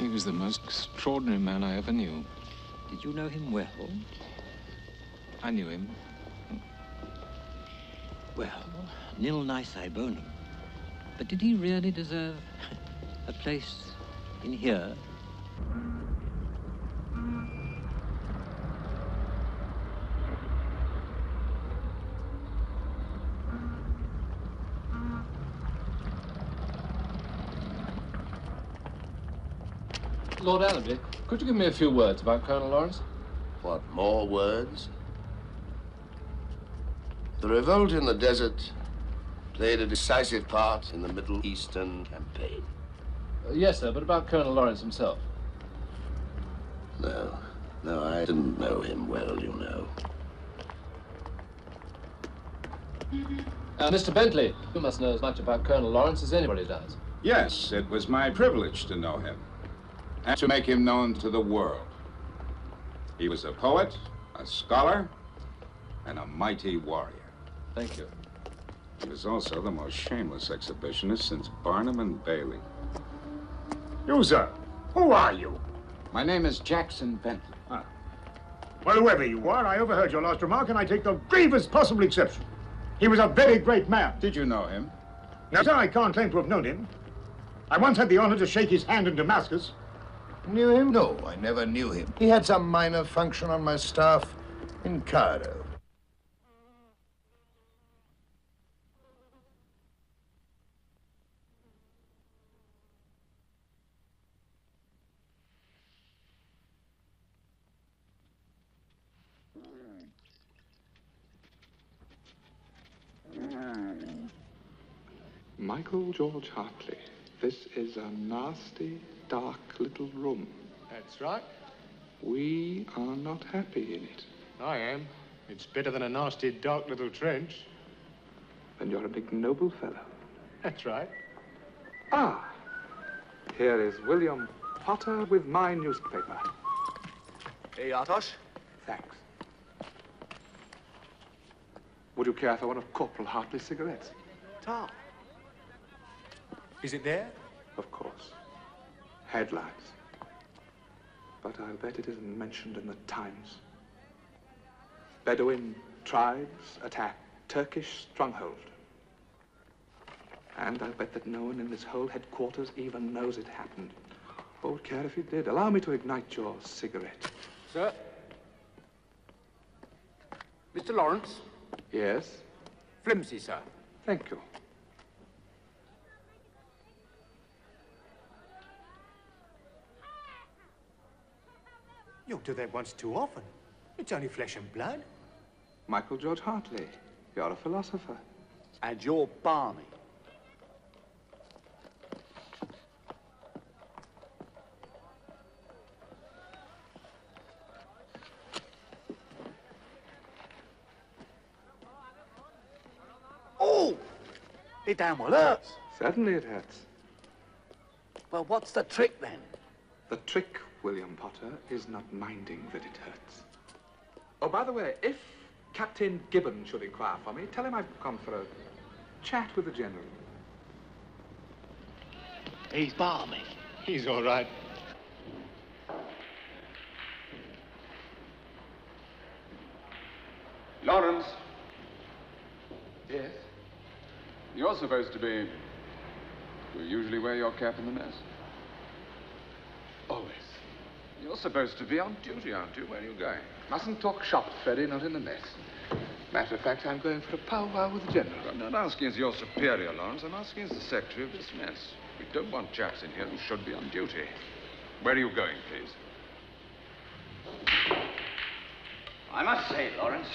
He was the most extraordinary man I ever knew. Did you know him well? I knew him. Well, nil nisi bonum. But did he really deserve a place in here? Lord Allenby, could you give me a few words about Colonel Lawrence? What, more words? The revolt in the desert played a decisive part in the Middle Eastern campaign. Yes, sir, but about Colonel Lawrence himself. No, I didn't know him well, you know. Mr. Bentley, you must know as much about Colonel Lawrence as anybody does. Yes, it was my privilege to know him and to make him known to the world. He was a poet, a scholar, and a mighty warrior. Thank you. He was also the most shameless exhibitionist since Barnum and Bailey. You, sir, who are you? My name is Jackson Bentley. Ah. Well, whoever you are, I overheard your last remark, and I take the gravest possible exception. He was a very great man. Did you know him? No, sir, I can't claim to have known him. I once had the honor to shake his hand in Damascus. Knew him? No, I never knew him. He had some minor function on my staff in Cairo. Michael George Hartley, this is a nasty, dark little room. That's right. We are not happy in it. I am. It's better than a nasty, dark little trench. And you're a big, noble fellow. That's right. Ah, here is William Potter with my newspaper. Hey, Artosh. Thanks. Would you care for one of Corporal Hartley's cigarettes? Tom. Is it there? Of course. Headlines. But I'll bet it isn't mentioned in the Times. Bedouin tribes attack Turkish stronghold. And I'll bet that no one in this whole headquarters even knows it happened. Or would care if he did. Allow me to ignite your cigarette. Sir? Mr. Lawrence? Yes? Flimsy, sir. Thank you. You do that once too often. It's only flesh and blood. Michael George Hartley, you're a philosopher. And you're balmy. Oh! It damn well hurts. Certainly it hurts. Well, what's the trick then? The trick, William Potter, is not minding that it hurts. Oh, by the way, if Captain Gibbon should inquire for me, tell him I've come for a chat with the General. He's balmy. He's all right. Lawrence. Yes? You're supposed to be... Do you usually wear your cap in the mess? Always. You're supposed to be on duty, aren't you? Where are you going? Mustn't talk shop, Freddy, not in the mess. Matter of fact, I'm going for a powwow with the General. I'm not asking as your superior, Lawrence. I'm asking as the secretary of this mess. We don't want chaps in here who should be on duty. Where are you going, please? I must say, Lawrence.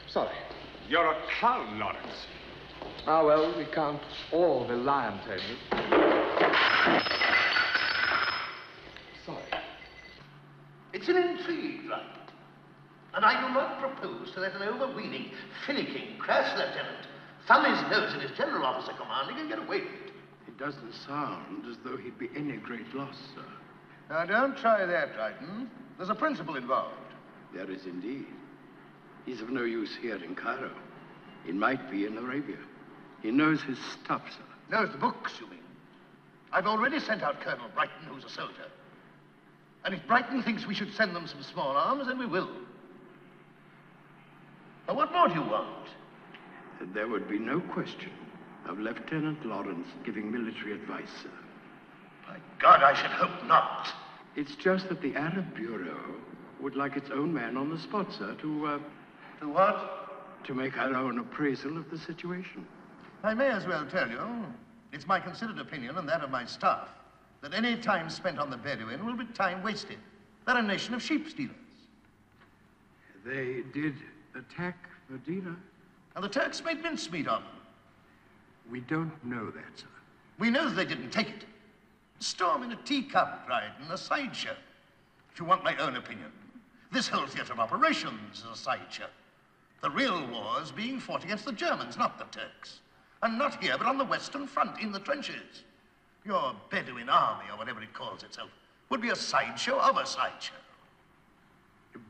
Sorry. You're a clown, Lawrence. Ah, well, we can't all rely on Tony. Sorry. It's an intrigue, right? And I do not propose to let an overweening, finicking, crass lieutenant thumb his nose in his general officer commanding and get away with it. It doesn't sound as though he'd be any great loss, sir. Now, don't try that, Triton. There's a principle involved. There is indeed. He's of no use here in Cairo. It might be in Arabia. He knows his stuff, sir. Knows the books, you mean? I've already sent out Colonel Brighton, who's a soldier. And if Brighton thinks we should send them some small arms, then we will. Now, what more do you want? There would be no question of Lieutenant Lawrence giving military advice, sir. By God, I should hope not. It's just that the Arab Bureau would like its own man on the spot, sir, to what? To make our own appraisal of the situation. I may as well tell you, it's my considered opinion and that of my staff, that any time spent on the Bedouin will be time wasted. They're a nation of sheep stealers. They did attack Medina. And the Turks made mincemeat of them. We don't know that, sir. We know they didn't take it. A storm in a teacup, Dryden, a sideshow. If you want my own opinion, this whole theatre of operations is a sideshow. The real war is being fought against the Germans, not the Turks. And not here, but on the Western Front, in the trenches. Your Bedouin army, or whatever it calls itself, would be a sideshow of a sideshow.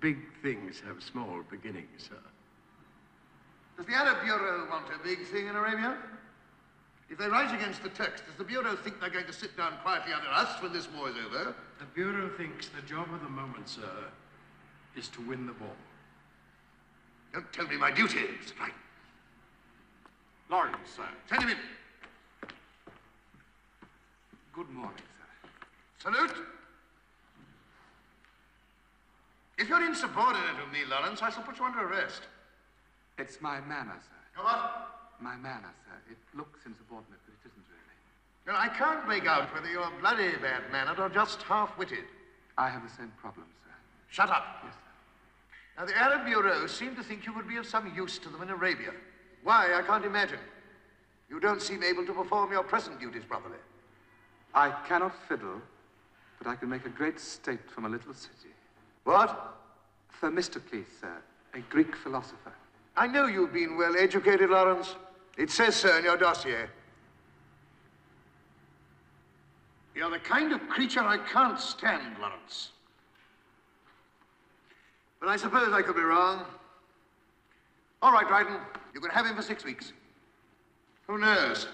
Big things have small beginnings, sir. Does the Arab Bureau want a big thing in Arabia? If they rise against the Turks, does the Bureau think they're going to sit down quietly under us when this war is over? The Bureau thinks the job of the moment, sir, is to win the war. Don't tell me my duty, Mr. Brighton. Lawrence, sir. Send him in. Good morning, sir. Salute. If you're insubordinate of me, Lawrence, I shall put you under arrest. It's my manner, sir. Your what? My manner, sir. It looks insubordinate, but it isn't really. Well, I can't make out whether you're bloody bad-mannered or just half-witted. I have the same problem, sir. Shut up. Yes, sir. Now, the Arab Bureau seem to think you would be of some use to them in Arabia. Why, I can't imagine. You don't seem able to perform your present duties properly. I cannot fiddle, but I can make a great state from a little city. What? Themistocles, sir, a Greek philosopher. I know you've been well educated, Lawrence. It says so in your dossier. You're the kind of creature I can't stand, Lawrence. But I suppose I could be wrong. All right, Dryden, you can have him for 6 weeks. Who knows?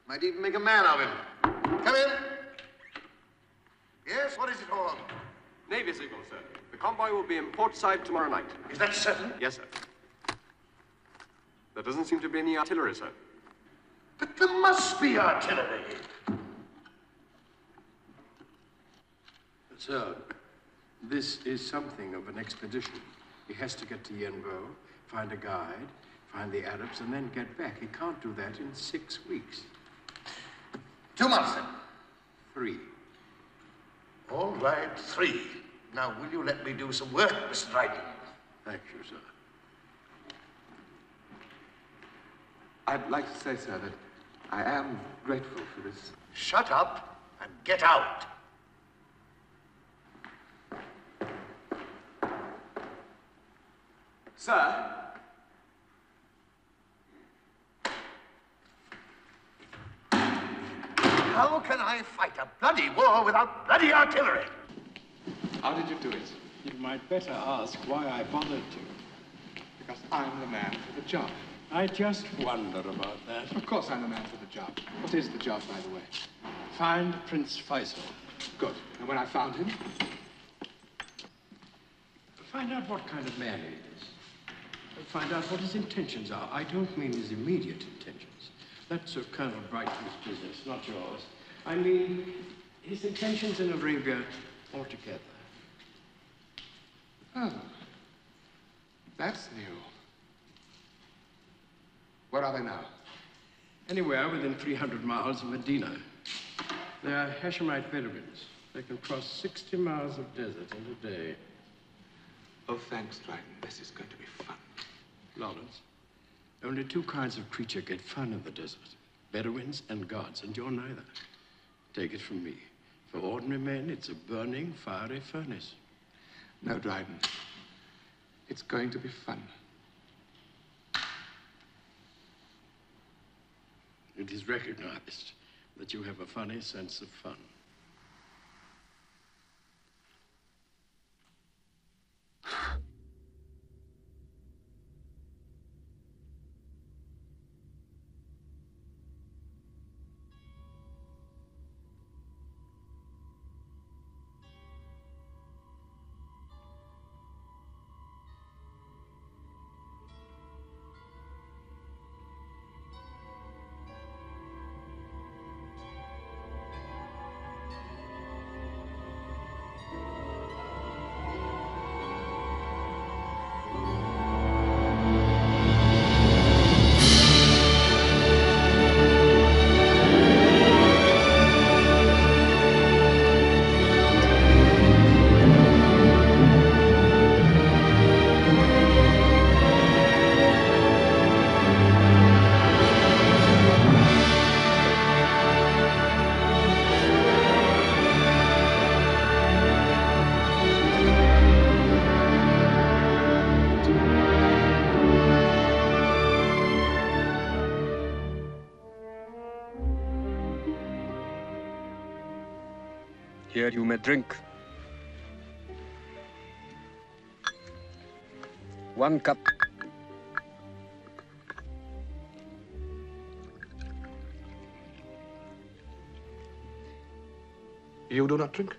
Might even make a man of him. Come in. Yes, what is it all? Navy signal, sir. The convoy will be in Port Said tomorrow night. Is that certain? Yes, sir. There doesn't seem to be any artillery, sir. But there must be artillery. Sir, this is something of an expedition. He has to get to Yenbo, find a guide, find the Arabs, and then get back. He can't do that in 6 weeks. 2 months, then. 3. All right, 3. Now, will you let me do some work, Mr. Dryden? Thank you, sir. I'd like to say, sir, that I am grateful for this. Shut up and get out. Sir? How can I fight a bloody war without bloody artillery? How did you do it? You might better ask why I bothered to. Because I'm the man for the job. I just wonder about that. Of course I'm the man for the job. What is the job, by the way? Find Prince Faisal. Good. And when I found him? Find out what kind of man he is. Find out what his intentions are. I don't mean his immediate intentions. That's Colonel Brighton's business, not yours. I mean his intentions in Arabia altogether. Oh. That's new. Where are they now? Anywhere within 300 miles of Medina. They are Hashemite Bedouins. They can cross 60 miles of desert in a day. Oh, thanks, Dryden. This is going to be fun. Lawrence, only 2 kinds of creature get fun in the desert. Bedouins and gods, and you're neither. Take it from me. For ordinary men, it's a burning, fiery furnace. No, Dryden. It's going to be fun. It is recognized that you have a funny sense of fun. Here you may drink. 1 cup. You do not drink?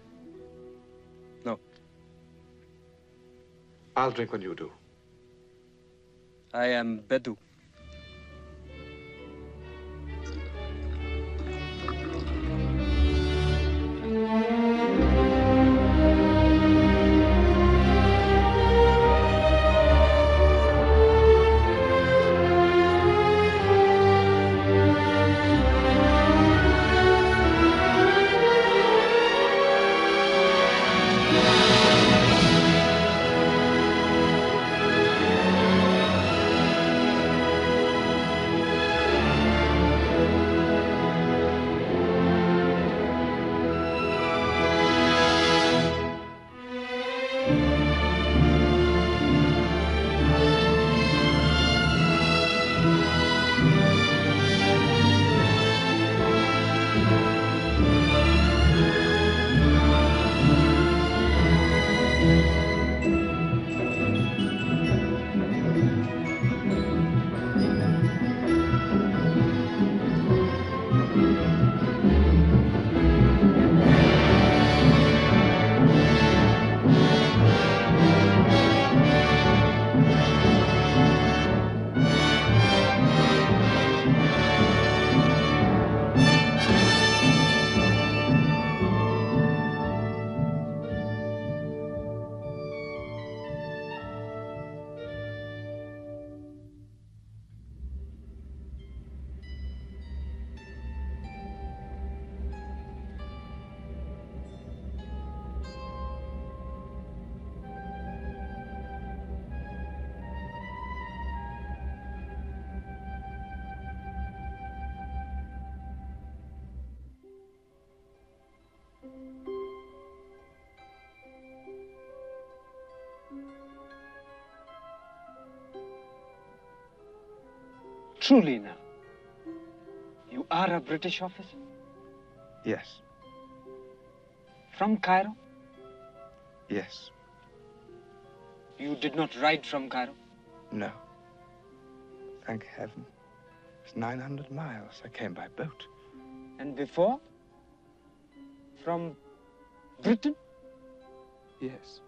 No. I'll drink when you do. I am Bedu. Truly now, you are a British officer? Yes. From Cairo? Yes. You did not ride from Cairo? No. Thank heaven. It's 900 miles. I came by boat. And before? From Britain? Yes.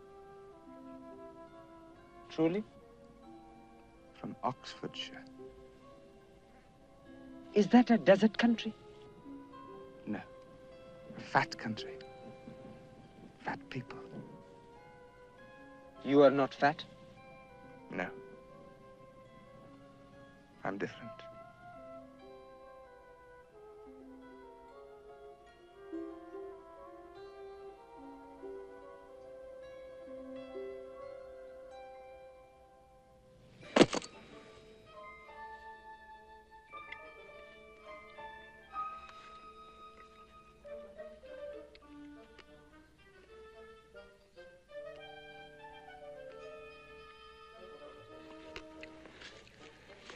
Truly? From Oxfordshire. Is that a desert country? No. A fat country. Fat people. You are not fat? No. I'm different.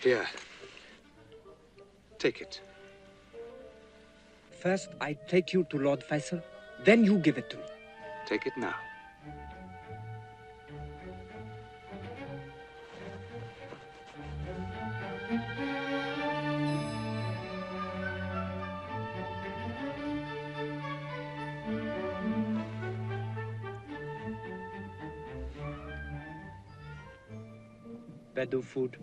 Here. Take it. First, I take you to Lord Faisal, then you give it to me. Take it now. Bedu food.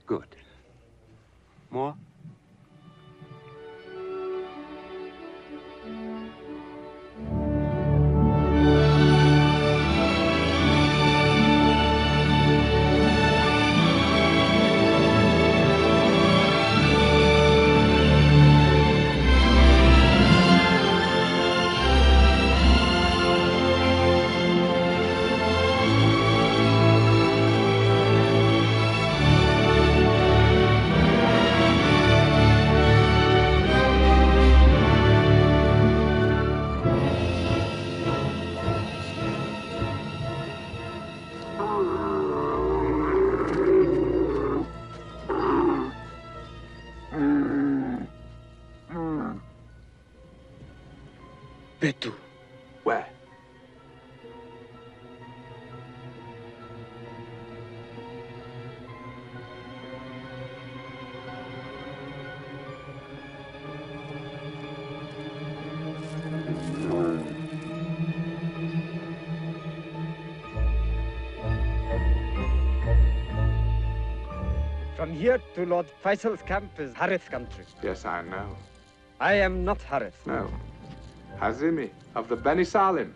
Good. More? Betu. Where? From here to Lord Faisal's camp is Harith country. Yes, I know. I am not Harith. No. Hazimi of the Beni Salim.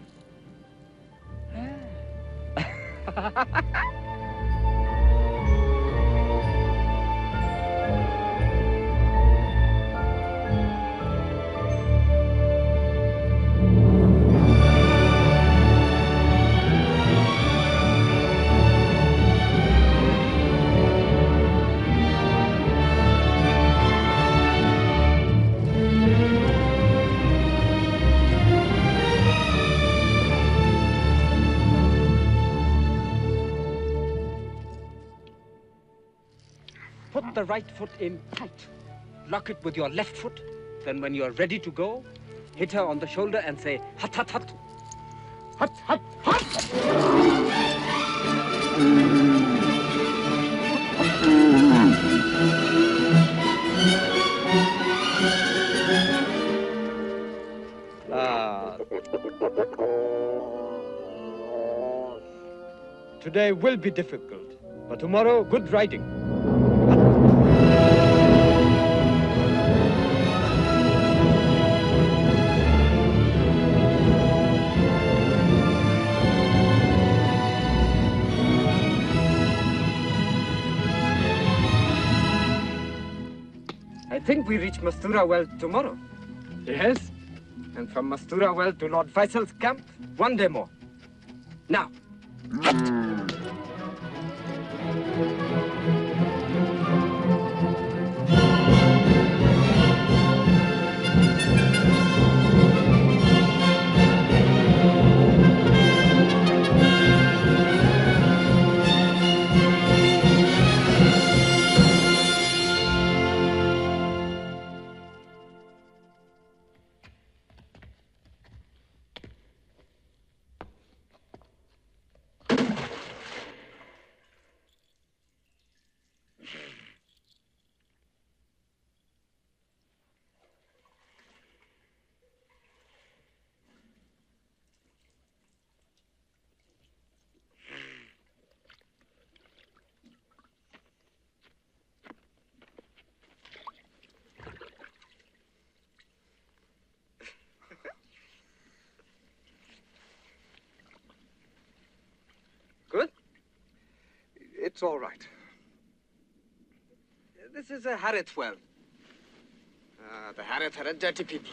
Put the right foot in tight. Lock it with your left foot. Then when you're ready to go, hit her on the shoulder and say, hut, hut, hut. Hut, hut, hut! Today will be difficult, but tomorrow, good riding. I think we reach Mastura Well tomorrow. Yes? And from Mastura Well to Lord Faisal's camp, one day more. Now. Good? It's all right. This is a Harith well. The Harith are a dirty people.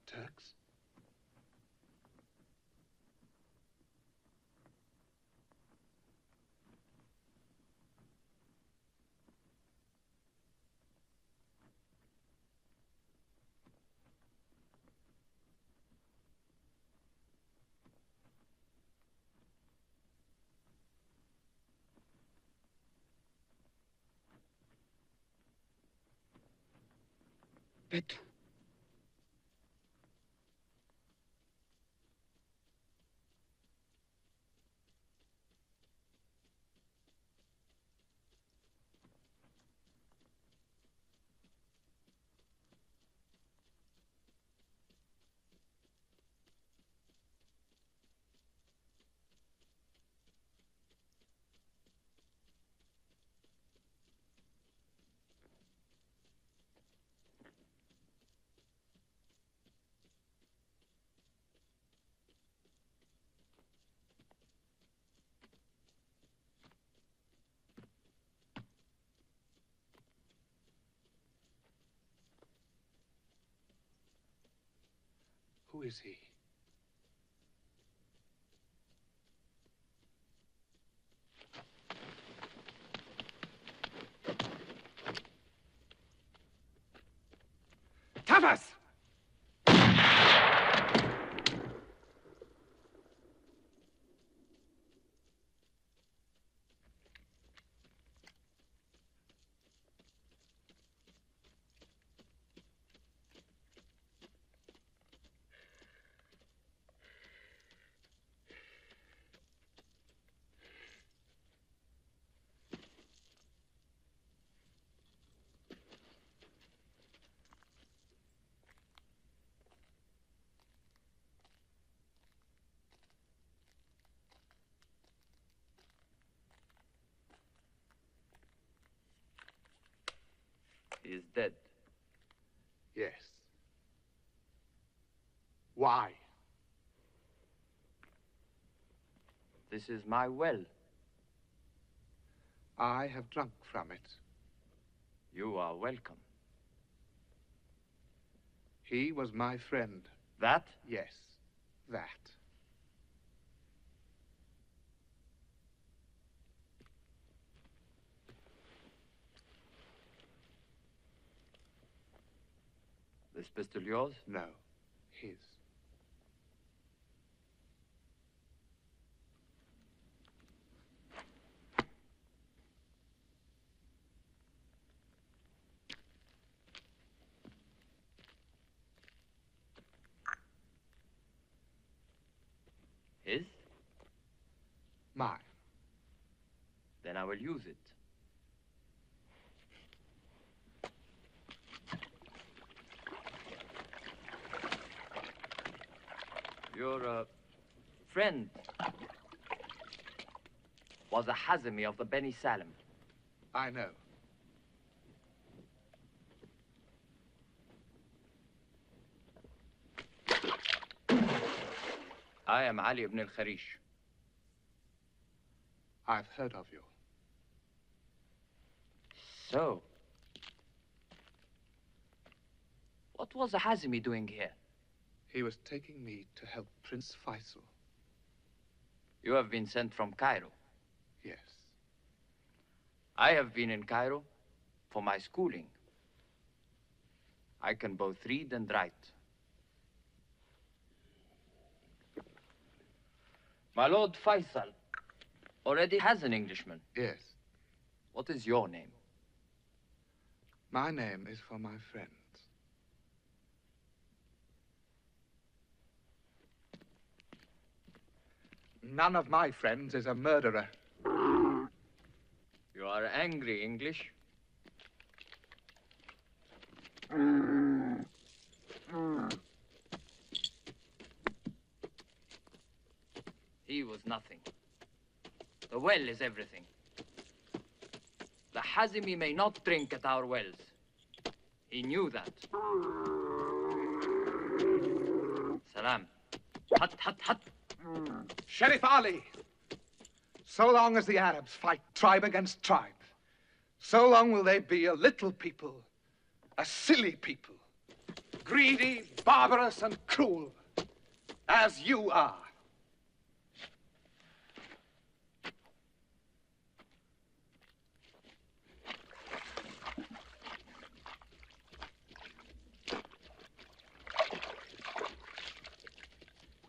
Turks? Bedu. Who is he? Tafas! He is dead. Yes. Why? This is my well. I have drunk from it. You are welcome. He was my friend. That? Yes, that. This pistol yours? No, his. His? Mine. Then I will use it. Your friend was a Hazmi of the Beni Salim. I know. I am Ali ibn al-Kharish. I've heard of you. So, what was a Hazmi doing here? He was taking me to help Prince Faisal. You have been sent from Cairo. Yes. I have been in Cairo for my schooling. I can both read and write. My Lord Faisal already has an Englishman. Yes. What is your name? My name is for my friends. None of my friends is a murderer. You are angry, English. He was nothing. The well is everything. The Hazmi may not drink at our wells. He knew that. Salam. Hut, hut, hut. Sheriff Ali, so long as the Arabs fight tribe against tribe, so long will they be a little people, a silly people, greedy, barbarous, and cruel, as you are.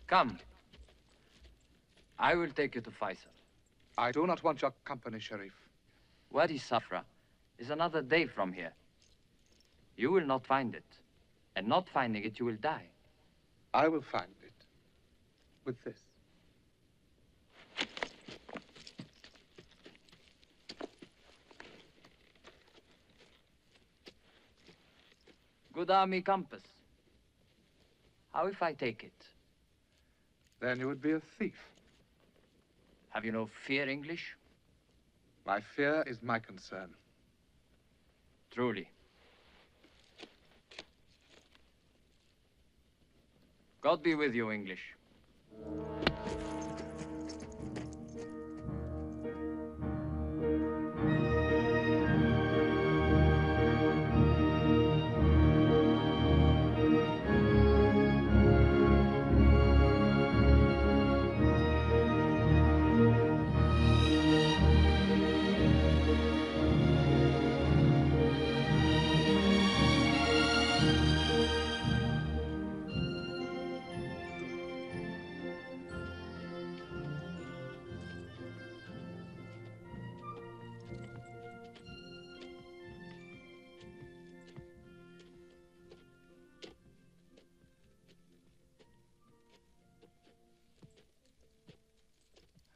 Come. I will take you to Faisal. I do not want your company, Sharif. Wadi Safra is another day from here. You will not find it. And not finding it, you will die. I will find it with this. Good army compass. How if I take it? Then you would be a thief. Have you no fear, English? My fear is my concern. Truly. God be with you, English.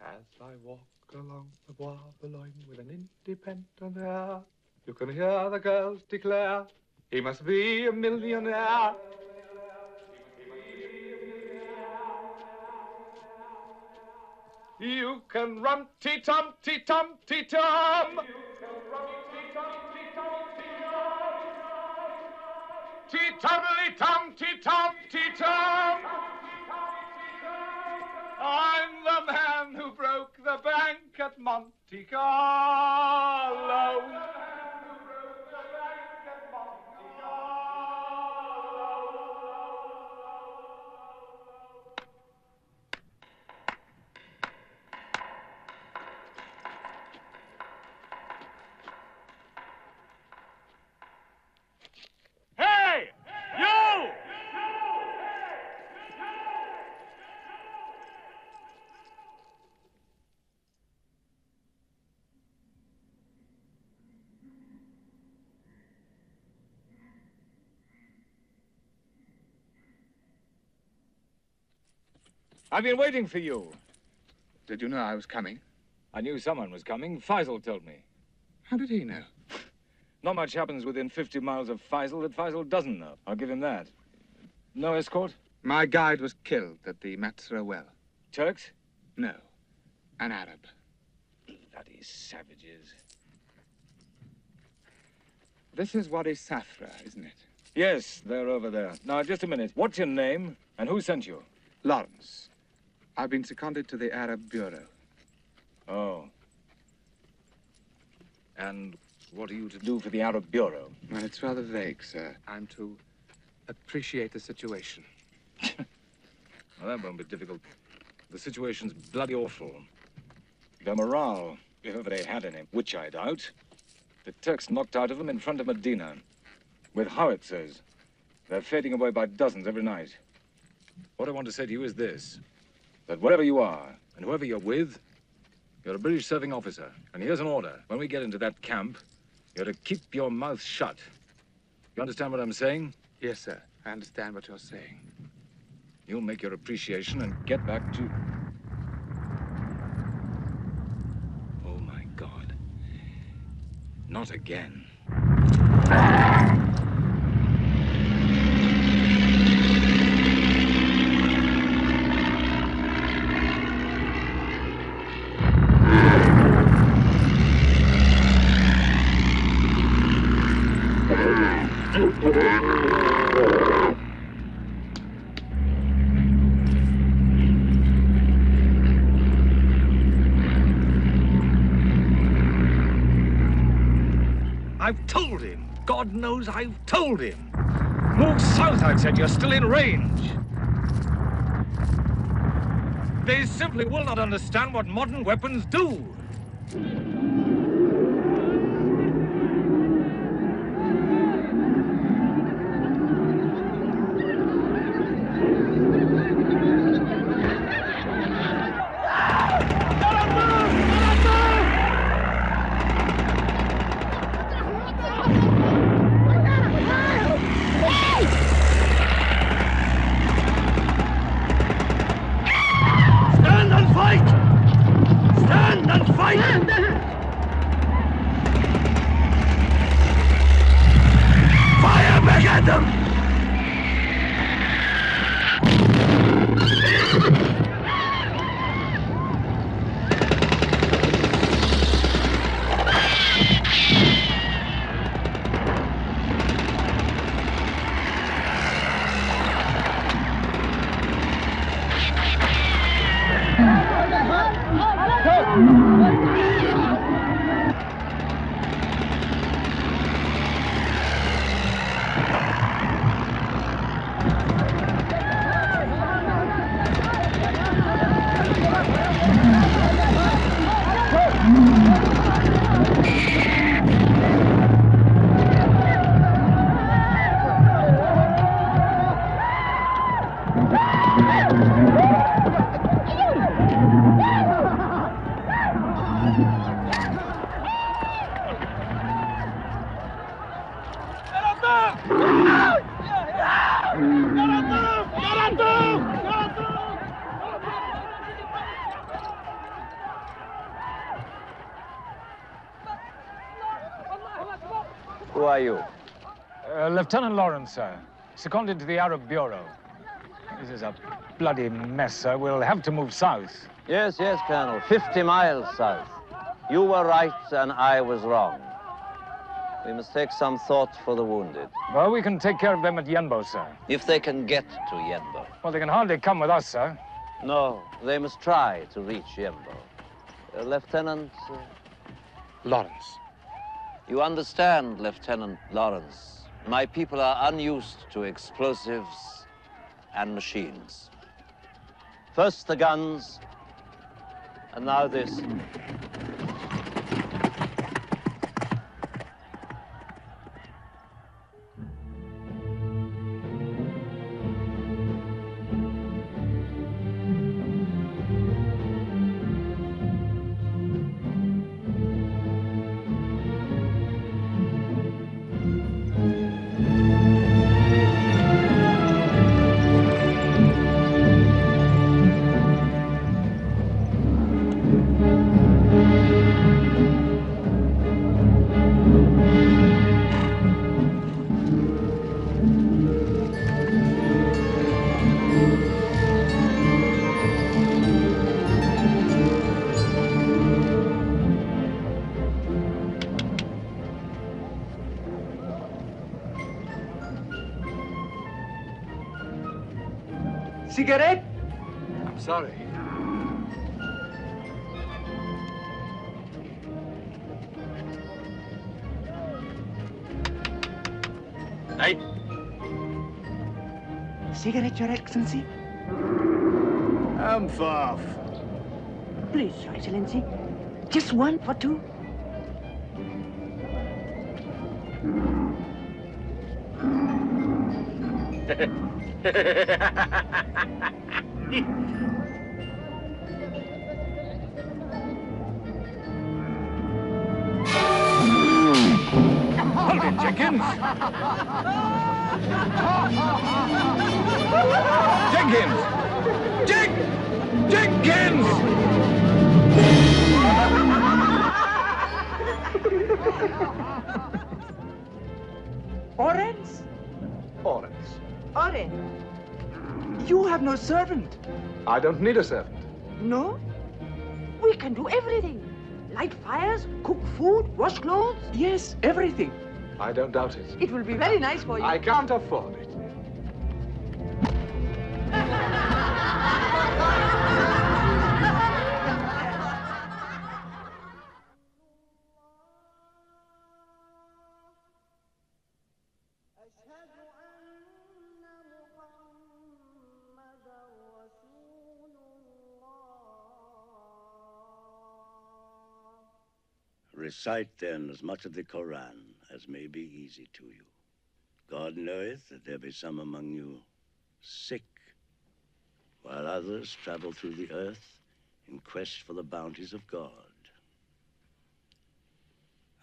As I walk along the Bois Boulogne with an independent air, you can hear the girls declare, he must be a millionaire. You can rum-ti-tum-ti-tum-ti-tum. Ti-tumbly-tum-ti-tum-ti-tum. I'm the man who broke the bank at Monte Carlo. Hey! You! I've been waiting for you. Did you know I was coming? I knew someone was coming. Faisal told me. How did he know? Not much happens within 50 miles of Faisal that Faisal doesn't know. I'll give him that. No escort? My guide was killed at the Matsura well. Turks? No, an Arab. Bloody savages. This is Wadi Safra, isn't it? Yes, they're over there. Now, just a minute. What's your name and who sent you? Lawrence. I've been seconded to the Arab Bureau. Oh. And what are you to do for the Arab Bureau? Well, it's rather vague, sir. I'm to appreciate the situation. Well, that won't be difficult. The situation's bloody awful. Their morale, if ever they had any, which I doubt, the Turks knocked out of them in front of Medina. With howitzers. They're fading away by dozens every night. What I want to say to you is this. That wherever you are, and whoever you're with, you're a British serving officer. And here's an order. When we get into that camp, you're to keep your mouth shut. You understand what I'm saying? Yes, sir. I understand what you're saying. You'll make your appreciation and get back to... Oh, my God. Not again. I've told him. God knows I've told him. Move south, I've said. You're still in range. They simply will not understand what modern weapons do. are you? Lieutenant Lawrence, sir. Seconded to the Arab Bureau. This is a bloody mess, sir. We'll have to move south. Yes, yes, Colonel. 50 miles south. You were right and I was wrong. We must take some thought for the wounded. Well, we can take care of them at Yenbo, sir. If they can get to Yenbo. Well, they can hardly come with us, sir. No, they must try to reach Yenbo. Lieutenant... Lawrence. You understand, Lieutenant Lawrence. My people are unused to explosives and machines. First the guns, and now this. Cigarette? I'm sorry. Hey. Cigarette, Your Excellency? Off. Please, Your Excellency. Just one for two. Hold it, Jenkins! Jenkins! Orange? Orange. Orange. You have no servant. I don't need a servant. No? We can do everything. Light fires, cook food, wash clothes. Yes, everything. I don't doubt it. It will be very nice for you. I can't afford it. Recite then as much of the Koran as may be easy to you. God knoweth that there be some among you sick, while others travel through the earth in quest for the bounties of God.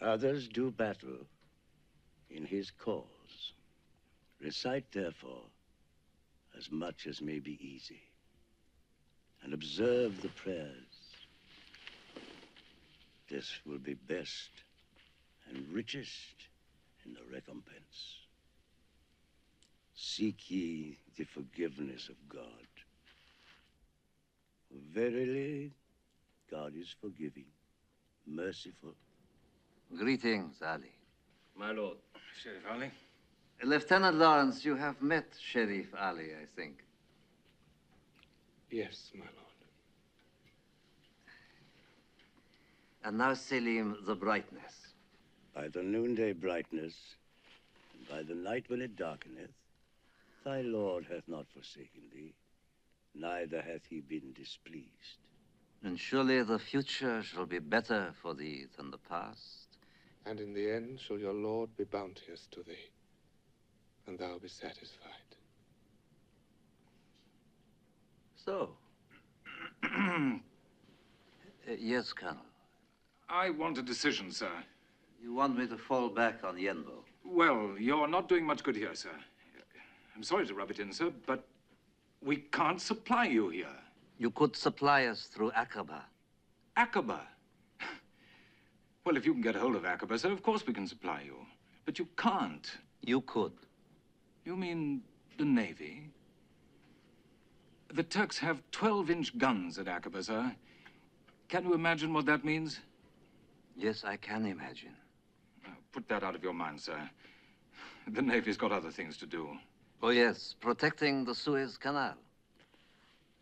Others do battle in his cause. Recite, therefore, as much as may be easy, and observe the prayers. This will be best and richest in the recompense. Seek ye the forgiveness of God. For verily, God is forgiving, merciful. Greetings, Ali. My lord. Sheriff Ali? Lieutenant Lawrence, you have met Sheriff Ali, I think. Yes, my lord. And now, Selim, the brightness. By the noonday brightness, and by the night when it darkeneth, thy Lord hath not forsaken thee, neither hath he been displeased. And surely the future shall be better for thee than the past. And in the end shall your Lord be bounteous to thee, and thou be satisfied. So. Yes, Colonel. I want a decision, sir. You want me to fall back on Yenbo? Well, you're not doing much good here, sir. I'm sorry to rub it in, sir, but we can't supply you here. You could supply us through Aqaba. Aqaba? Well, if you can get hold of Aqaba, sir, of course we can supply you. But you can't. You could. You mean the Navy? The Turks have 12-inch guns at Aqaba, sir. Can you imagine what that means? Yes, I can imagine. Put that out of your mind, sir. The Navy's got other things to do. Oh, yes, protecting the Suez Canal.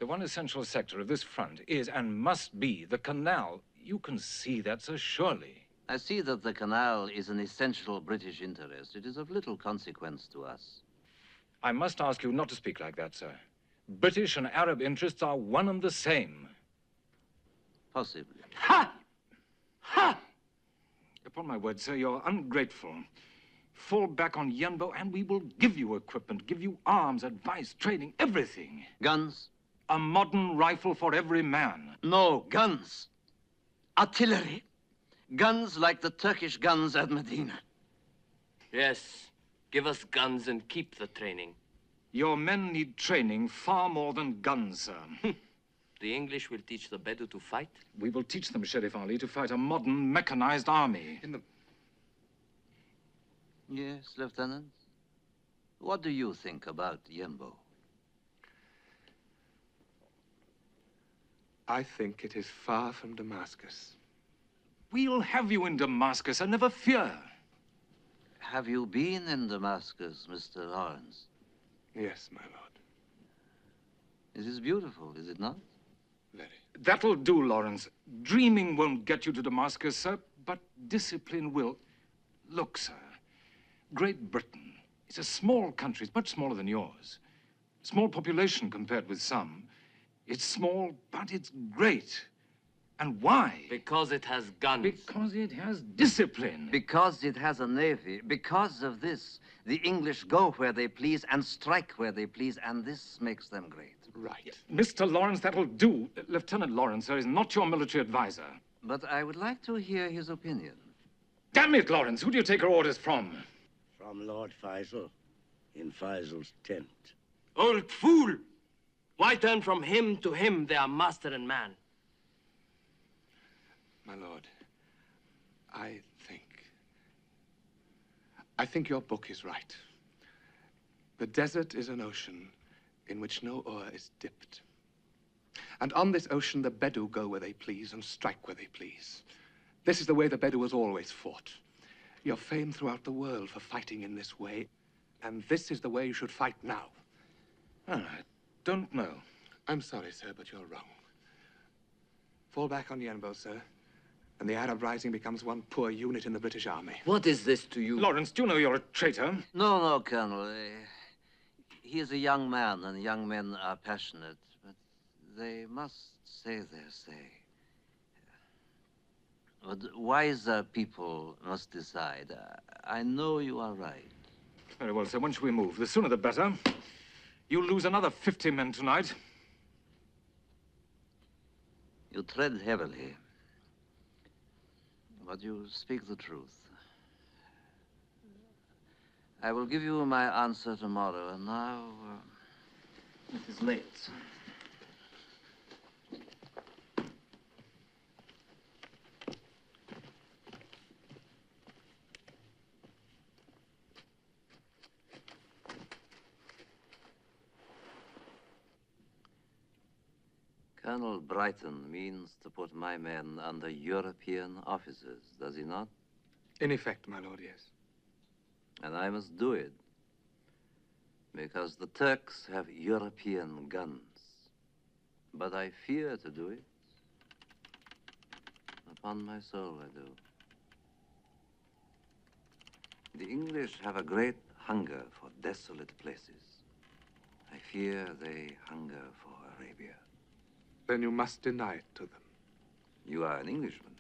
The one essential sector of this front is and must be the canal. You can see that, sir, surely. I see that the canal is an essential British interest. It is of little consequence to us. I must ask you not to speak like that, sir. British and Arab interests are one and the same. Possibly. Ha! Ha! Upon my word, sir, you're ungrateful. Fall back on Yenbo and we will give you equipment, give you arms, advice, training, everything. Guns? A modern rifle for every man. No, guns. Artillery. Guns like the Turkish guns at Medina. Yes. Give us guns and keep the training. Your men need training far more than guns, sir. The English will teach the Bedou to fight? We will teach them, Sheriff Ali, to fight a modern, mechanized army. Yes, Lieutenant. What do you think about Yenbo? I think it is far from Damascus. We'll have you in Damascus, and never fear. Have you been in Damascus, Mr. Lawrence? Yes, my lord. It is beautiful, is it not? Very. That'll do, Lawrence. Dreaming won't get you to Damascus, sir, but discipline will. Look, sir, Great Britain is a small country. It's much smaller than yours. Small population compared with some. It's small, but it's great. And why? Because it has guns. Because it has discipline. Because it has a navy. Because of this, the English go where they please and strike where they please, and this makes them great. Right. Mr. Lawrence, that'll do. Lieutenant Lawrence, sir, is not your military advisor. But I would like to hear his opinion. Damn it, Lawrence, who do you take your orders from? From Lord Faisal, in Faisal's tent. Old fool! Why turn from him to him, their master and man? My lord, I think your book is right. The desert is an ocean in which no oar is dipped. And on this ocean, the Bedou go where they please and strike where they please. This is the way the Bedou has always fought. You're famed throughout the world for fighting in this way, and this is the way you should fight now. I don't know. I'm sorry, sir, but you're wrong. Fall back on Yenbo, sir, and the Arab Rising becomes one poor unit in the British Army. What is this to you? Lawrence, do you know you're a traitor? No, Colonel. He is a young man, and young men are passionate, but they must say their say. But wiser people must decide. I know you are right. Very well, sir. When shall we move? The sooner the better. You'll lose another 50 men tonight. You tread heavily, but you speak the truth. I will give you my answer tomorrow, and now it is late. Colonel Brighton means to put my men under European officers, does he not? In effect, my lord, yes. And I must do it, because the Turks have European guns. But I fear to do it. Upon my soul, I do. The English have a great hunger for desolate places. I fear they hunger for Arabia. Then you must deny it to them. You are an Englishman.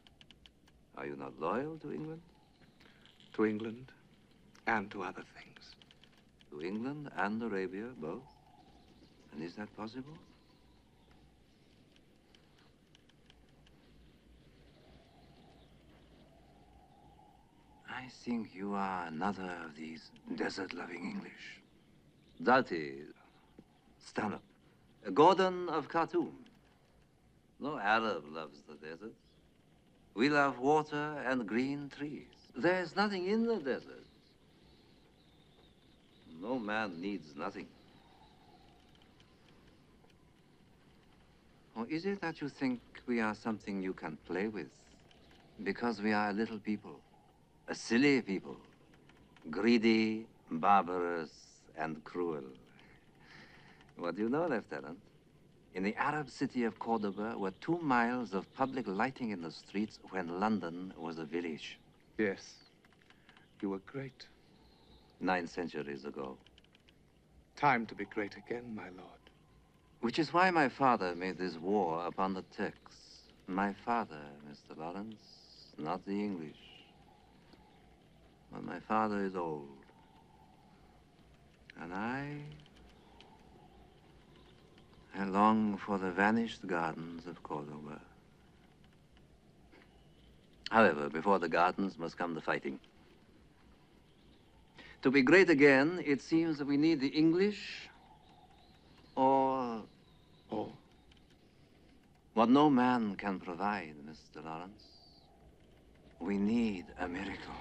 Are you not loyal to England? To England and to other things. To England and Arabia, both? And is that possible? I think you are another of these desert-loving English. Doughty, Stanhope, Gordon of Khartoum. No Arab loves the deserts. We love water and green trees. There's nothing in the deserts No man needs nothing. Or is it that you think we are something you can play with? Because we are a little people, a silly people, greedy, barbarous, and cruel. What do you know, Lieutenant? In the Arab city of Cordoba were 2 miles of public lighting in the streets when London was a village. Yes, you were great. 9 centuries ago. Time to be great again, my lord. Which is why my father made this war upon the Turks. My father, Mr. Lawrence, not the English. But my father is old. And I long for the vanished gardens of Cordoba. However, before the gardens must come the fighting. To be great again, it seems that we need the English or what no man can provide, Mr. Lawrence. We need a miracle.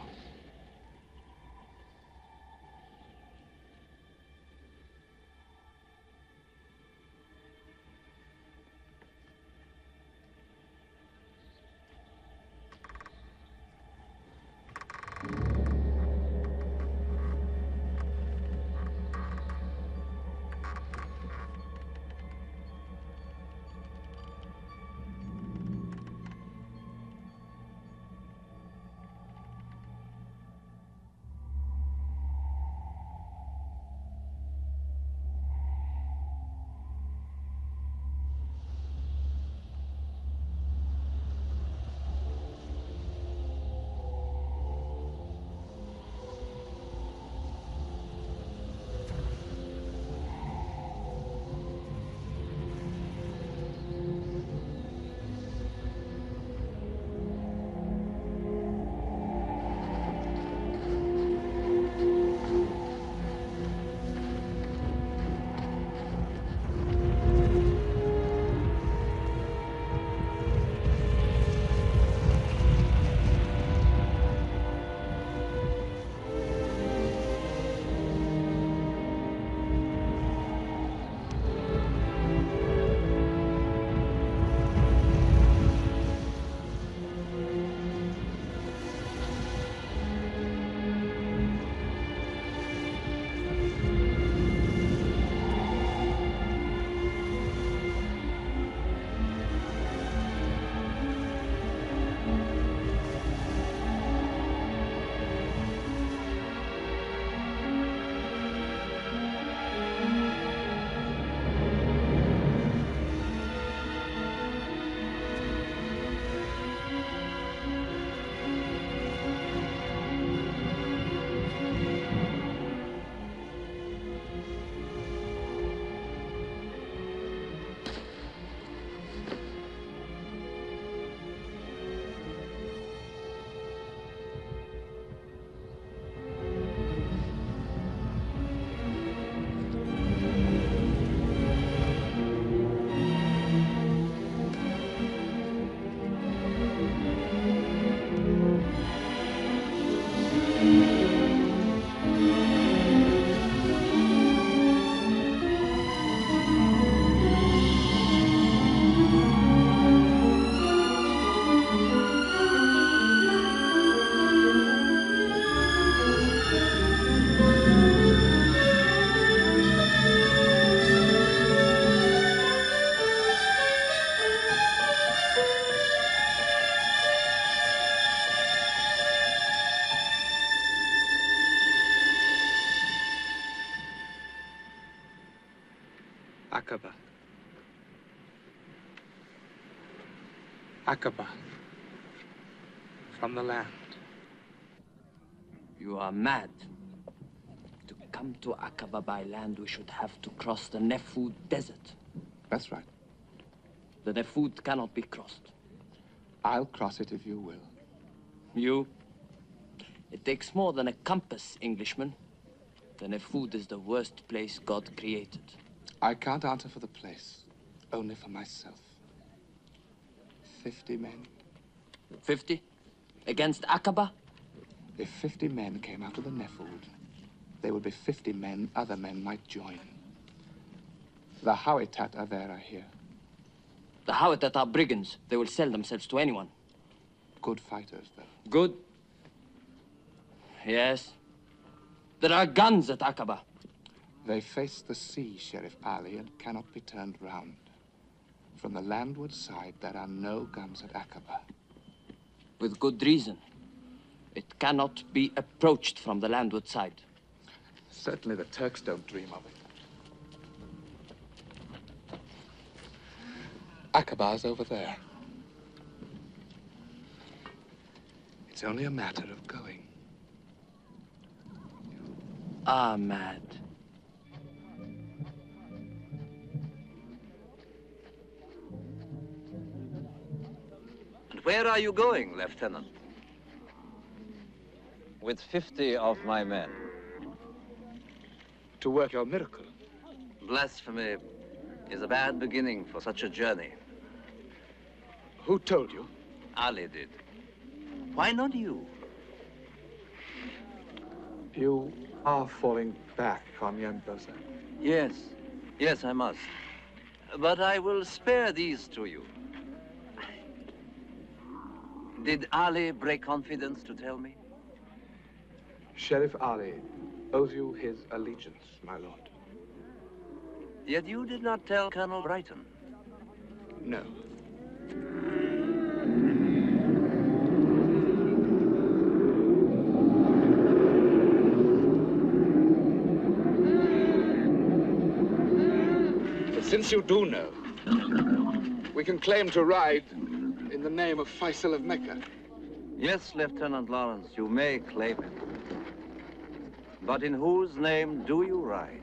Aqaba. Aqaba. From the land. You are mad. To come to Aqaba by land, we should have to cross the Nefud Desert. That's right. The Nefud cannot be crossed. I'll cross it if you will. You? It takes more than a compass, Englishman. The Nefud is the worst place God created. I can't answer for the place, only for myself. 50 men. 50? Against Aqaba? If 50 men came out of the Nefud, There will be 50 men. Other men might join. The Hawitat are there, I hear. The Hawitat are brigands. They will sell themselves to anyone. Good fighters, though. Good? Yes. There are guns at Aqaba. They face the sea, Sheriff Ali, and cannot be turned round. From the landward side, there are no guns at Aqaba. With good reason. It cannot be approached from the landward side. Certainly the Turks don't dream of it. Aqaba's over there. It's only a matter of going. Ahmad. And where are you going, Lieutenant? With 50 of my men. To work your miracle. Blasphemy is a bad beginning for such a journey. Who told you? Ali did. Why not you? You are falling back on Yenbosa. Yes. Yes, I must. But I will spare these to you. Did Ali break confidence to tell me? Sheriff Ali owes you his allegiance, my lord. Yet you did not tell Colonel Brighton. No. But since you do know, we can claim to ride in the name of Faisal of Mecca. Yes, Lieutenant Lawrence, you may claim it. But in whose name do you ride?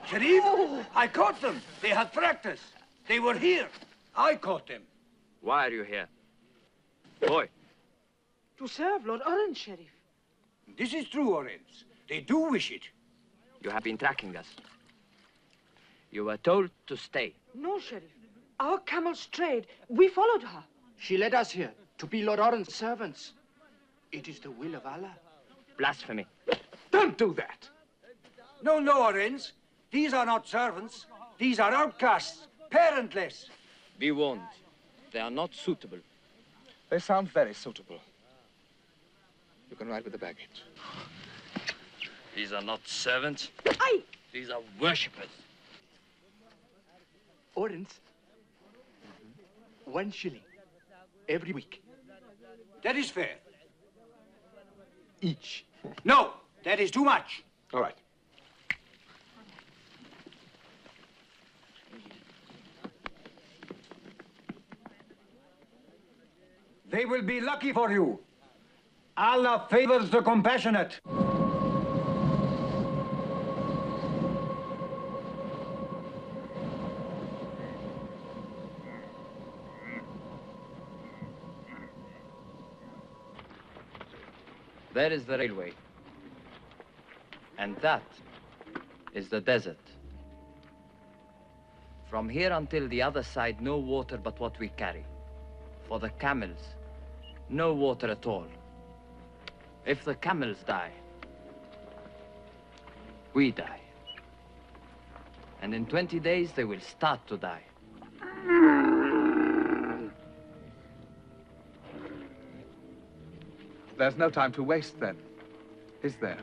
Sharif, I caught them. They had practice. They were here. I caught them. Why are you here? Boy. To serve Lord Orange, Sheriff. This is true, Orange. They do wish it. You have been tracking us. You were told to stay. No, Sheriff. Our camel strayed. We followed her. She led us here to be Lord Orange's servants. It is the will of Allah. Blasphemy. Don't do that. No Lowerins. These are not servants. These are outcasts, parentless. Be warned. They are not suitable. They sound very suitable. You can ride with the baggage. These are not servants. Aye. These are worshippers. Orens. 1 shilling. Every week. That is fair. Each. No, that is too much. All right. They will be lucky for you. Allah favors the compassionate. There is the railway. And that is the desert. From here until the other side, no water but what we carry. For the camels, no water at all. If the camels die, we die. And in 20 days, they will start to die. There's no time to waste then, is there?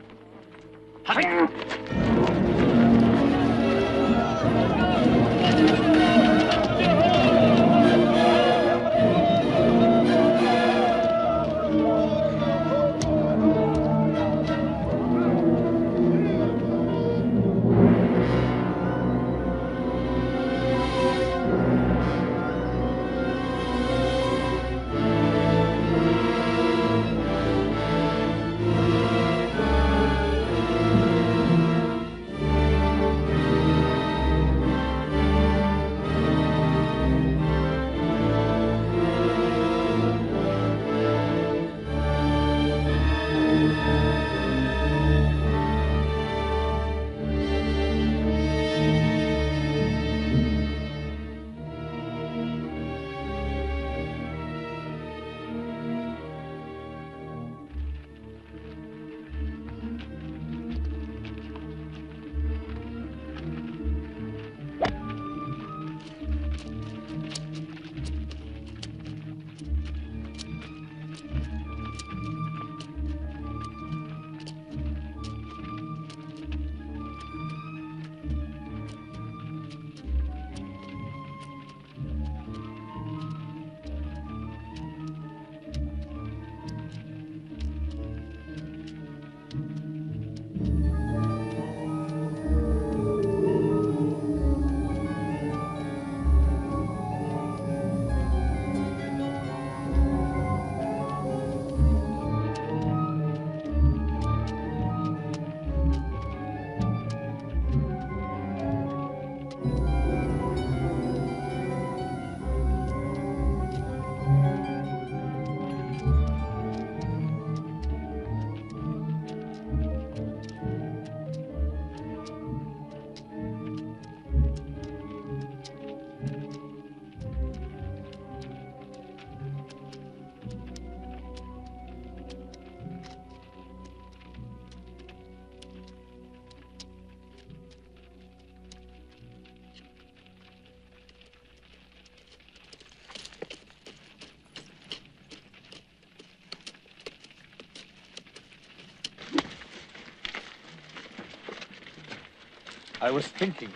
I was thinking.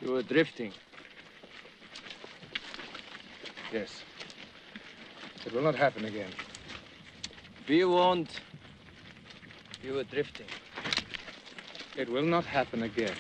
You were drifting. Yes. It will not happen again. Be warned. You were drifting. It will not happen again.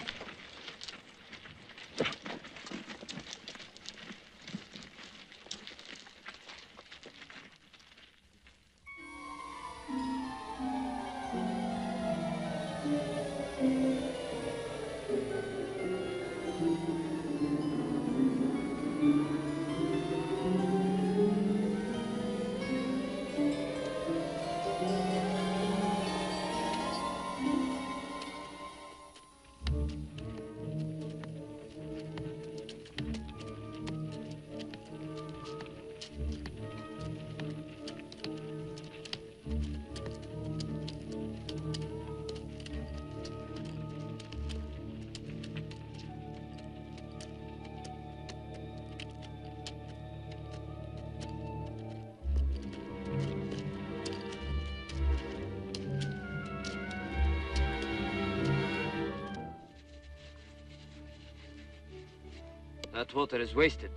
That water is wasted.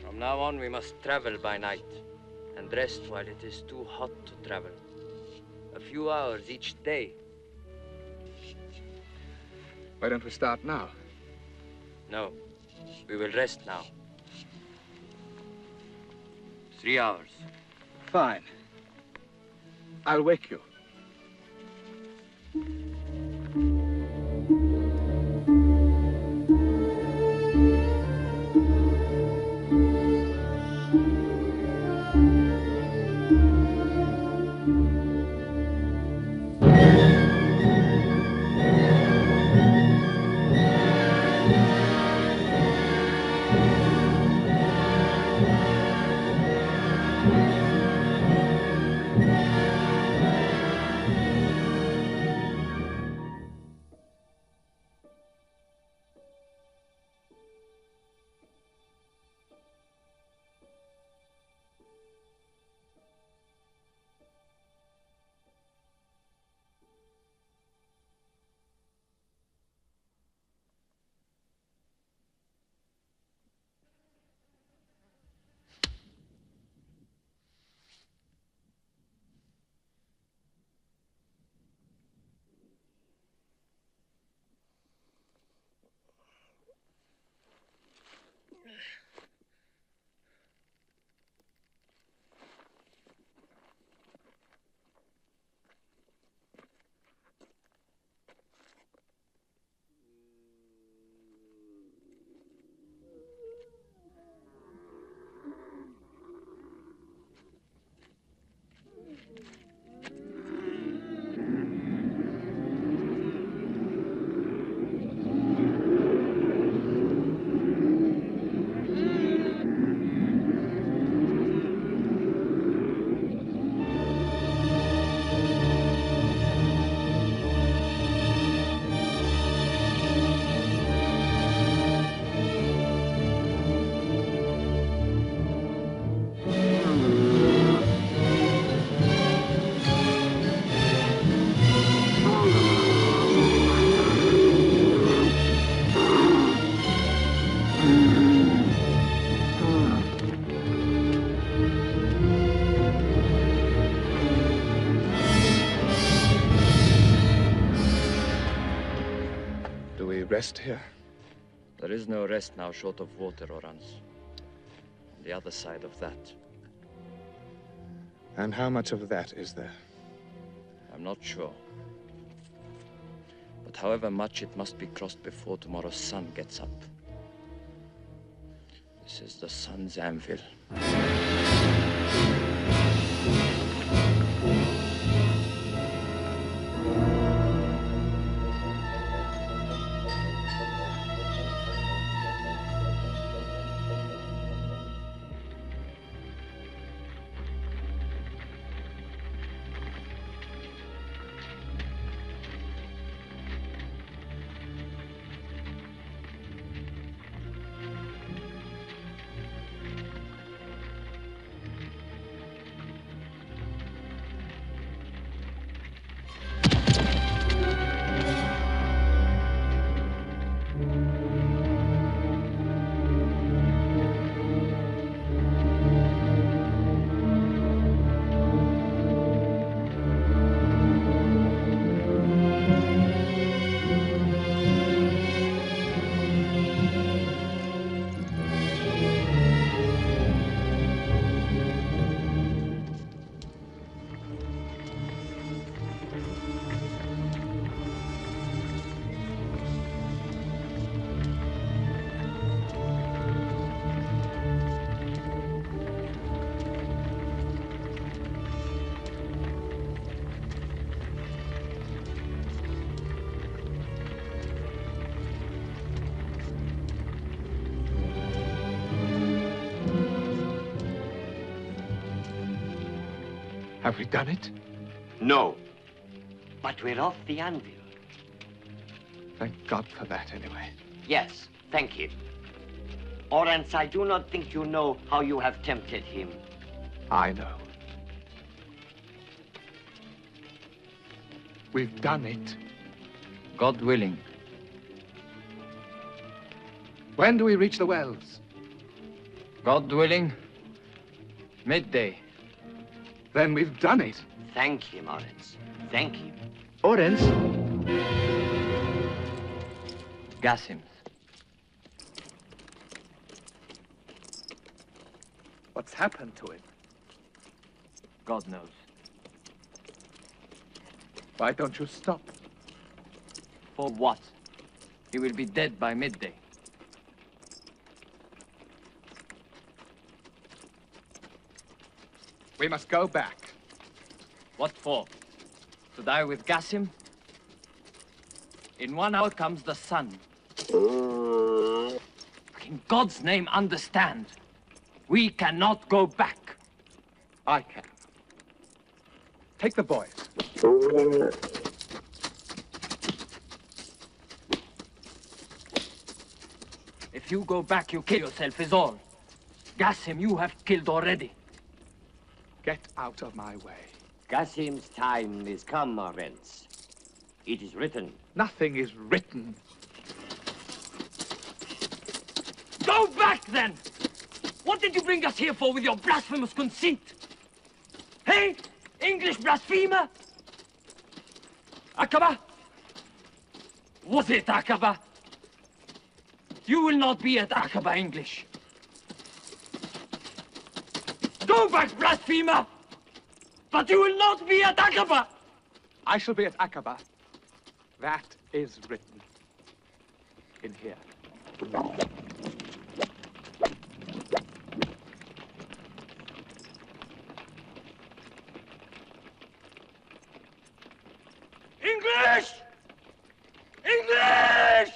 From now on, we must travel by night and rest while it is too hot to travel. A few hours each day. Why don't we start now? No, we will rest now. 3 hours. Fine. I'll wake you. Rest here? There is no rest now short of water, Orans. On the other side of that. And how much of that is there? I'm not sure. But however much, it must be crossed before tomorrow's sun gets up. This is the sun's anvil. Have we done it? No. But we're off the anvil. Thank God for that, anyway. Yes, thank him. Orans, I do not think you know how you have tempted him. I know. We've done it. God willing. When do we reach the wells? God willing, midday. Then we've done it. Thank him, Orenz. Thank him. Orenz? Gasims. What's happened to him? God knows. Why don't you stop? For what? He will be dead by midday. We must go back. What for? To die with Gasim? In 1 hour comes the sun. In God's name, understand. We cannot go back. I can. Take the boys. If you go back, you kill yourself, is all. Gasim, you have killed already. Get out of my way. Gasim's time is come, Orenz. It is written. Nothing is written. Go back, then! What did you bring us here for with your blasphemous conceit? Hey, English blasphemer? Aqaba? Was it Aqaba? You will not be at Aqaba, English. Go back, blasphemer! But you will not be at Aqaba! I shall be at Aqaba. That is written in here. English! English!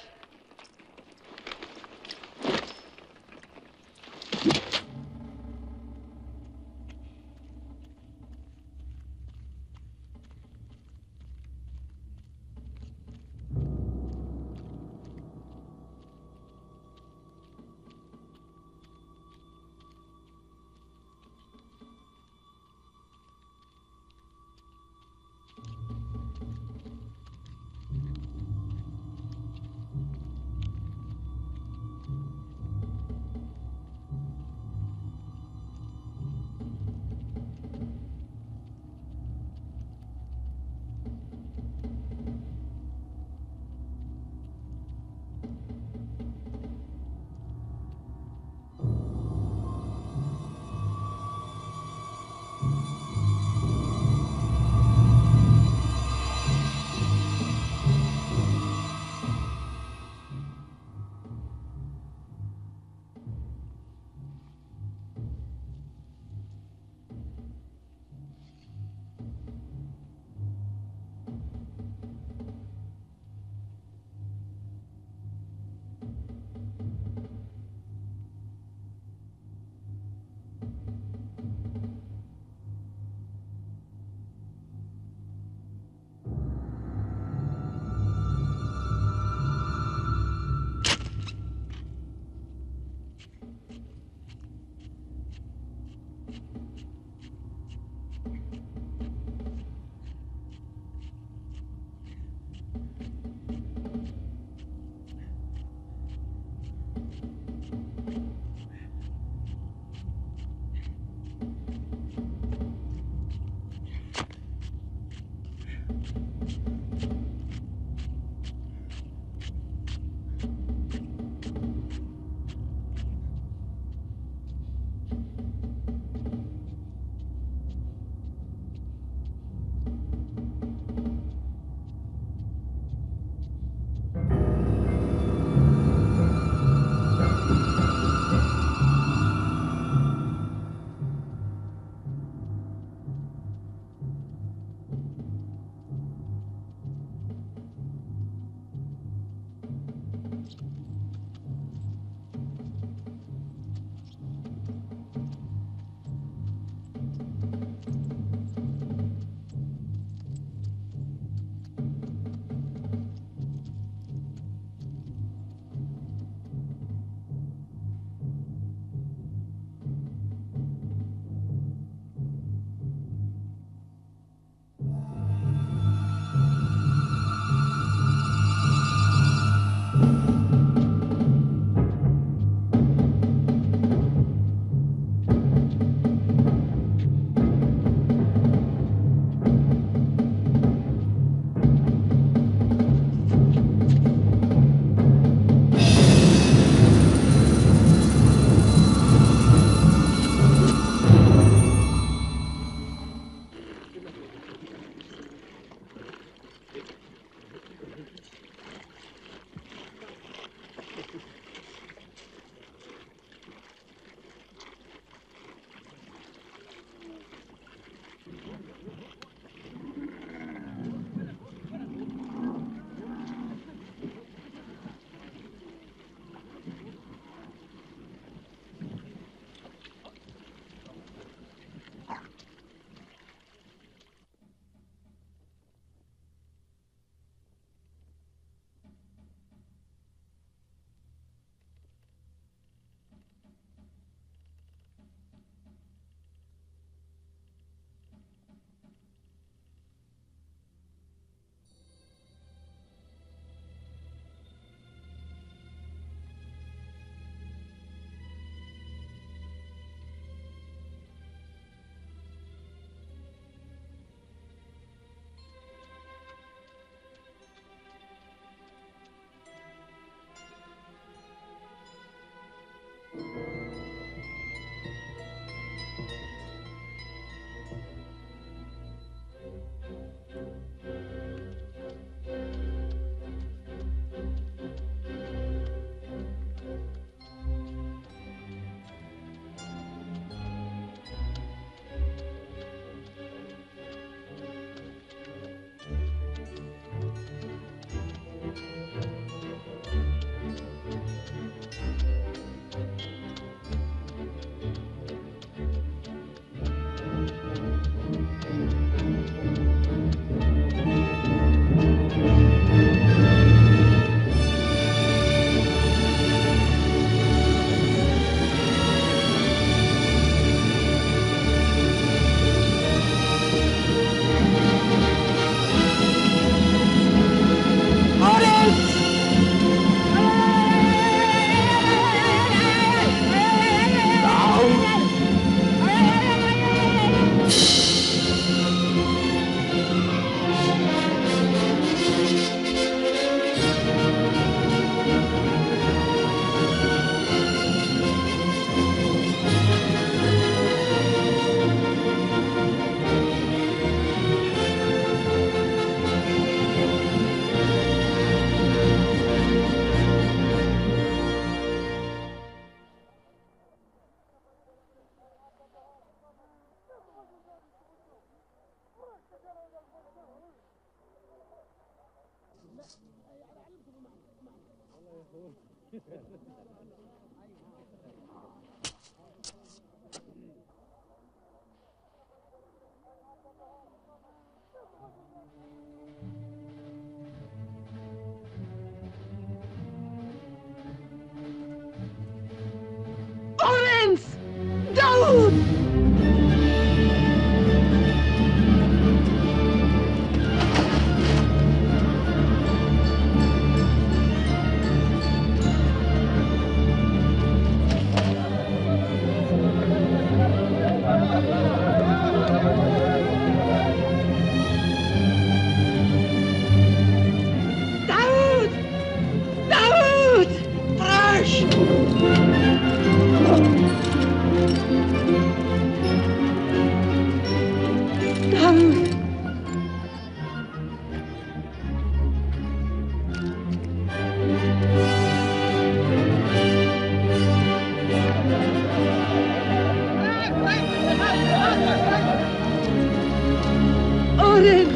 Lawrence! Daoud! Daoud! Daoud! Trash! Daoud! Lawrence!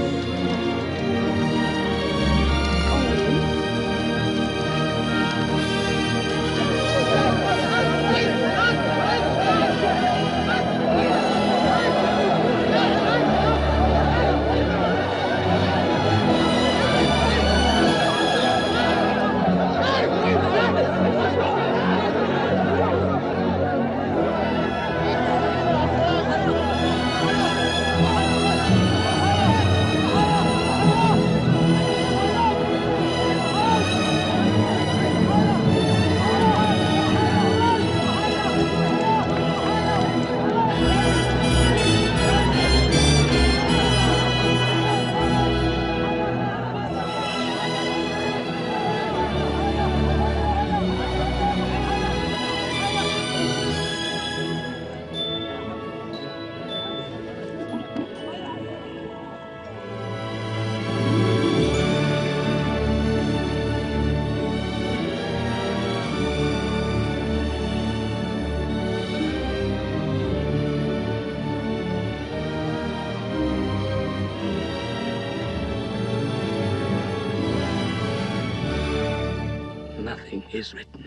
Nothing is written.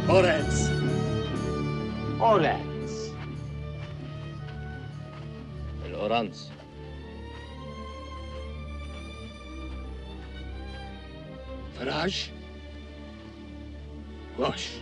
Lawrence! Lawrence! الأورانس. Faraj? Wash.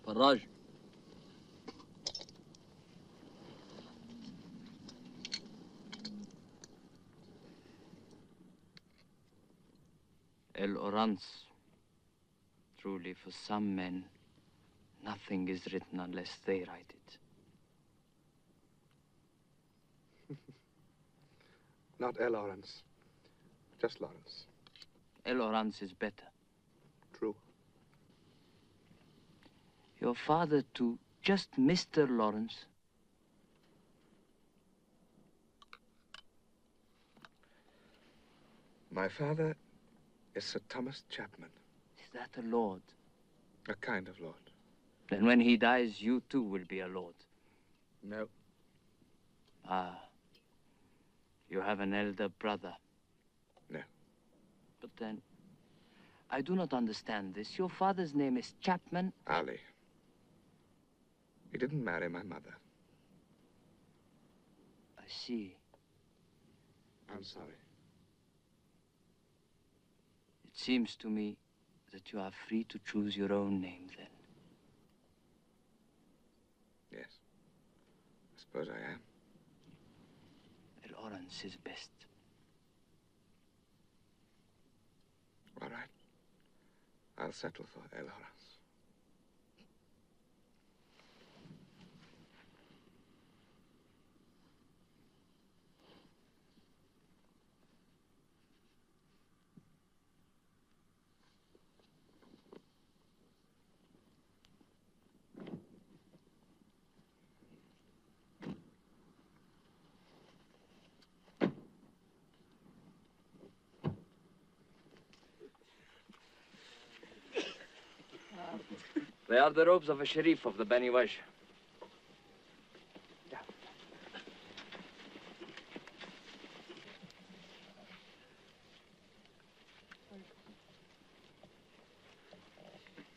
فراج. الأورانس. Truly, for some men, nothing is written unless they write it. Not El Lawrence. Just Lawrence. El Lawrence is better. True. Your father, too, just Mr. Lawrence. My father is Sir Thomas Chapman. Is that a lord? A kind of lord. Then when he dies, you too will be a lord. No. Ah. You have an elder brother. No. But then, I do not understand this. Your father's name is Chapman. Ali. He didn't marry my mother. I see. I'm sorry. It seems to me that you are free to choose your own name then. Yes. I suppose I am. Tolerance is best. All right. I'll settle for El Horas. They are the robes of a Sharif of the Bani Wajh.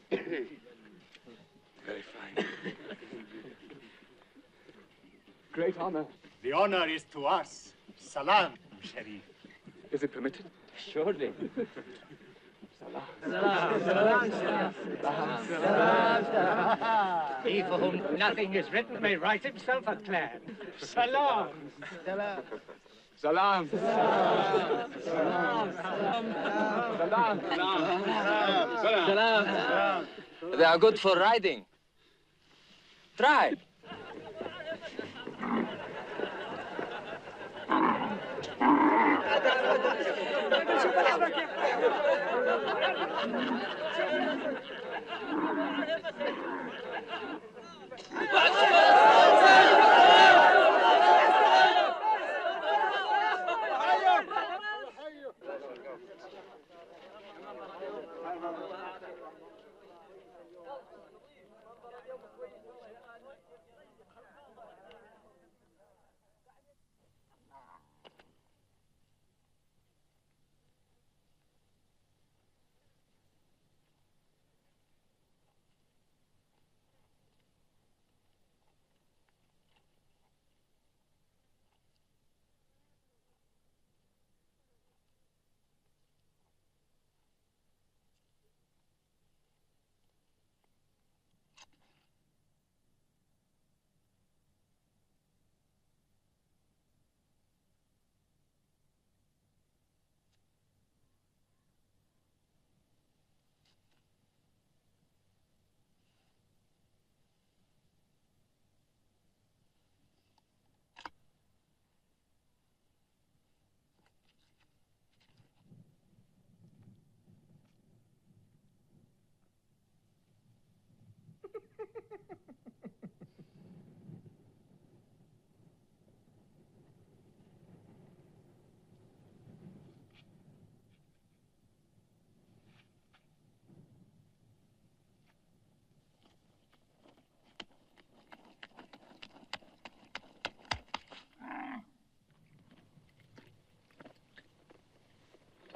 Very fine. Great honor. The honor is to us. Salam, Sharif. Is it permitted? Surely. He for whom nothing is written may write himself a clan. Salam. Salam. Salam. Salam. They are good for riding. Try.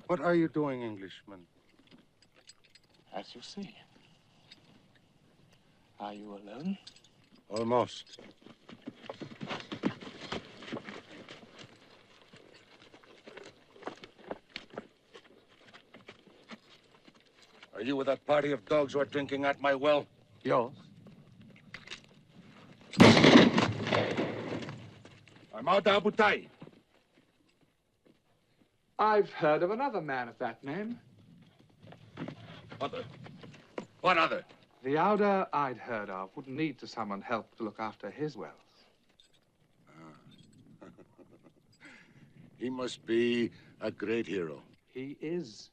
What are you doing, Englishman? As you see. Are you alone? Almost. Are you with that party of dogs who are drinking at my well? Yours? I'm out Abu Tai. I've heard of another man of that name. Other? What other? The Ouder I'd heard of wouldn't need to summon help to look after his wells. He must be a great hero. He is.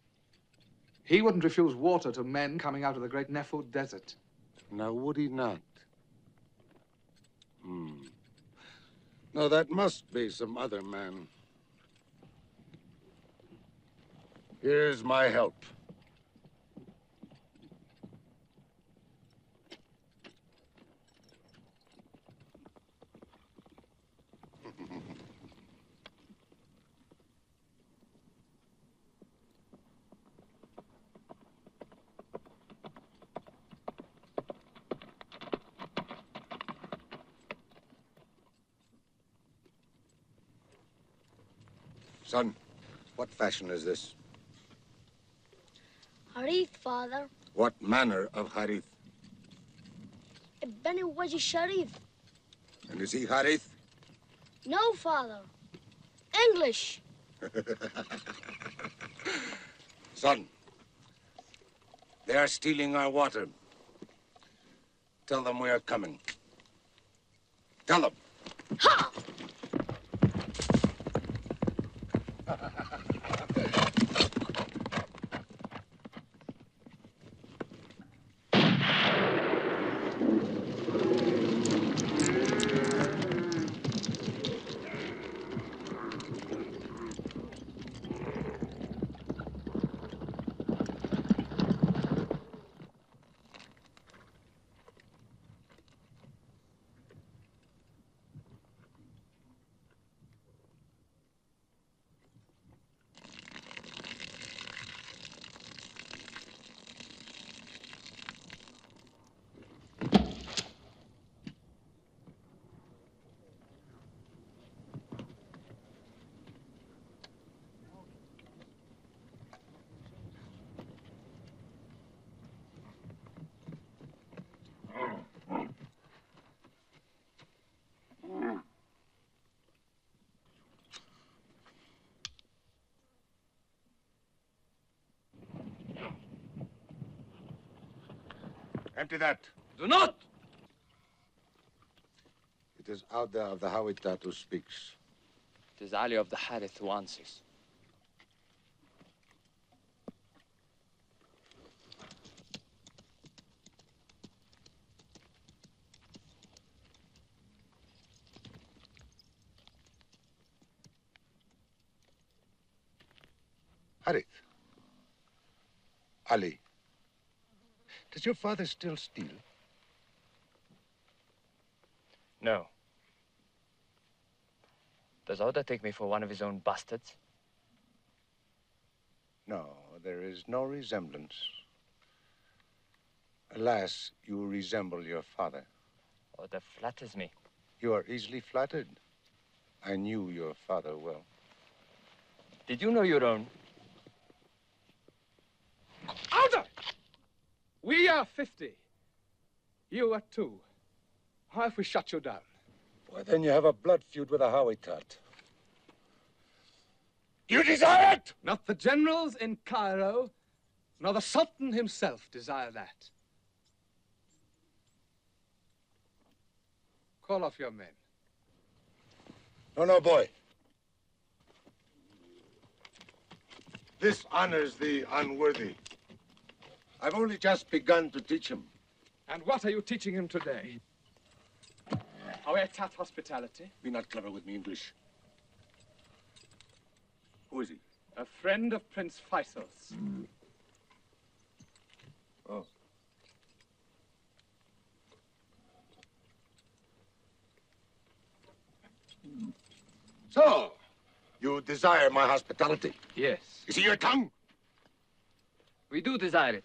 He wouldn't refuse water to men coming out of the great Nefud desert. Now, would he not? No, that must be some other man. Here's my help. Son, what fashion is this? Harith, father. What manner of Harith? Bani Wajh Sharif. And is he Harith? No, father. English. Son, they are stealing our water. Tell them we are coming. Tell them. Ha! Empty that. Do not! It is Auda of the Hawitat who speaks. It is Ali of the Harith who answers. Harith. Ali. Does your father still steal? No. Does Oda take me for one of his own bastards? No, there is no resemblance. Alas, you resemble your father. Oda flatters me. You are easily flattered. I knew your father well. Did you know your own? Auda! We are 50. You are 2. How if we shut you down? Well, then you have a blood feud with a Hawitat. You desire it? Not the generals in Cairo, nor the Sultan himself desire that. Call off your men. No, boy. This honors the unworthy. I've only just begun to teach him. And what are you teaching him today? Hawitat hospitality? Be not clever with me, English. Who is he? A friend of Prince Faisal's. Oh. So, you desire my hospitality? Yes. You see your tongue? We do desire it.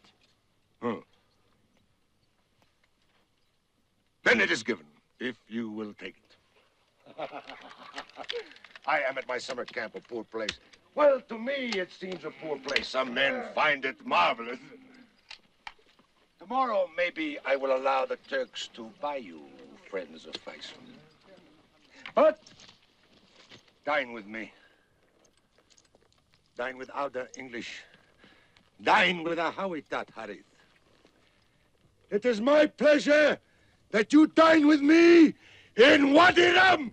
Then it is given, if you will take it. I am at my summer camp, a poor place. Well, to me, it seems a poor place. Some men find it marvelous. Tomorrow, maybe I will allow the Turks to buy you, friends of Faisal. But dine with me. Dine with Auda English. Dine with a Hawitat, Harith. It is my pleasure that you dine with me in Wadi Rum.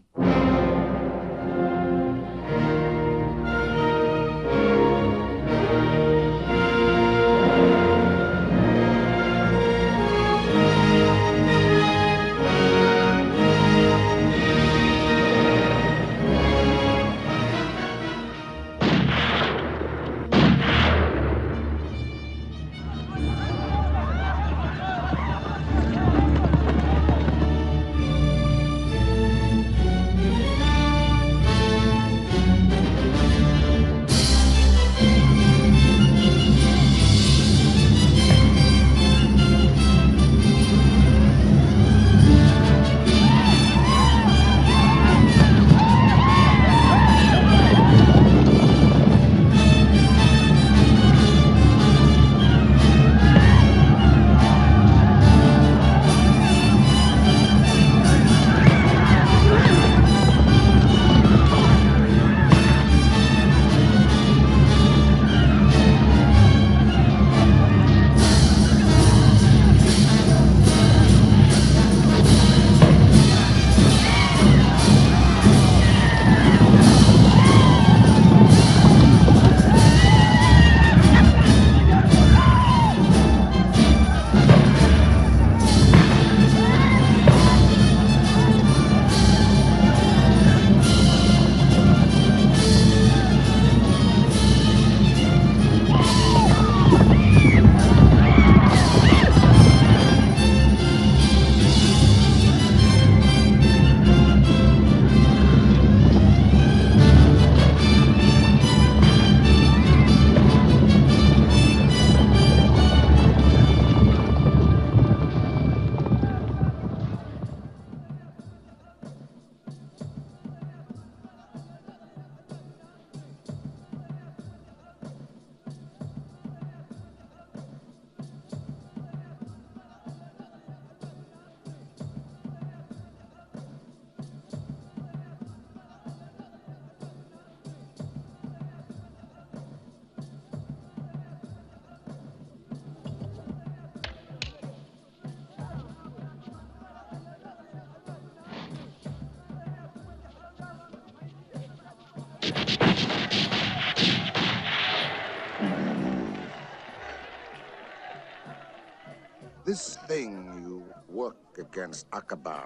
work against Aqaba,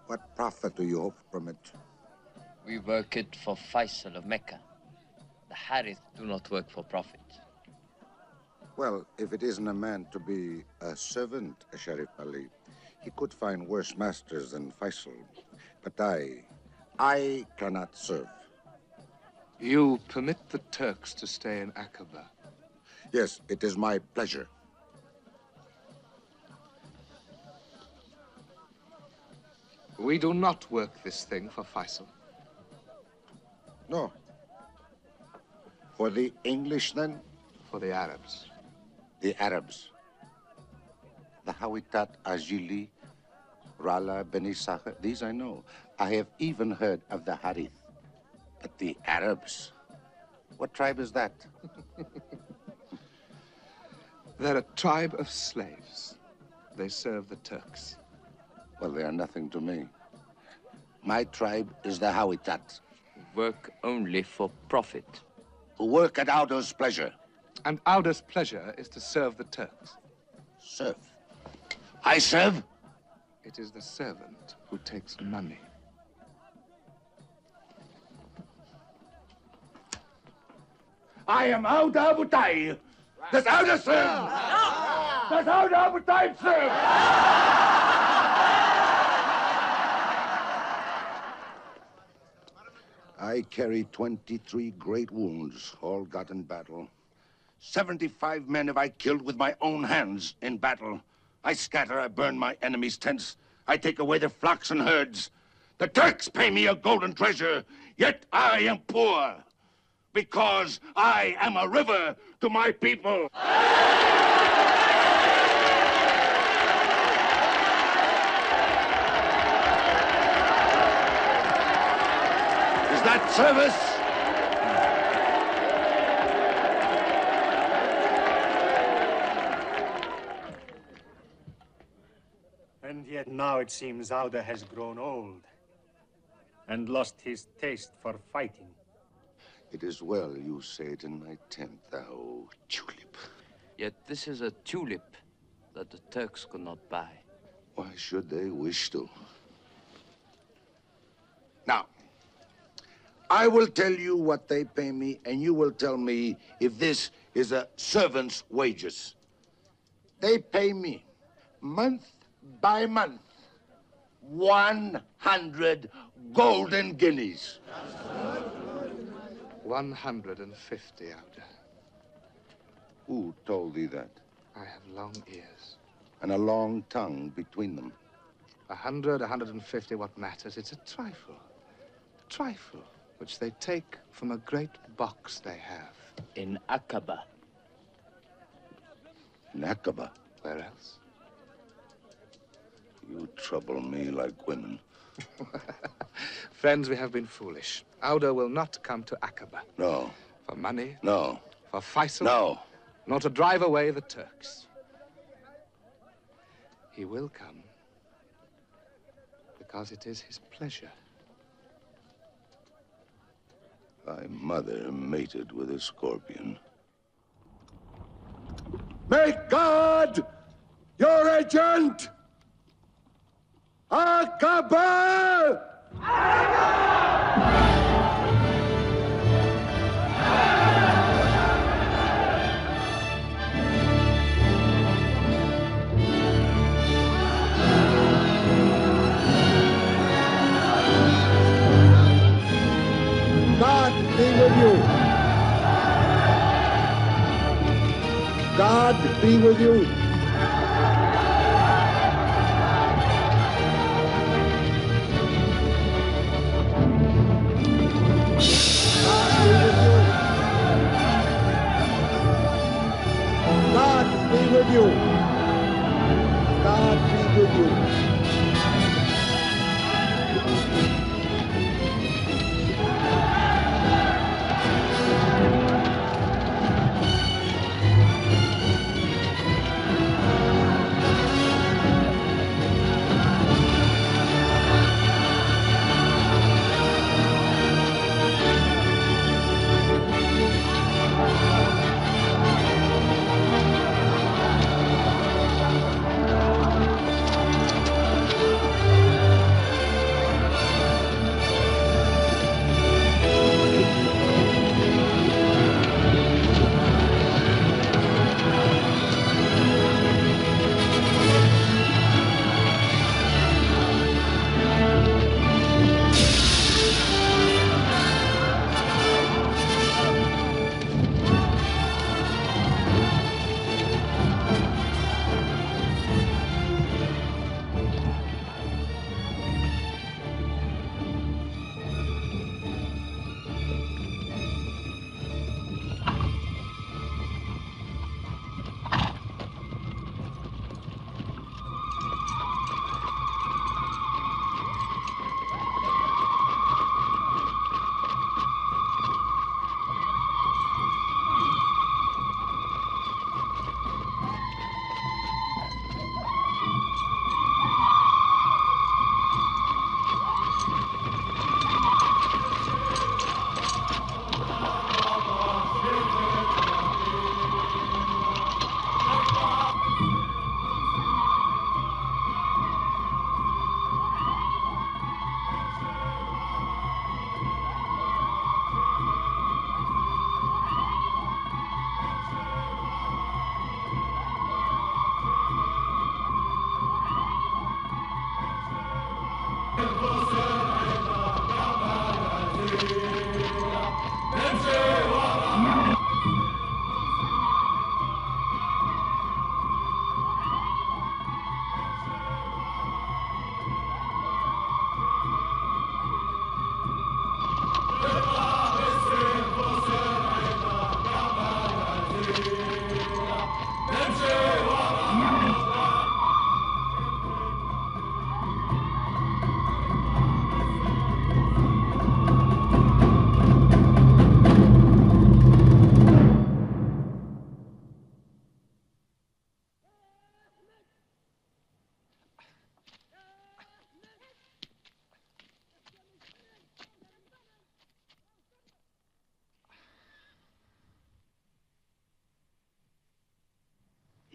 what profit do you hope from it? We work it for Faisal of Mecca. The Harith do not work for profit. Well, if it isn't a man to be a servant, Sharif Ali, he could find worse masters than Faisal. But I cannot serve. You permit the Turks to stay in Aqaba? Yes, it is my pleasure. We do not work this thing for Faisal. No. For the English, then? For the Arabs. The Arabs. The Hawitat, Ajili, Rala, Beni Sakha, these I know. I have even heard of the Harith. But the Arabs? What tribe is that? They're a tribe of slaves. They serve the Turks. Well, they are nothing to me. My tribe is the Hawitat. Work only for profit. Who work at Audo's pleasure. And Audo's pleasure is to serve the Turks. Serve? I serve? It is the servant who takes money. I am Auda Abu Taib. Does Auda serve? Does Auda Abu Taib serve? I carry 23 great wounds, all got in battle. 75 men have I killed with my own hands in battle. I scatter, I burn my enemies' tents. I take away their flocks and herds. The Turks pay me a golden treasure, yet I am poor. Because I am a river to my people. Is that service? And yet now it seems Auda has grown old and lost his taste for fighting. It is well you say it in my tent, thou tulip. Yet this is a tulip that the Turks could not buy. Why should they wish to? Now, I will tell you what they pay me, and you will tell me if this is a servant's wages. They pay me, month by month, 100 golden guineas. 150, Auda. Who told thee that? I have long ears. And a long tongue between them. 100, 150, what matters? It's a trifle. A trifle, which they take from a great box they have. In Aqaba. In Aqaba? Where else? You trouble me like women. Friends, we have been foolish. Auda will not come to Aqaba. No. For money? No. For Faisal? No. Nor to drive away the Turks. He will come because it is his pleasure. Thy mother mated with a scorpion. Make God your agent! Aqaba! God be with you. God be with you. God be with you. God be with you.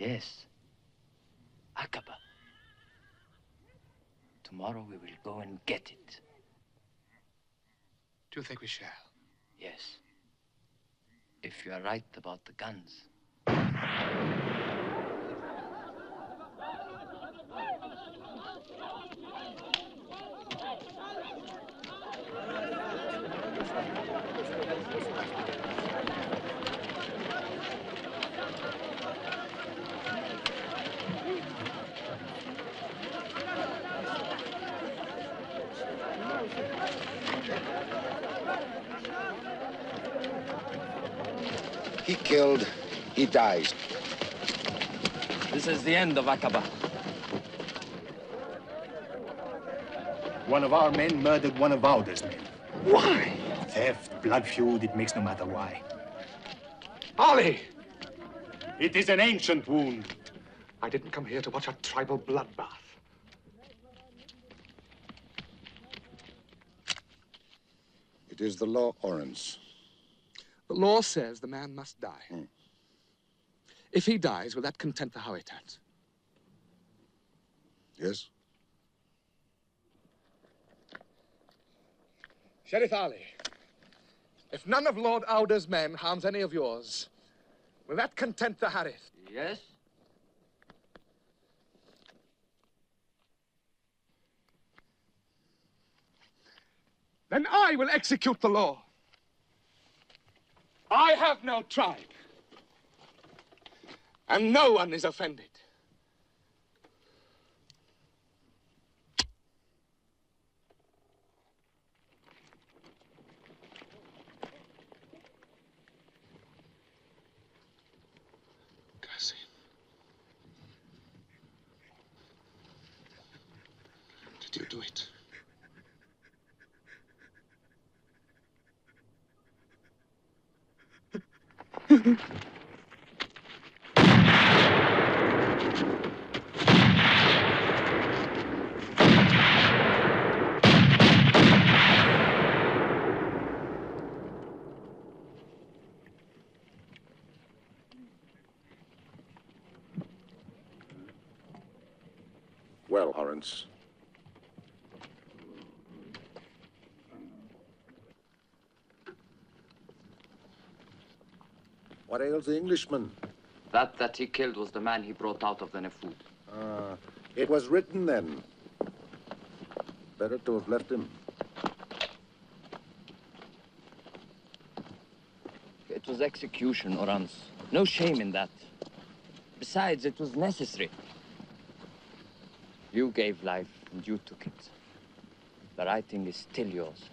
Yes. Aqaba. Tomorrow we will go and get it. Do you think we shall? Yes. If you are right about the guns. He killed, he dies. This is the end of Aqaba. One of our men murdered one of Auda's men. Why? Theft, blood feud, it makes no matter why. Ali! It is an ancient wound. I didn't come here to watch a tribal bloodbath. It is the law, Orens. The law says the man must die. If he dies, will that content the Howitans? Yes? Sheriff Ali, if none of Lord Auda's men harms any of yours, will that content the Harith? Yes? Then I will execute the law. I have no tribe. And no one is offended. Qasim. Did you do it? Well, Orens. What ails the Englishman? That he killed was the man he brought out of the Nefud. It was written then. Better to have left him. It was execution, Orans. No shame in that. Besides, it was necessary. You gave life and you took it. The writing is still yours.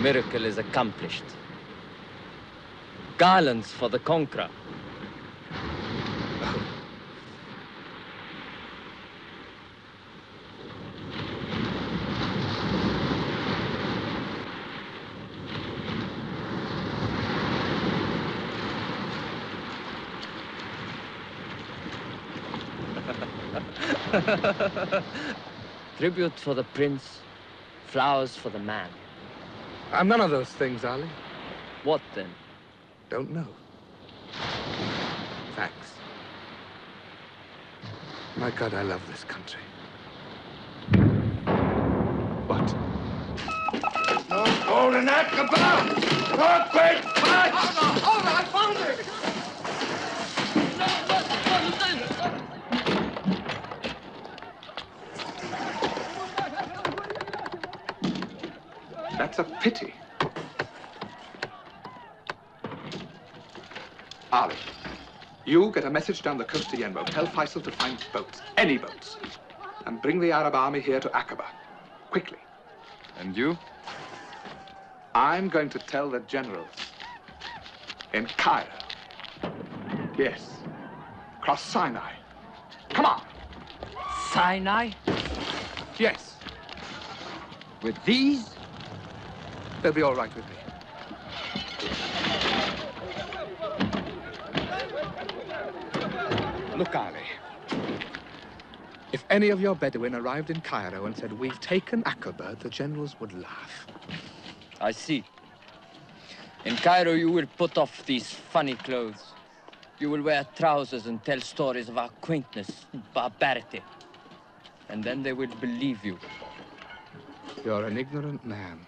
miracle is accomplished. Garlands for the conqueror. Tribute for the prince, flowers for the man. I'm none of those things, Ali. What then? Don't know. Thanks. My God, I love this country. What? No gold in Aqaba! No great patch! Hold on, I found it! That's a pity. Ali, you get a message down the coast to Yenbo. Tell Faisal to find boats, any boats, and bring the Arab army here to Aqaba, quickly. And you? I'm going to tell the generals in Cairo. Yes, across Sinai. Come on. Sinai? Yes. With these? They'll be all right with me. Look, Ali. If any of your Bedouin arrived in Cairo and said, "We've taken Aqaba," the generals would laugh. I see. In Cairo, you will put off these funny clothes. You will wear trousers and tell stories of our quaintness, barbarity. And then they will believe you. You're an ignorant man.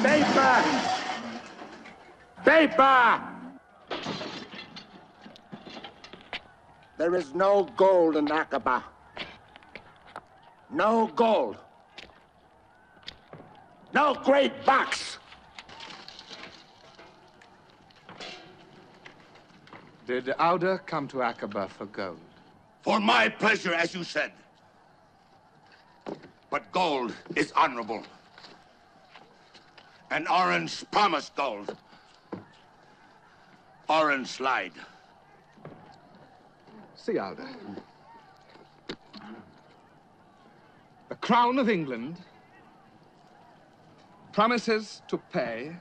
Paper! Paper! There is no gold in Aqaba. No gold. No great box. Did Auda come to Aqaba for gold? For my pleasure, as you said. But gold is honorable. And Orange promised gold. Orange lied. See, Auda. The Crown of England promises to pay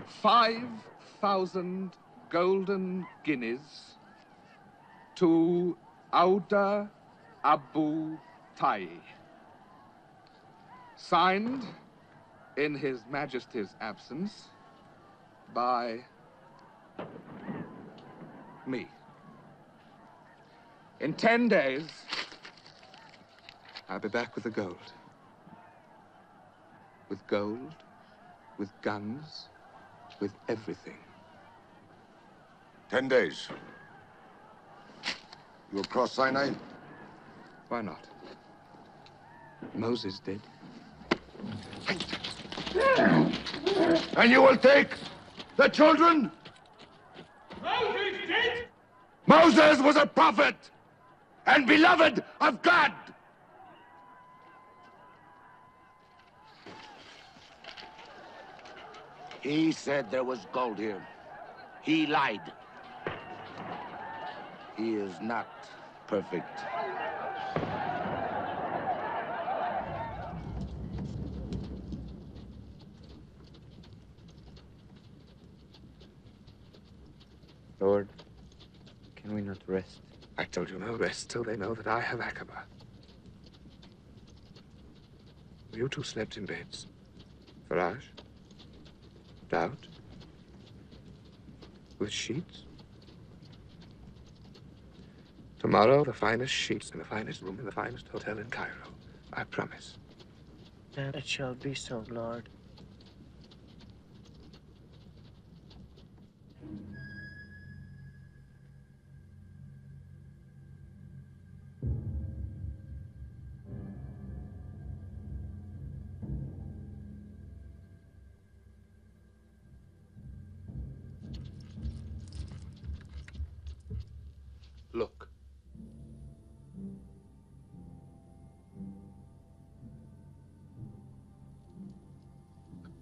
5,000 golden guineas to Auda Abu Tai. Signed, in His Majesty's absence, by me. In 10 days, I'll be back with the gold. With gold, with guns, with everything. 10 days. You'll cross Sinai? Why not? Moses did. And you will take the children? Moses did? Moses was a prophet and beloved of God. He said there was gold here. He lied. He is not perfect. Lord, can we not rest? I told you no rest till they know that I have Aqaba. You two slept in beds. Faraj? Doubt? With sheets? Tomorrow, the finest sheets in the finest room in the finest hotel in Cairo. I promise. That it shall be so, Lord.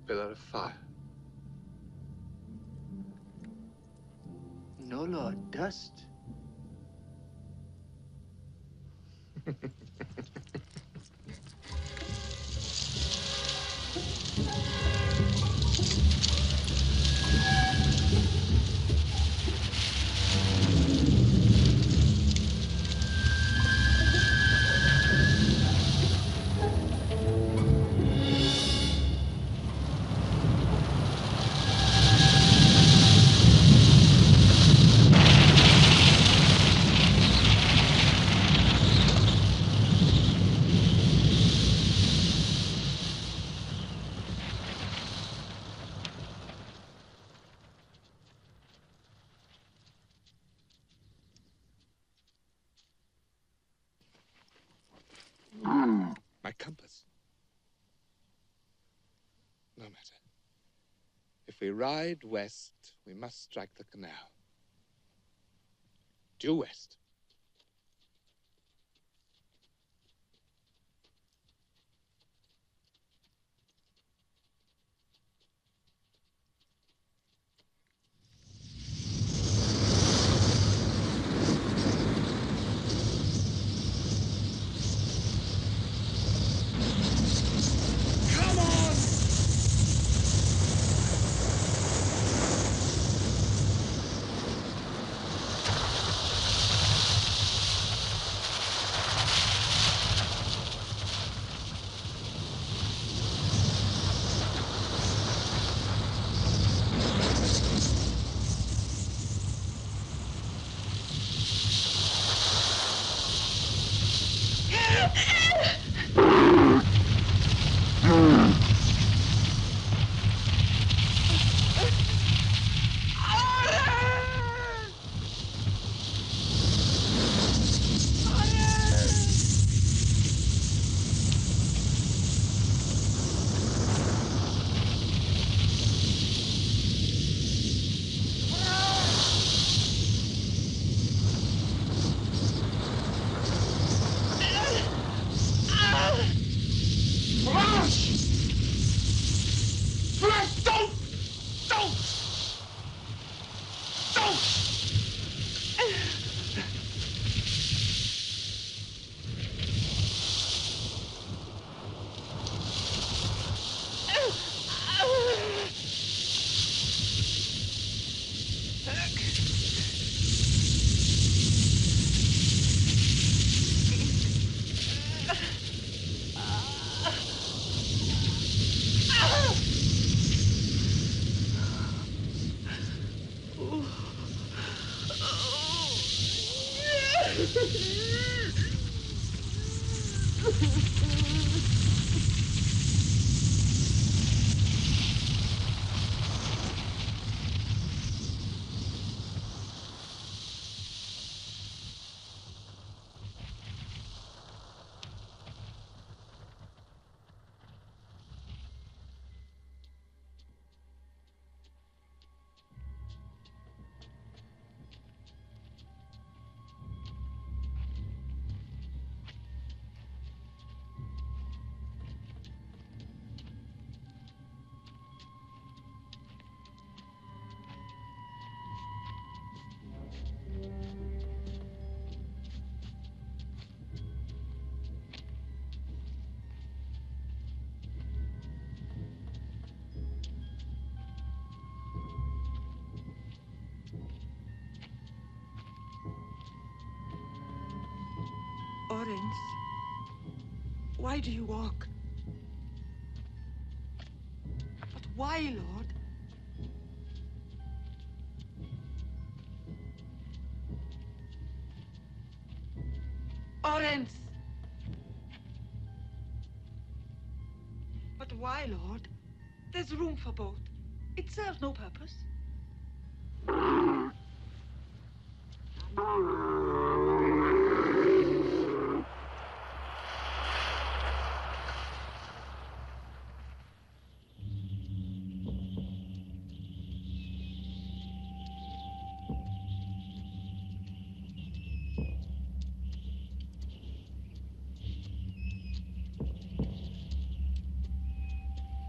pillar of fire. No, Lord, dust. My compass. No matter. If we ride west, we must strike the canal. Due west. Orenz, why do you walk? But why, Lord? Orenz! But why, Lord? There's room for both. It serves no purpose.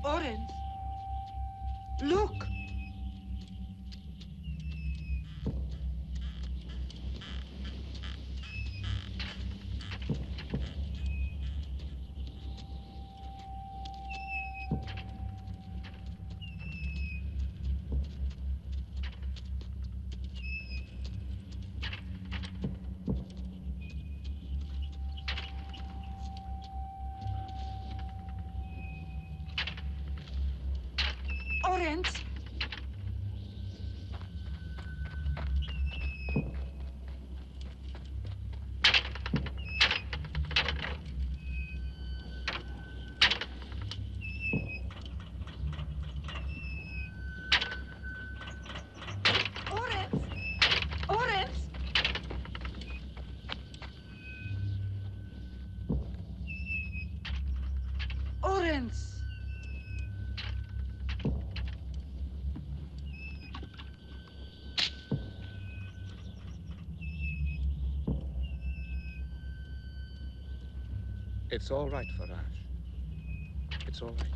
Orenz, Look! Orange! Orange! It's all right, Faraj. It's all right.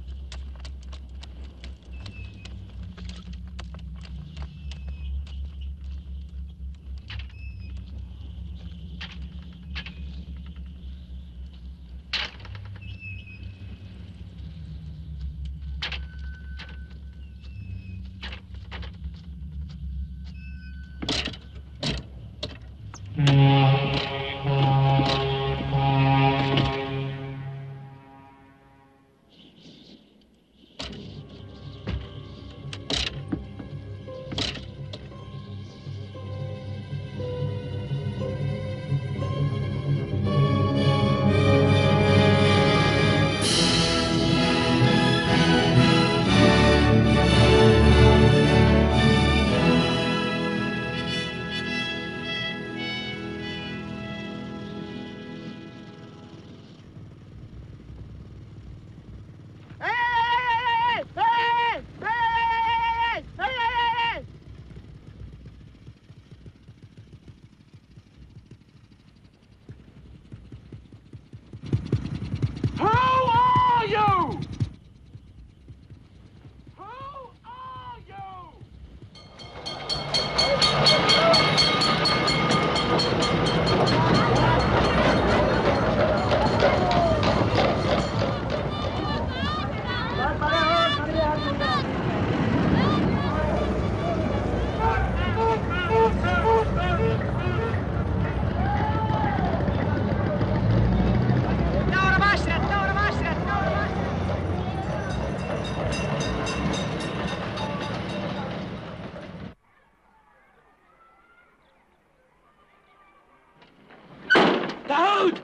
Daoud!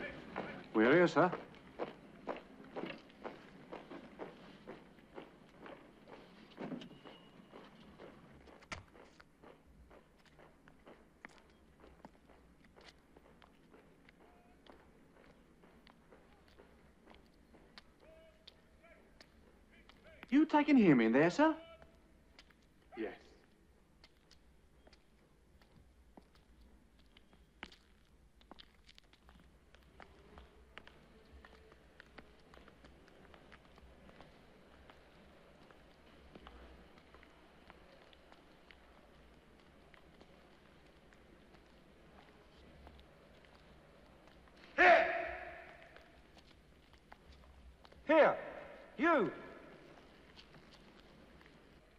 We're here, sir. You taking him in there, sir? Yes. Here, you!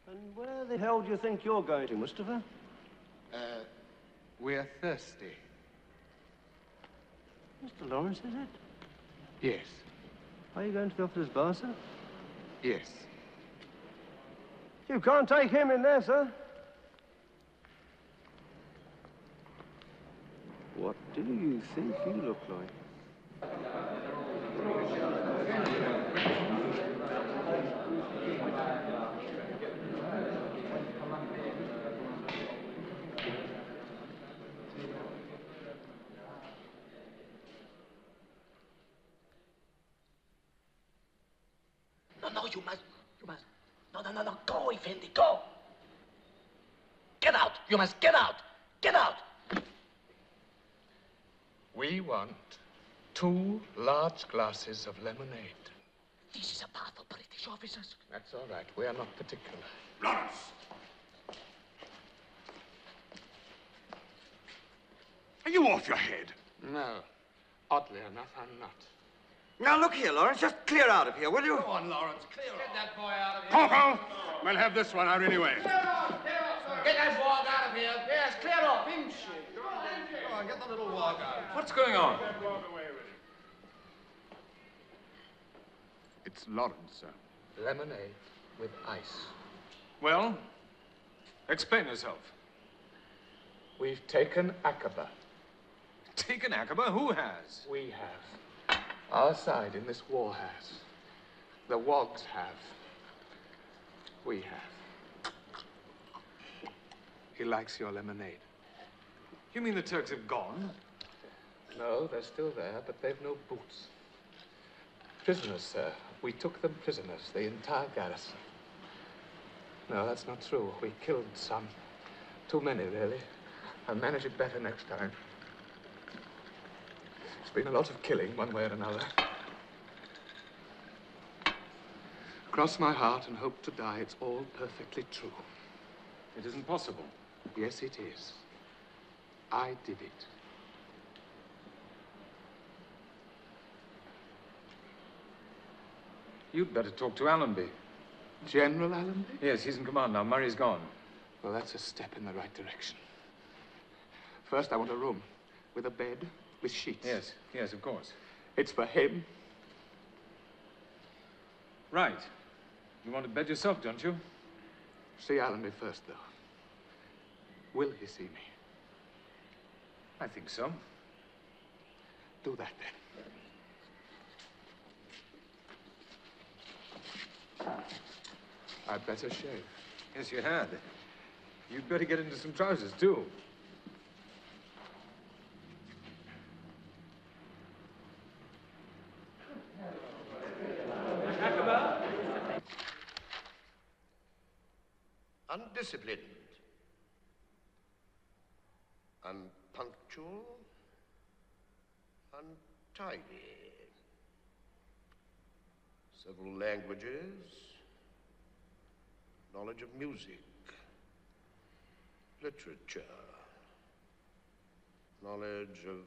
And where the hell do you think you're going to, Mustafa? We're thirsty. Mr. Lawrence, is it? Yes. Are you going to the officer's bar, sir? Yes. You can't take him in there, sir. What do you think you look like? No, you must. No, go, Effendi, go. Get out, you must get out. Get out. We want 2 large glasses of lemonade. This is a powerful British Dutch officers. That's all right. We are not particular. Lawrence! Are you off your head? No. Oddly enough, I'm not. Now, look here, Lawrence. Just clear out of here, will you? Go on, Lawrence. Clear Get that boy out of here. Corporal, we'll have this one out anyway. Get that wog out of here. Yes, clear off. Go on, get the little wog out. What's going on? It's Lawrence, sir. Lemonade with ice. Well, explain yourself. We've taken Aqaba. Taken Aqaba? Who has? We have. Our side in this war has. The Wogs have. We have. He likes your lemonade. You mean the Turks have gone? No, they're still there, but they've no boots. Prisoners, sir. We took them prisoners, the entire garrison. No, that's not true. We killed some. Too many, really. I'll manage it better next time. It's been a lot of killing, one way or another. Cross my heart and hope to die. It's all perfectly true. It isn't possible. Yes, it is. I did it. You'd better talk to Allenby. General Allenby? Yes, he's in command now. Murray's gone. Well, that's a step in the right direction. First, I want a room with a bed, with sheets. Yes, yes, of course. It's for him. Right. You want to bed yourself, don't you? See Allenby first, though. Will he see me? I think so. Do that, then. I'd better shave. Yes, you had. You'd better get into some trousers, too. Undisciplined. Unpunctual. Untidy. Several languages. Knowledge of music. Literature. Knowledge of...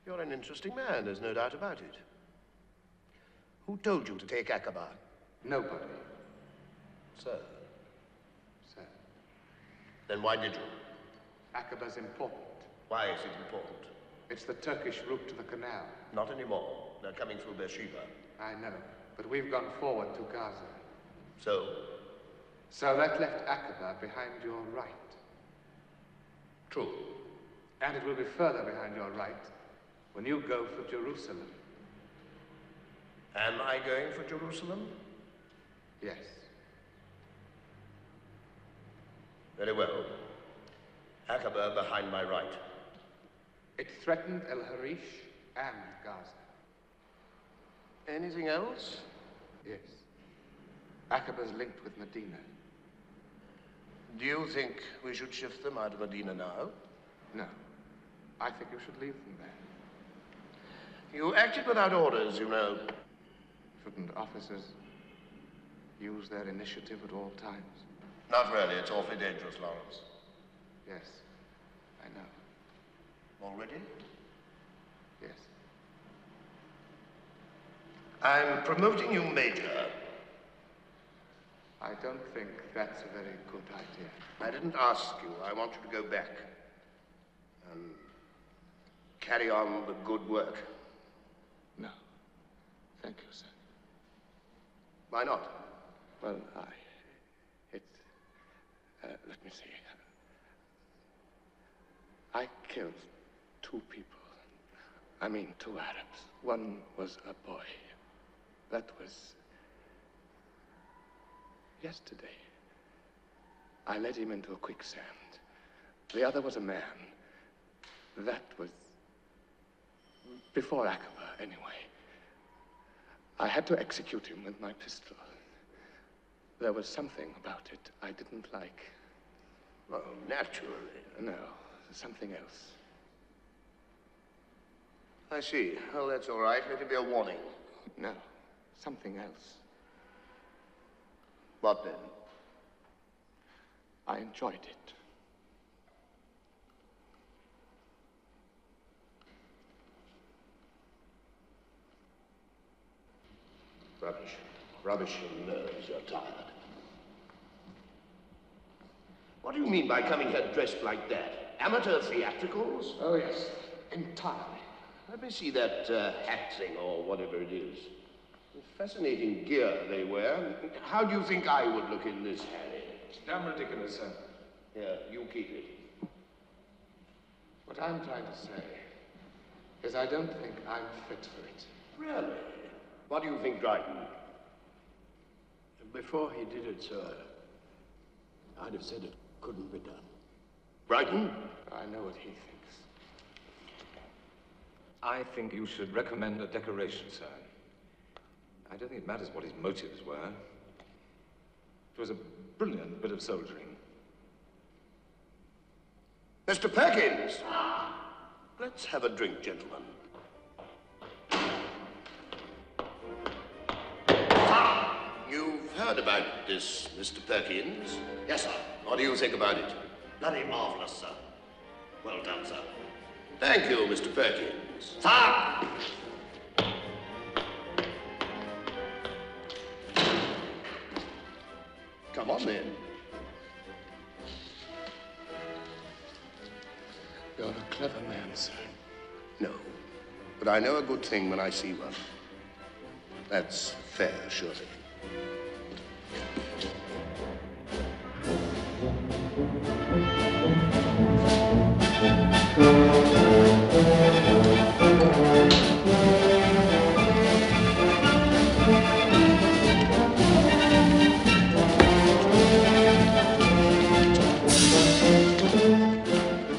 You're an interesting man, there's no doubt about it. Who told you to take Aqaba? Nobody. Sir. Sir. Then why did you? Aqaba's important. Why is it important? It's the Turkish route to the canal. Not anymore. They're coming through Beersheba. I know, but we've gone forward to Gaza. So? So that left Aqaba behind your right. True. And it will be further behind your right when you go for Jerusalem. Am I going for Jerusalem? Yes. Very well. Aqaba behind my right. It threatened El Harish and Gaza. Anything else? Yes. Aqaba's linked with Medina. Do you think we should shift them out of Medina now? No. I think you should leave them there. You acted without orders, you know. Shouldn't officers use their initiative at all times? Not really. It's awfully dangerous, Lawrence. Yes, I know. Already? Yes. I'm promoting you major. I don't think that's a very good idea. I didn't ask you. I want you to go back and carry on the good work. No. Thank you, sir. Why not? Well, let me see. I killed 2 people. I mean, 2 Arabs. One was a boy. That was yesterday. I led him into a quicksand. The other was a man. That was before Aqaba, anyway. I had to execute him with my pistol. There was something about it I didn't like. Well, naturally. No, something else. I see. Well, that's all right. Let it be a warning. No, something else. What then? I enjoyed it. Rubbish. Rubbish your nerves. You're tired. What do you mean by coming here dressed like that? Amateur theatricals? Oh, yes. Entirely. Let me see that hat thing or whatever it is. Fascinating gear they wear. How do you think I would look in this, Harry? Damn ridiculous, sir. Here, you keep it. What I'm trying to say is I don't think I'm fit for it. Really? What do you think, Dryden? Before he did it, sir, I'd have said it couldn't be done. Brighton? I know what he thinks. I think you should recommend a decoration, sir. I don't think it matters what his motives were. It was a brilliant bit of soldiering. Mr. Perkins! Let's have a drink, gentlemen. You've heard about this, Mr. Perkins? Yes, sir. What do you think about it? Bloody marvelous, sir. Well done, sir. Thank you, Mr. Perkins. Sir! Come on, then. You're a clever man, sir. No, but I know a good thing when I see one. That's fair, surely.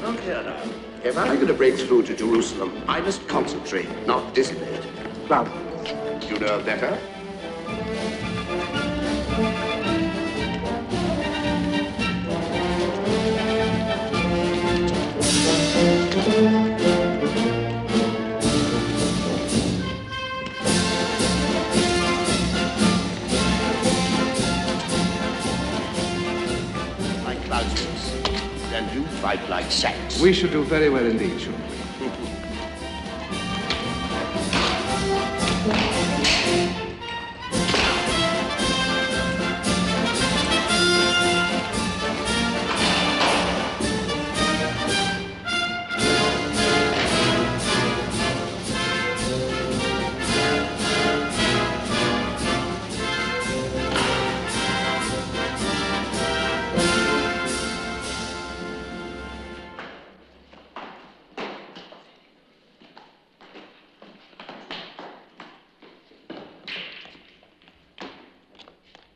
Look here now. If I'm going to break through to Jerusalem, I must concentrate, not dissipate. Well, you know better? Like Claudius. And you fight like sacks. We should do very well indeed, shouldn't we?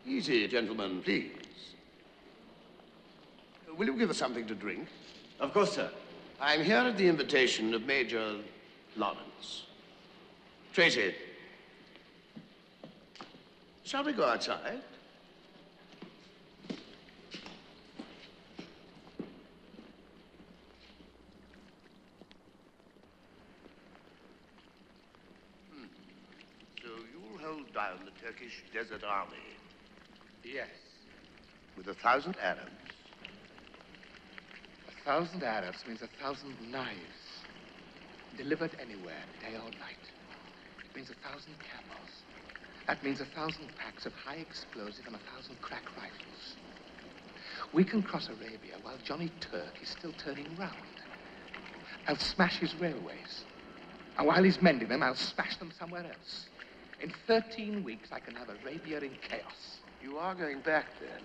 Easy, gentlemen, please. Will you give us something to drink? Of course, sir. I'm here at the invitation of Major Lawrence. Tracy, shall we go outside? So you'll hold down the Turkish Desert Army? Yes. With 1,000 Arabs? 1,000 Arabs means 1,000 knives. Delivered anywhere, day or night. It means 1,000 camels. That means 1,000 packs of high explosive and 1,000 crack rifles. We can cross Arabia while Johnny Turk is still turning round. I'll smash his railways. And while he's mending them, I'll smash them somewhere else. In 13 weeks, I can have Arabia in chaos. You are going back, then?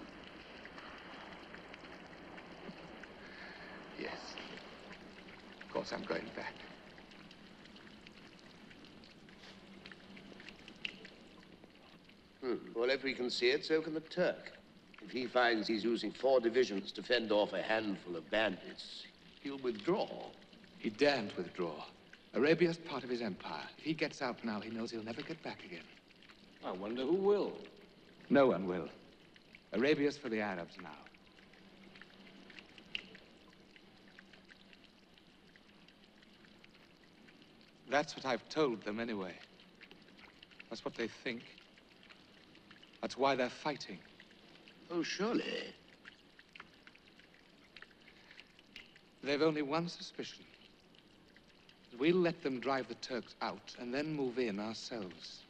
Yes. Of course, I'm going back. Well, if we can see it, so can the Turk. If he finds he's using 4 divisions to fend off a handful of bandits, he'll withdraw. He daren't withdraw. Arabia's part of his empire. If he gets out now, he knows he'll never get back again. I wonder who will. No one will. Arabia's for the Arabs now. That's what I've told them anyway. That's what they think. That's why they're fighting. Oh, surely. They've only one suspicion. We'll let them drive the Turks out and then move in ourselves.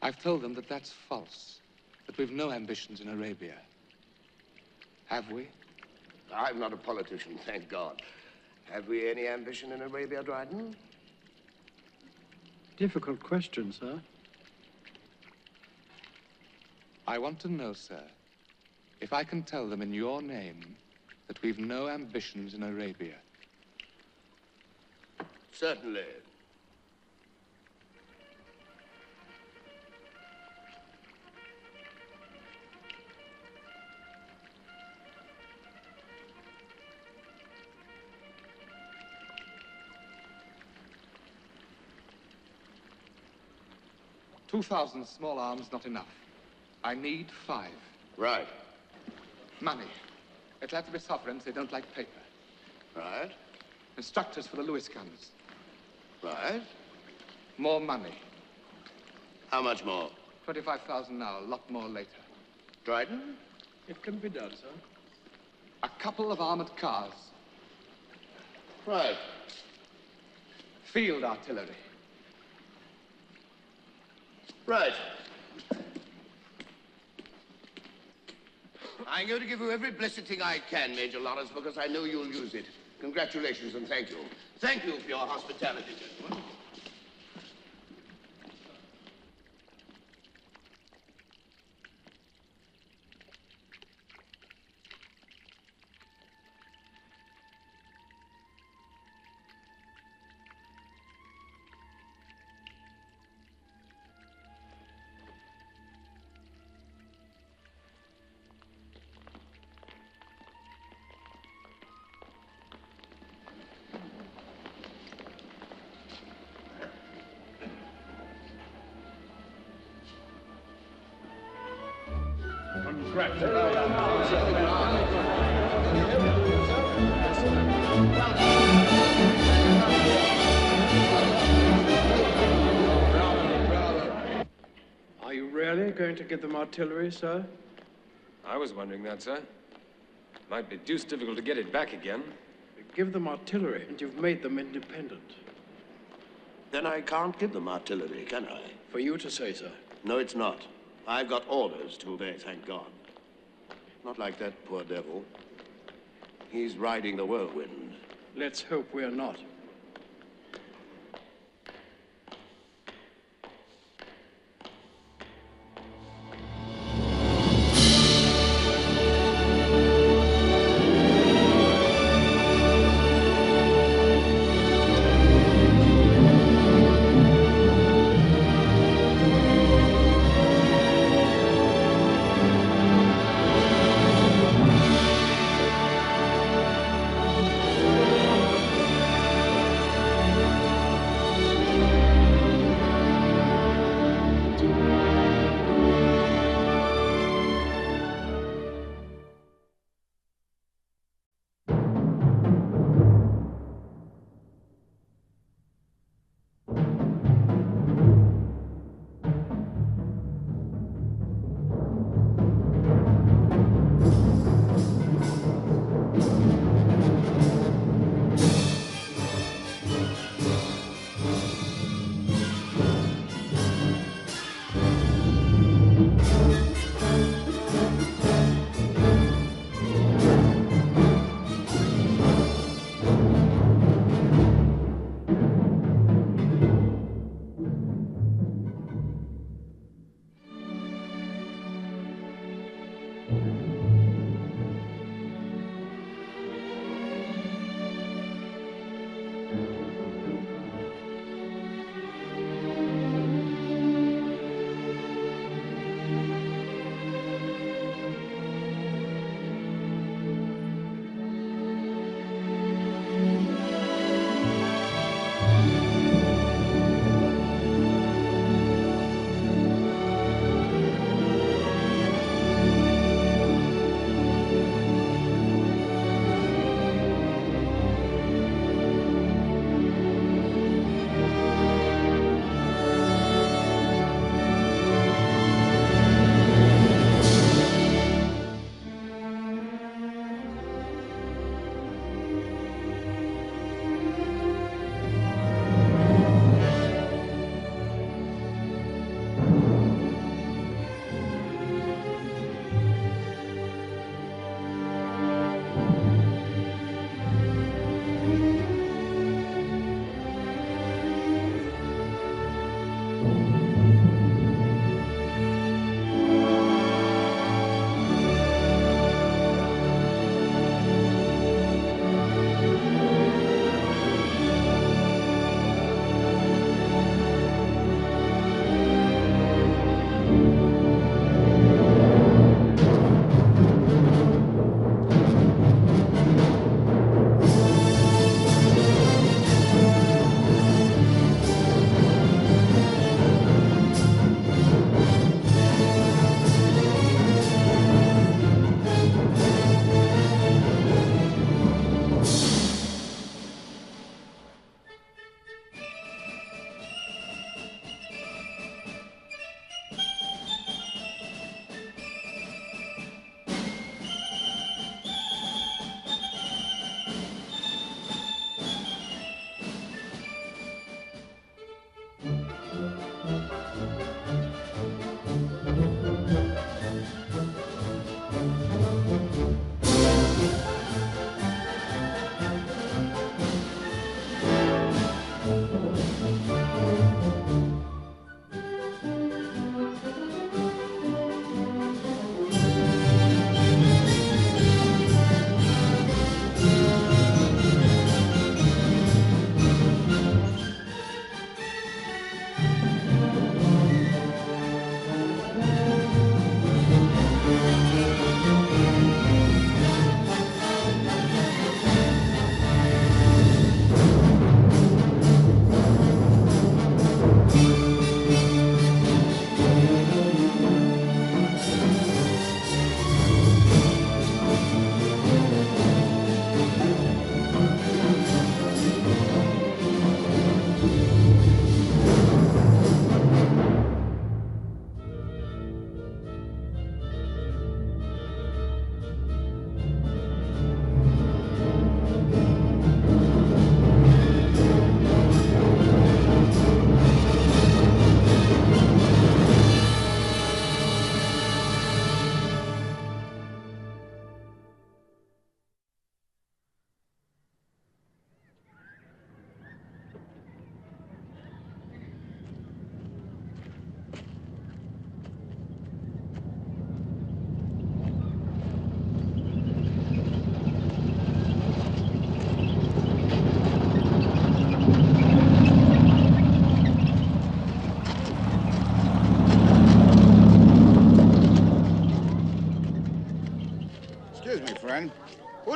I've told them that that's false, that we've no ambitions in Arabia. Have we? I'm not a politician, thank God. Have we any ambition in Arabia, Dryden? Difficult question, sir. I want to know, sir, if I can tell them in your name that we've no ambitions in Arabia. Certainly. $2,000 small arms not enough. I need 5. Right. Money. It'll have to be sovereigns. They don't like paper. Right. Instructors for the Lewis guns. Right. More money. How much more? 25,000 now, a lot more later. Dryden? It can be done, sir. A couple of armored cars. Right. Field artillery. Right. I'm going to give you every blessed thing I can, Major Lawrence, because I know you'll use it. Congratulations and thank you. Thank you for your hospitality, gentlemen. Are you really going to give them artillery, sir? I was wondering that, sir. Might be deuced difficult to get it back again. Give them artillery, and you've made them independent. Then I can't give them artillery, can I? For you to say, sir. No, it's not. I've got orders to obey, thank God. Not like that poor devil. He's riding the whirlwind. Let's hope we're not.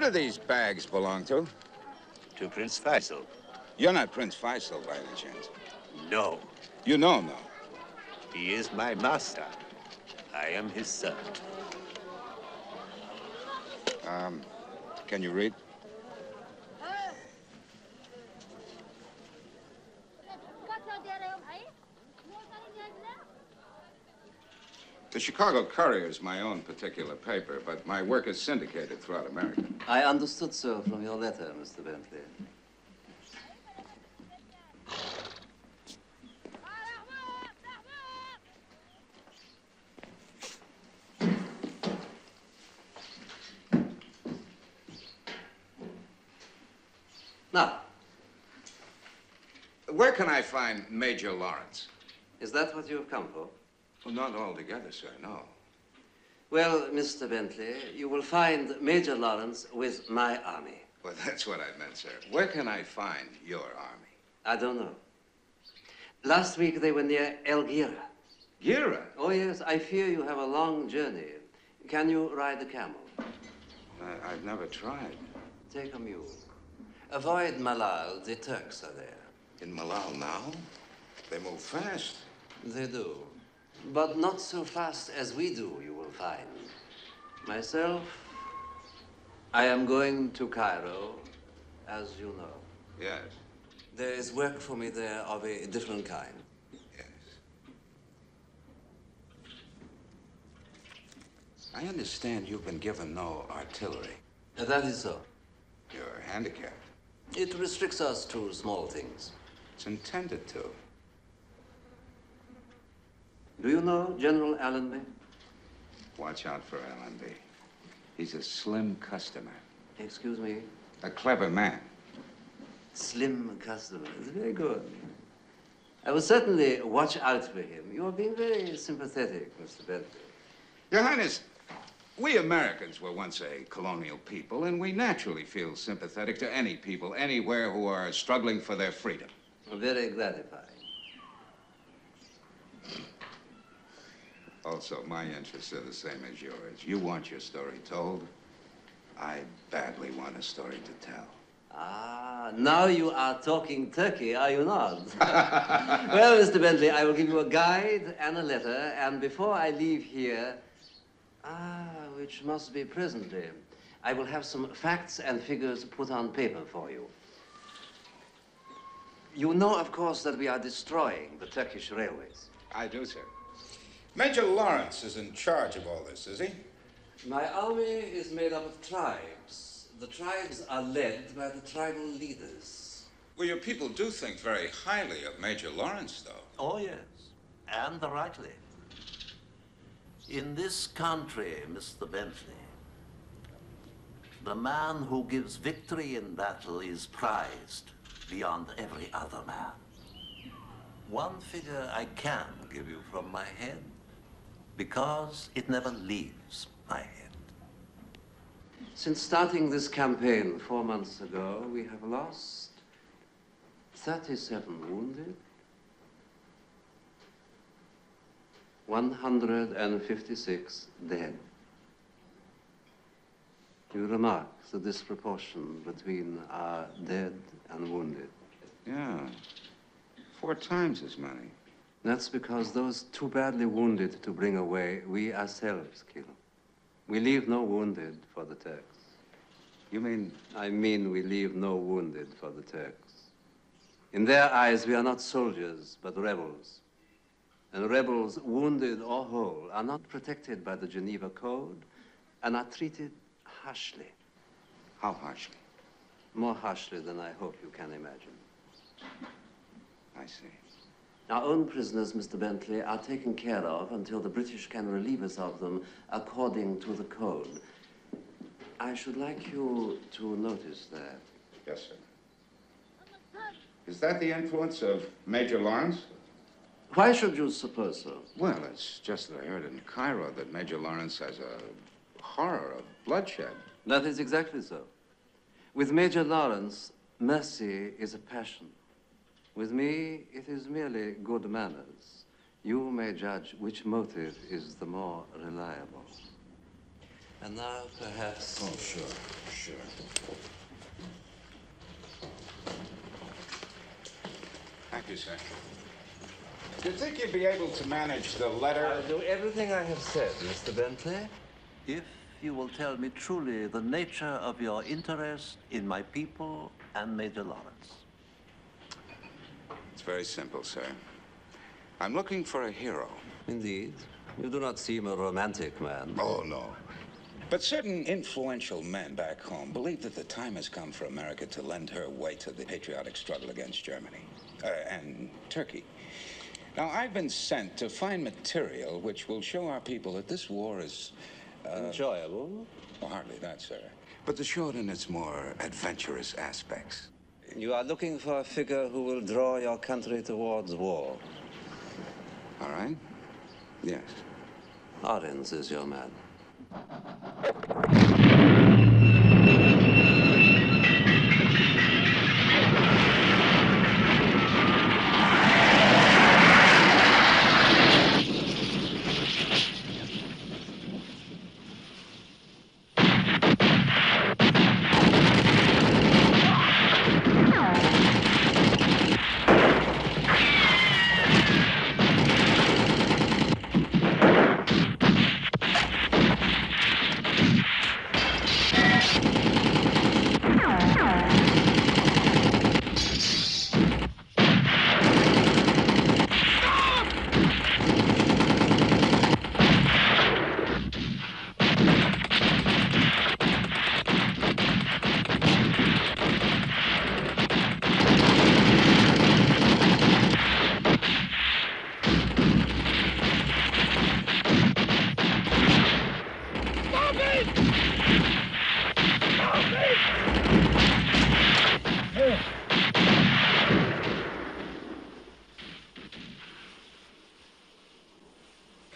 do these bags belong to? To Prince Faisal. You're not Prince Faisal by any chance. No. You know him, though. He is my master. I am his son. Can you read? The Chicago Courier is my own particular paper, but my work is syndicated throughout America. I understood so from your letter, Mr. Bentley. Now, where can I find Major Lawrence? Is that what you've come for? Well, not altogether, sir, no. Well, Mr. Bentley, you will find Major Lawrence with my army. Well, that's what I meant, sir. Where can I find your army? I don't know. Last week they were near El Gira. Gira? Oh, yes. I fear you have a long journey. Can you ride a camel? I've never tried. Take a mule. Avoid Malal. The Turks are there. In Malal now? They move fast. They do. But not so fast as we do, you will find. Myself, I am going to Cairo, as you know. Yes. There is work for me there of a different kind. Yes. I understand you've been given no artillery. That is so. You're handicapped. It restricts us to small things. It's intended to. Do you know General Allenby? Watch out for Allenby. He's a slim customer. Excuse me? A clever man. Slim customer. It's very good. I will certainly watch out for him. You are being very sympathetic, Mr. Bentley. Your Highness, we Americans were once a colonial people, and we naturally feel sympathetic to any people anywhere who are struggling for their freedom. Very gratifying. Also, my interests are the same as yours. You want your story told. I badly want a story to tell. Ah, now you are talking Turkey, are you not? Well, Mr. Bentley, I will give you a guide and a letter, and before I leave here, which must be presently, I will have some facts and figures put on paper for you. You know, of course, that we are destroying the Turkish railways. I do, sir. Major Lawrence is in charge of all this, is he? My army is made up of tribes. The tribes are led by the tribal leaders. Well, your people do think very highly of Major Lawrence, though. Oh, yes, and rightly. In this country, Mr. Bentley, the man who gives victory in battle is prized beyond every other man. One figure I can give you from my head, because it never leaves my head. Since starting this campaign 4 months ago, we have lost 37 wounded, 156 dead. You remark the disproportion between our dead and wounded. Yeah, 4 times as many. That's because those too badly wounded to bring away, we ourselves kill. We leave no wounded for the Turks. You mean? I mean we leave no wounded for the Turks. In their eyes, we are not soldiers, but rebels. And rebels, wounded or whole, are not protected by the Geneva Code and are treated harshly. How harshly? More harshly than I hope you can imagine. I see. Our own prisoners, Mr. Bentley, are taken care of until the British can relieve us of them according to the code. I should like you to notice that. Yes, sir. Is that the influence of Major Lawrence? Why should you suppose so? Well, it's just that I heard in Cairo that Major Lawrence has a horror of bloodshed. That is exactly so. With Major Lawrence, mercy is a passion. With me, it is merely good manners. You may judge which motive is the more reliable. And now, perhaps... Oh, sure. Thank you, sir. Do you think you'd be able to manage the letter? I'll do everything I have said, Mr. Bentley. If you will tell me truly the nature of your interest in my people and Major Lawrence. It's very simple, sir. I'm looking for a hero. Indeed. You do not seem a romantic man. Oh, no. But certain influential men back home believe that the time has come for America to lend her weight to the patriotic struggle against Germany and Turkey. Now, I've been sent to find material which will show our people that this war is... enjoyable? Well, hardly that, sir. But to show it in its more adventurous aspects. You are looking for a figure who will draw your country towards war. All right? Yes. Lawrence is your man.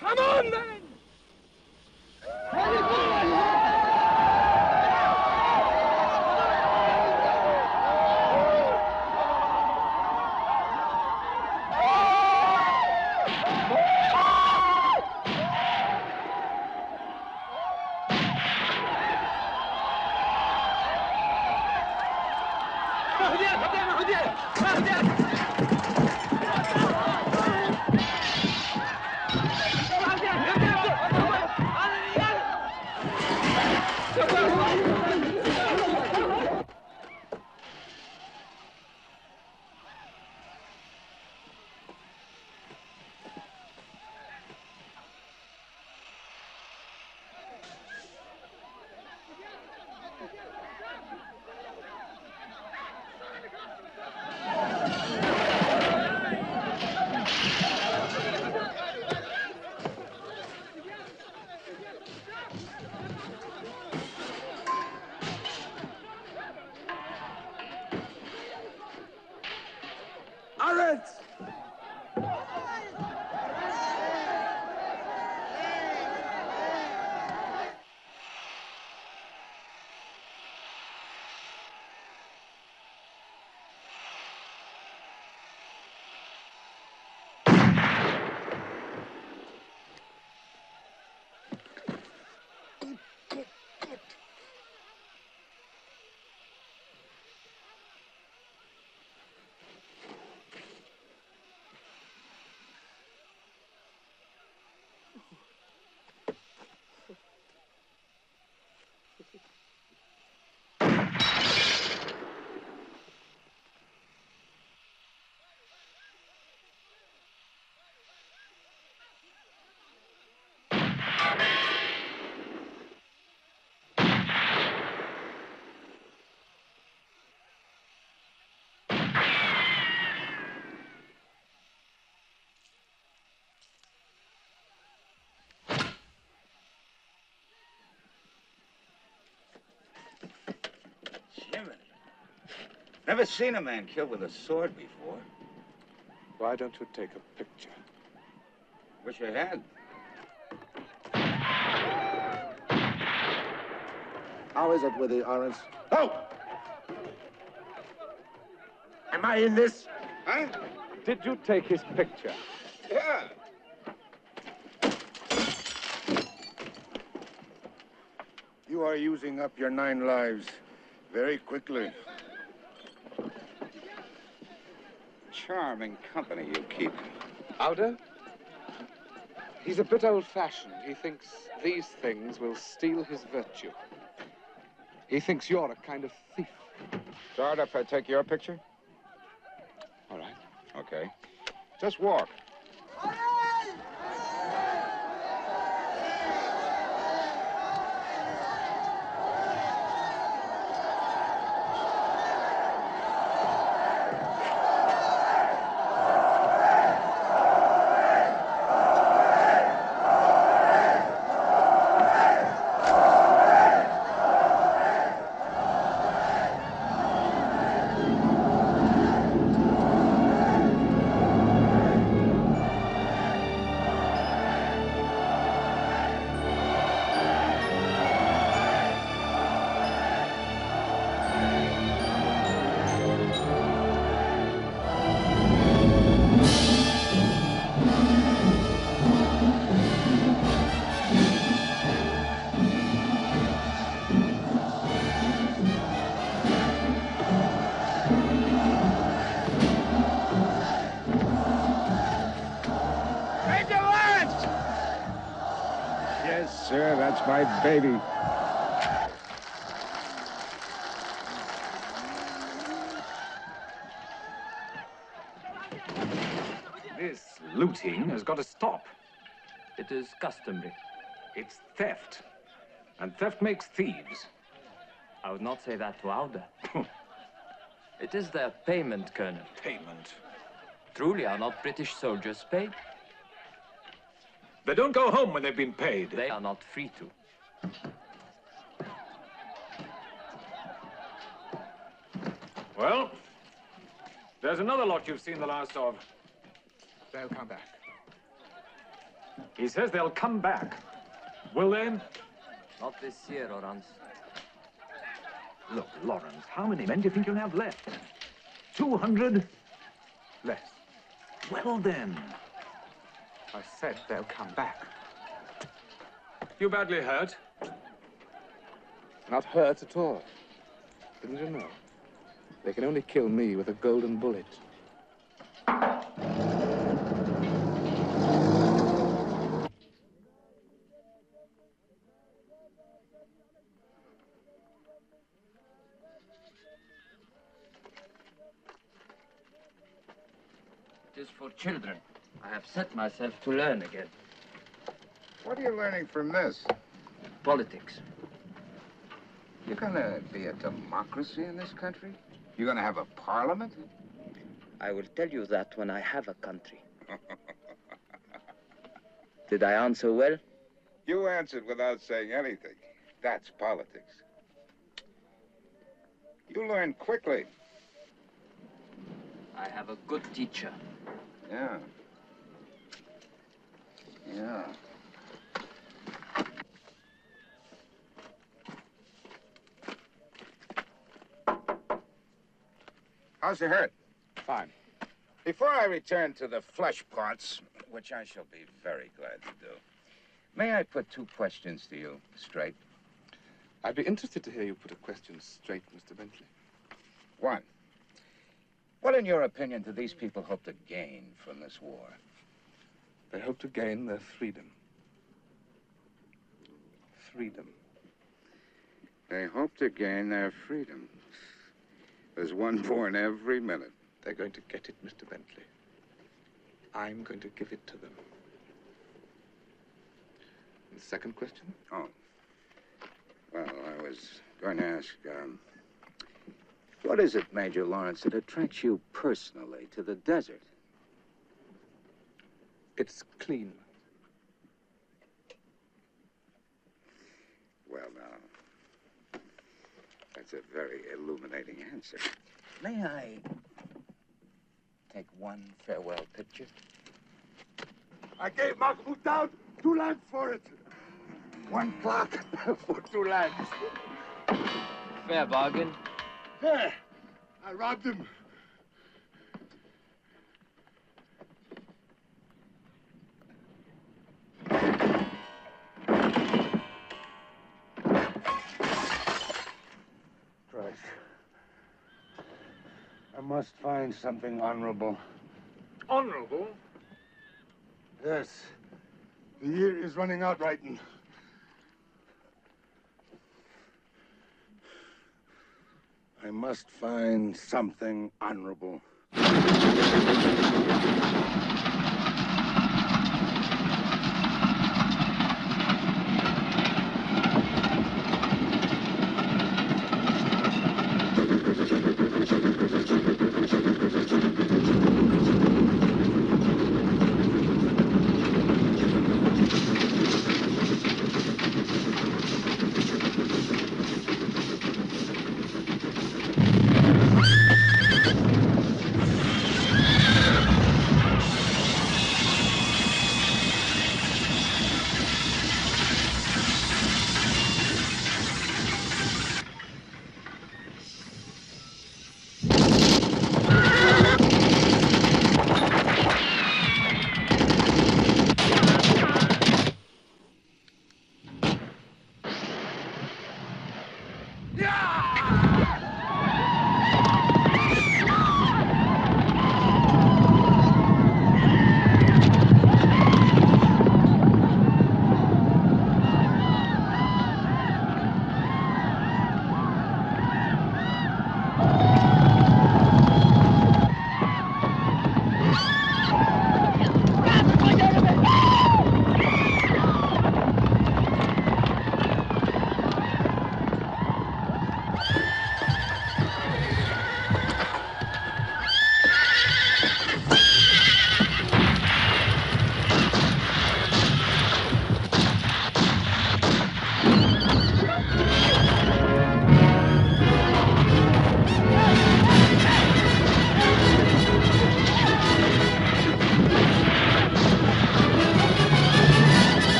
Come on, man! Lawrence! Jiminy. Never seen a man killed with a sword before. Why don't you take a picture? Wish I had. How is it with the Lawrence? Oh! Am I in this? Huh? Did you take his picture? Yeah. You are using up your 9 lives very quickly. Charming company you keep. Auda? He's a bit old-fashioned. He thinks these things will steal his virtue. He thinks you're a kind of thief. Sorry if I take your picture? All right. Okay. Just walk. Yes, sir, that's my baby. This looting has got to stop. It is customary. It's theft. And theft makes thieves. I would not say that to Auda. It is their payment, Colonel. Payment? Truly, are not British soldiers paid? They don't go home when they've been paid. They are not free to. Well, there's another lot you've seen the last of. They'll come back. He says they'll come back. Will they? Not this year, Lawrence. Look, Lawrence, how many men do you think you'll have left? 200? Less. Well, then. I said they'll come back. You badly hurt? Not hurt at all. Didn't you know? They can only kill me with a golden bullet. It is for children. I have set myself to learn again. What are you learning from this? Politics. You're gonna be a democracy in this country? You're gonna have a parliament? I will tell you that when I have a country. Did I answer well? You answered without saying anything. That's politics. You learn quickly. I have a good teacher. Yeah. Yeah. How's your hurt? Fine. Before I return to the flesh parts, which I shall be very glad to do, may I put 2 questions to you, straight? I'd be interested to hear you put a question straight, Mr. Bentley. 1. What, in your opinion, do these people hope to gain from this war? They hope to gain their freedom. Freedom. They hope to gain their freedom. There's one born every minute. They're going to get it, Mr. Bentley. I'm going to give it to them. And the second question? Oh. Well, I was going to ask, what is it, Major Lawrence, that attracts you personally to the desert? It's clean. Well, now, that's a very illuminating answer. May I take one farewell picture? I gave Mahmoud Daoud 2 lands for it. 1 clock for 2 lands. Fair bargain. There. I robbed him. must find something honorable. Honorable? Yes. The year is running out, Wrighton. I must find something honorable.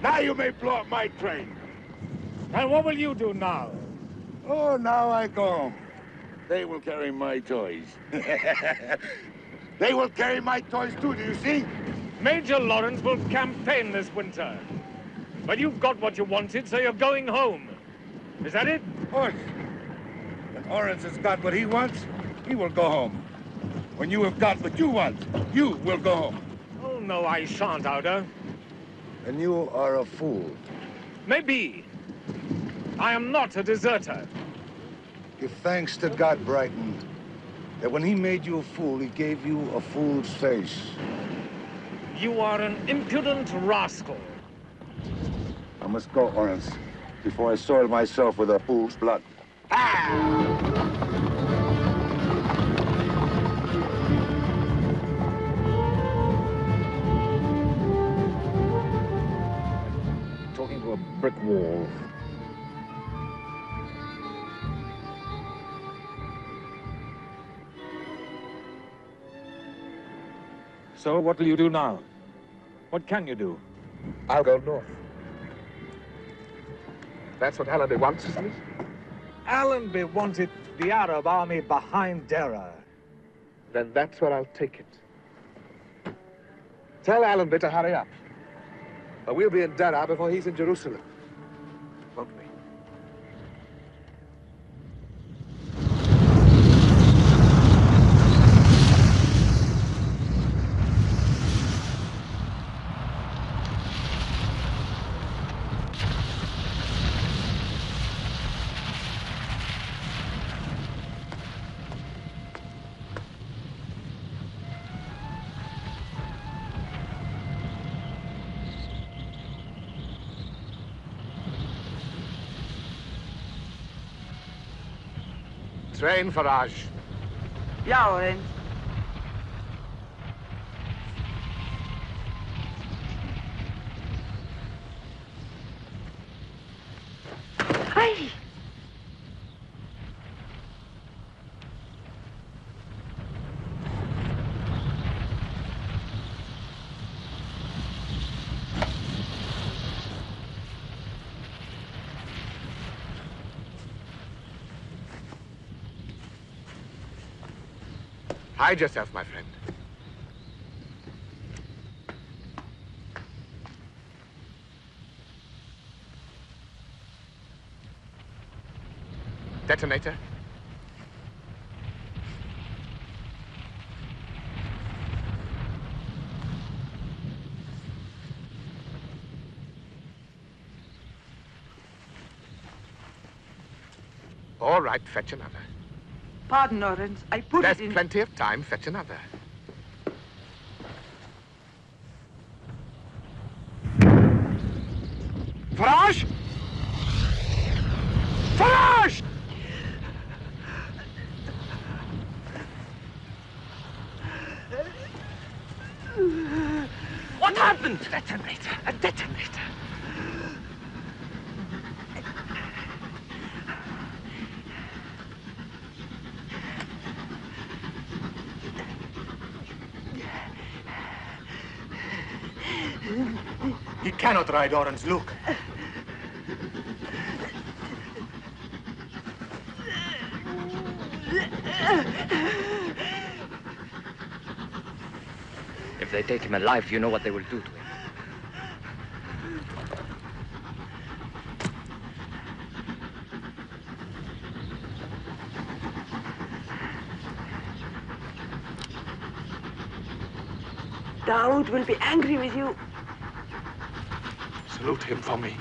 Now you may blow up my train. And what will you do now? Oh, now I go home. They will carry my toys. They will carry my toys too, do you see? Major Lawrence will campaign this winter. But you've got what you wanted, so you're going home. Is that it? Of course. When Lawrence has got what he wants, he will go home. When you have got what you want, you will go home. Oh, no, I shan't, Outer. And you are a fool. Maybe. I am not a deserter. Give thanks to God, Brighton, that when he made you a fool, he gave you a fool's face. You are an impudent rascal. I must go, Lawrence, before I soil myself with a fool's blood. Talking to a brick wall. So what will you do now? What can you do? I'll go north. That's what Allenby wants, isn't it? Allenby wanted the Arab army behind Dera. Then that's where I'll take it. Tell Allenby to hurry up. Or we'll be in Dera before he's in Jerusalem. Won't we? Train, Farage. Ja, Oren. Why? Hide yourself, my friend. Detonator? All right, fetch another. Pardon, Lawrence. I put There's it in... plenty of time. Fetch another. Farage! Farage! What happened? Detonator. A detonator. He cannot ride Orange. Look. If they take him alive, you know what they will do to him. Daoud will be angry with you. Salute him for me.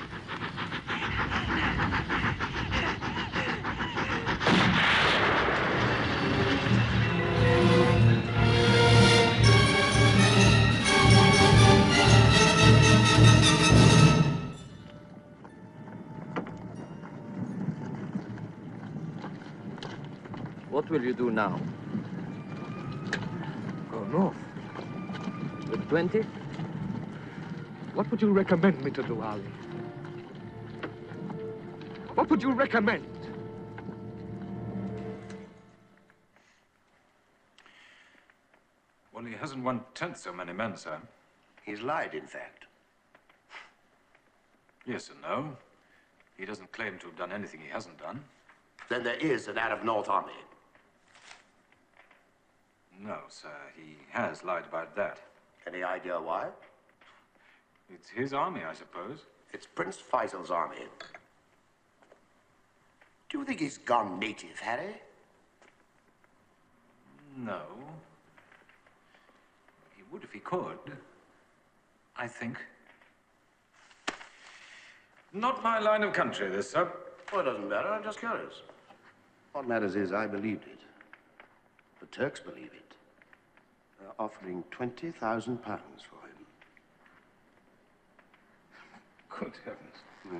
What will you do now? Go north. With 20? What would you recommend me to do, Ali? What would you recommend? Well, he hasn't 1/10 so many men, sir. He's lied, in fact. Yes and no. He doesn't claim to have done anything he hasn't done. Then there is an Arab North Army. No, sir. He has lied about that. Any idea why? It's his army, I suppose. It's Prince Faisal's army. Do you think he's gone native, Harry? No. He would if he could. I think. Not my line of country, this, sir. Well, it doesn't matter. I'm just curious. What matters is I believed it. The Turks believe it. They're offering £20,000 for him. Good heavens. Yeah.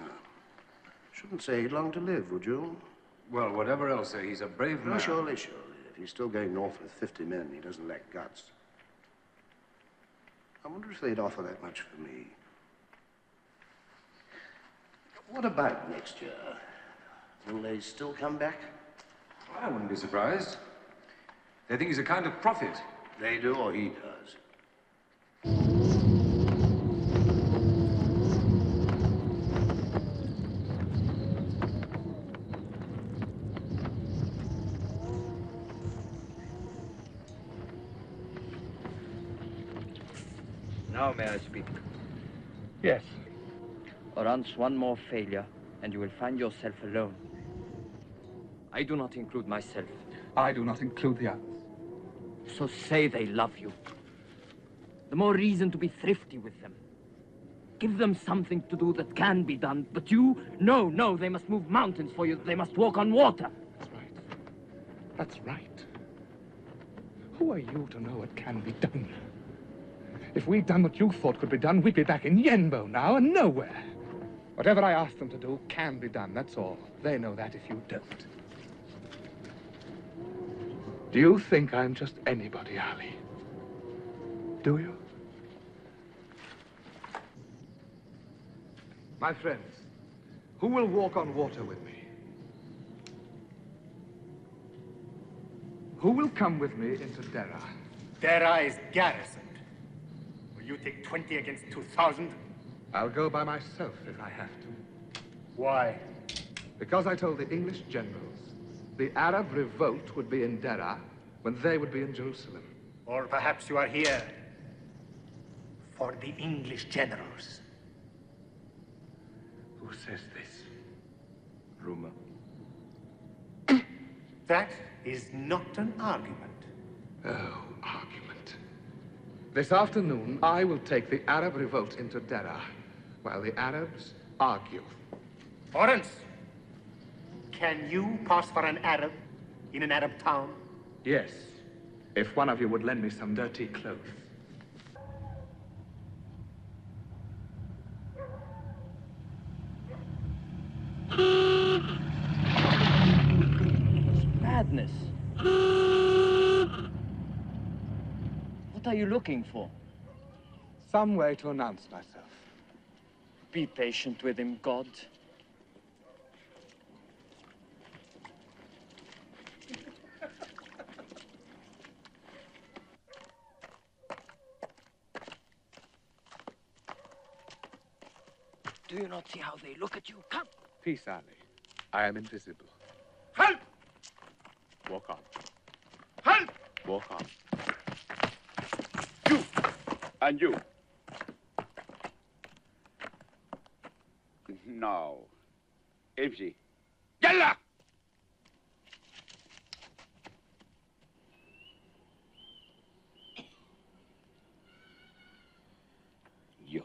Shouldn't say he'd long to live, would you? Well, whatever else, sir, he's a brave man. Oh, surely, surely. If he's still going north with 50 men, he doesn't lack guts. I wonder if they'd offer that much for me. What about next year? Will they still come back? I wouldn't be surprised. They think he's a kind of prophet. They do, or he does. Now may I speak? Yes. Orange, one more failure, and you will find yourself alone. I do not include myself. I do not include the others. So say they love you. The more reason to be thrifty with them. Give them something to do that can be done, but you, no, they must move mountains for you. They must walk on water. That's right. That's right. Who are you to know what can be done? If we'd done what you thought could be done, we'd be back in Yenbo now and nowhere. Whatever I ask them to do can be done, that's all. They know that if you don't. Do you think I'm just anybody, Ali? Do you? My friends, Who will walk on water with me? Who will come with me into Dera? Dera is garrisoned. Will you take 20 against 2,000? I'll go by myself if I have to. Why? Because I told the English generals the Arab revolt would be in Dera when they would be in Jerusalem. Or perhaps you are here for the English generals. Who says this? Rumor. That is not an argument. Oh, argument. This afternoon, I will take the Arab revolt into Dera, while the Arabs argue. Lawrence, can you pass for an Arab in an Arab town? Yes, if one of you would lend me some dirty clothes. Madness. What are you looking for? Some way to announce myself. Be patient with him, God. Do you not see how they look at you? Come! Peace, Ali. I am invisible. Halt! Walk on. Halt! Walk on. You! And you. Now, امشي. يلا! You.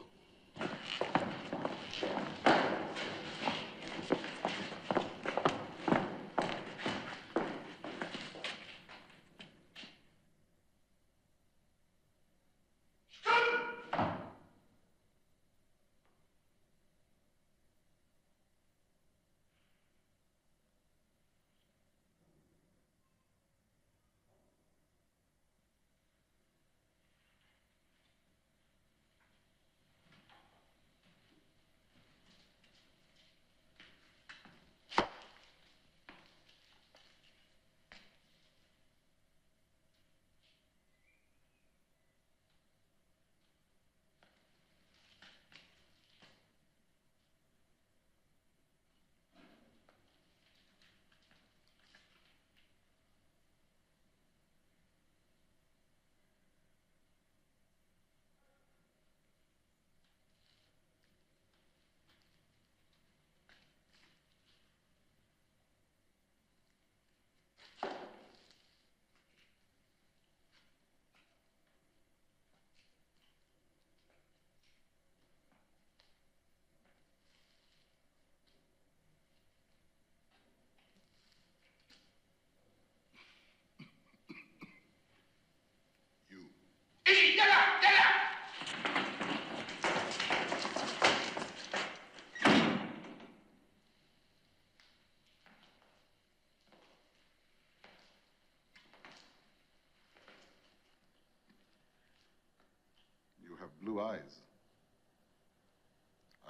You have blue eyes.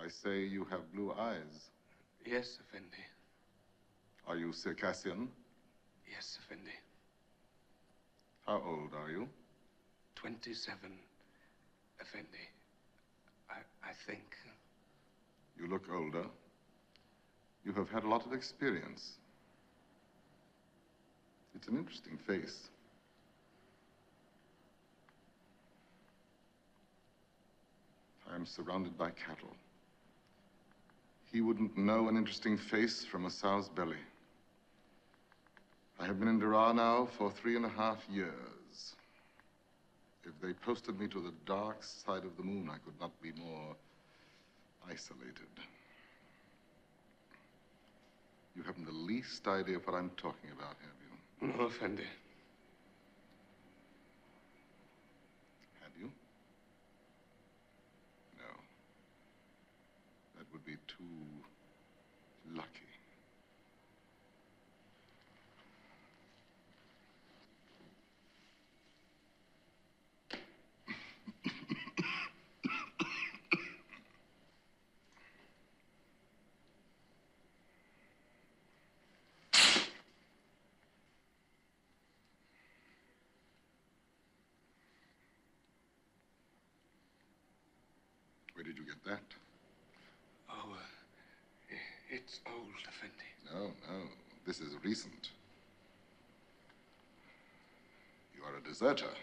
I say you have blue eyes. Yes, Effendi. Are you Circassian? Yes, Effendi. How old are you? 27, Effendi. I think. You look older. You have had a lot of experience. It's an interesting face. I am surrounded by cattle. He wouldn't know an interesting face from a sow's belly. I have been in Dara now for 3.5 years. If they posted me to the dark side of the moon, I could not be more isolated. You haven't the least idea of what I'm talking about, have you? No, Effendi. Have you? No. That would be too lucky. Where did you get that? Oh, it's old, Effendi. No, no. This is recent. You are a deserter.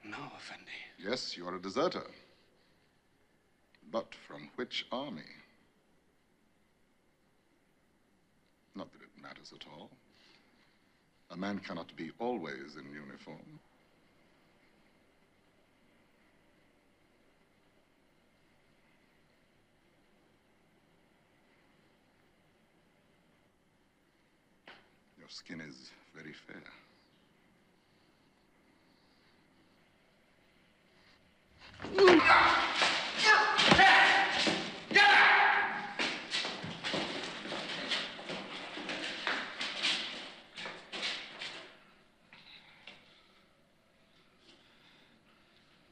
No, Effendi. Yes, you are a deserter. But from which army? Not that it matters at all. A man cannot be always in uniform. Your skin is very fair.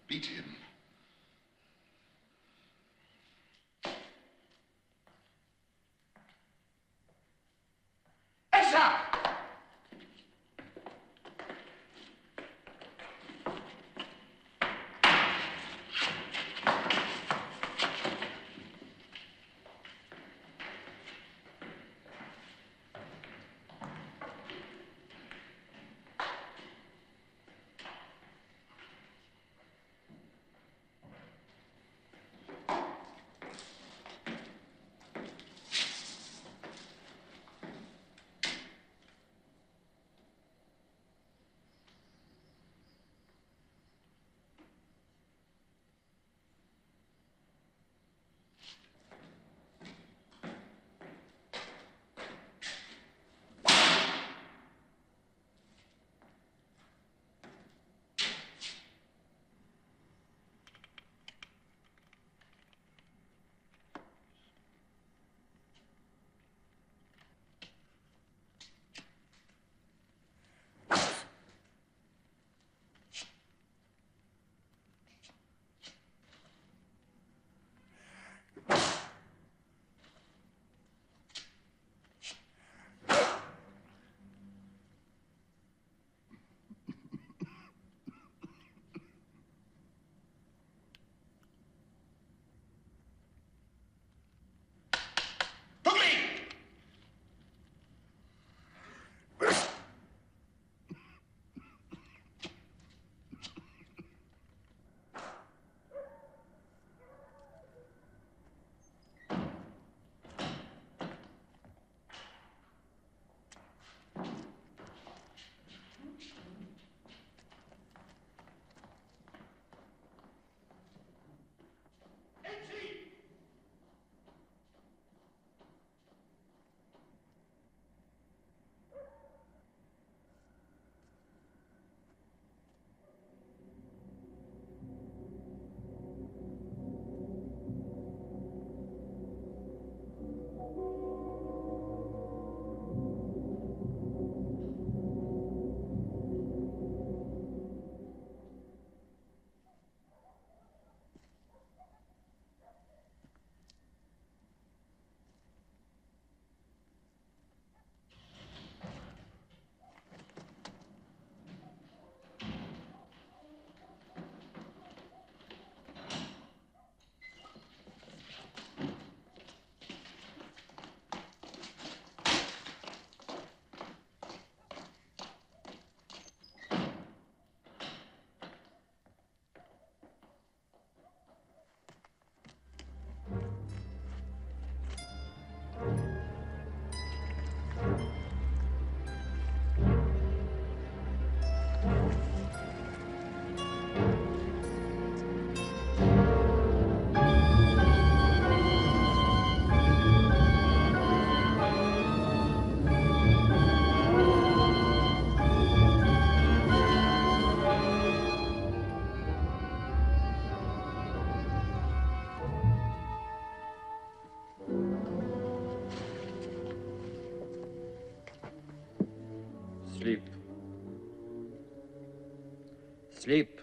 Beat him. Esa! Sleep. Sleep.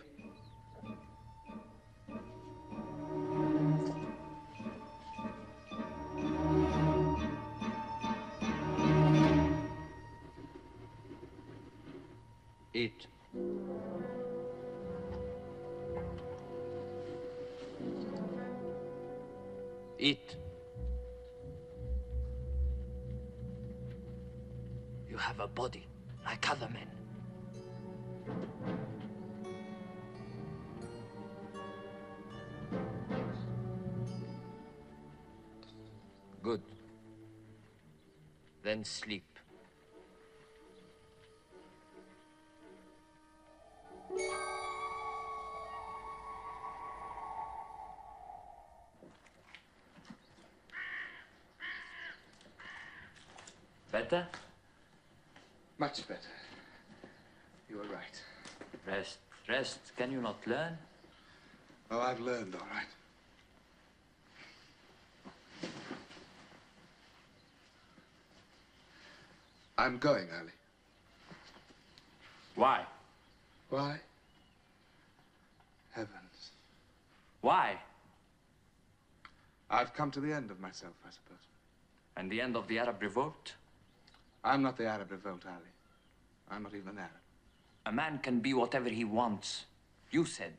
Eat. Eat. You have a body like other men. Good. Then sleep. Better? Much better. You were right. Rest, rest. Can you not learn? Oh, I've learned, all right. I'm going early. Why? Why? Heavens. Why? I've come to the end of myself, I suppose. And the end of the Arab revolt? I'm not the Arab revolt, Ali. I'm not even an Arab. A man can be whatever he wants. You said.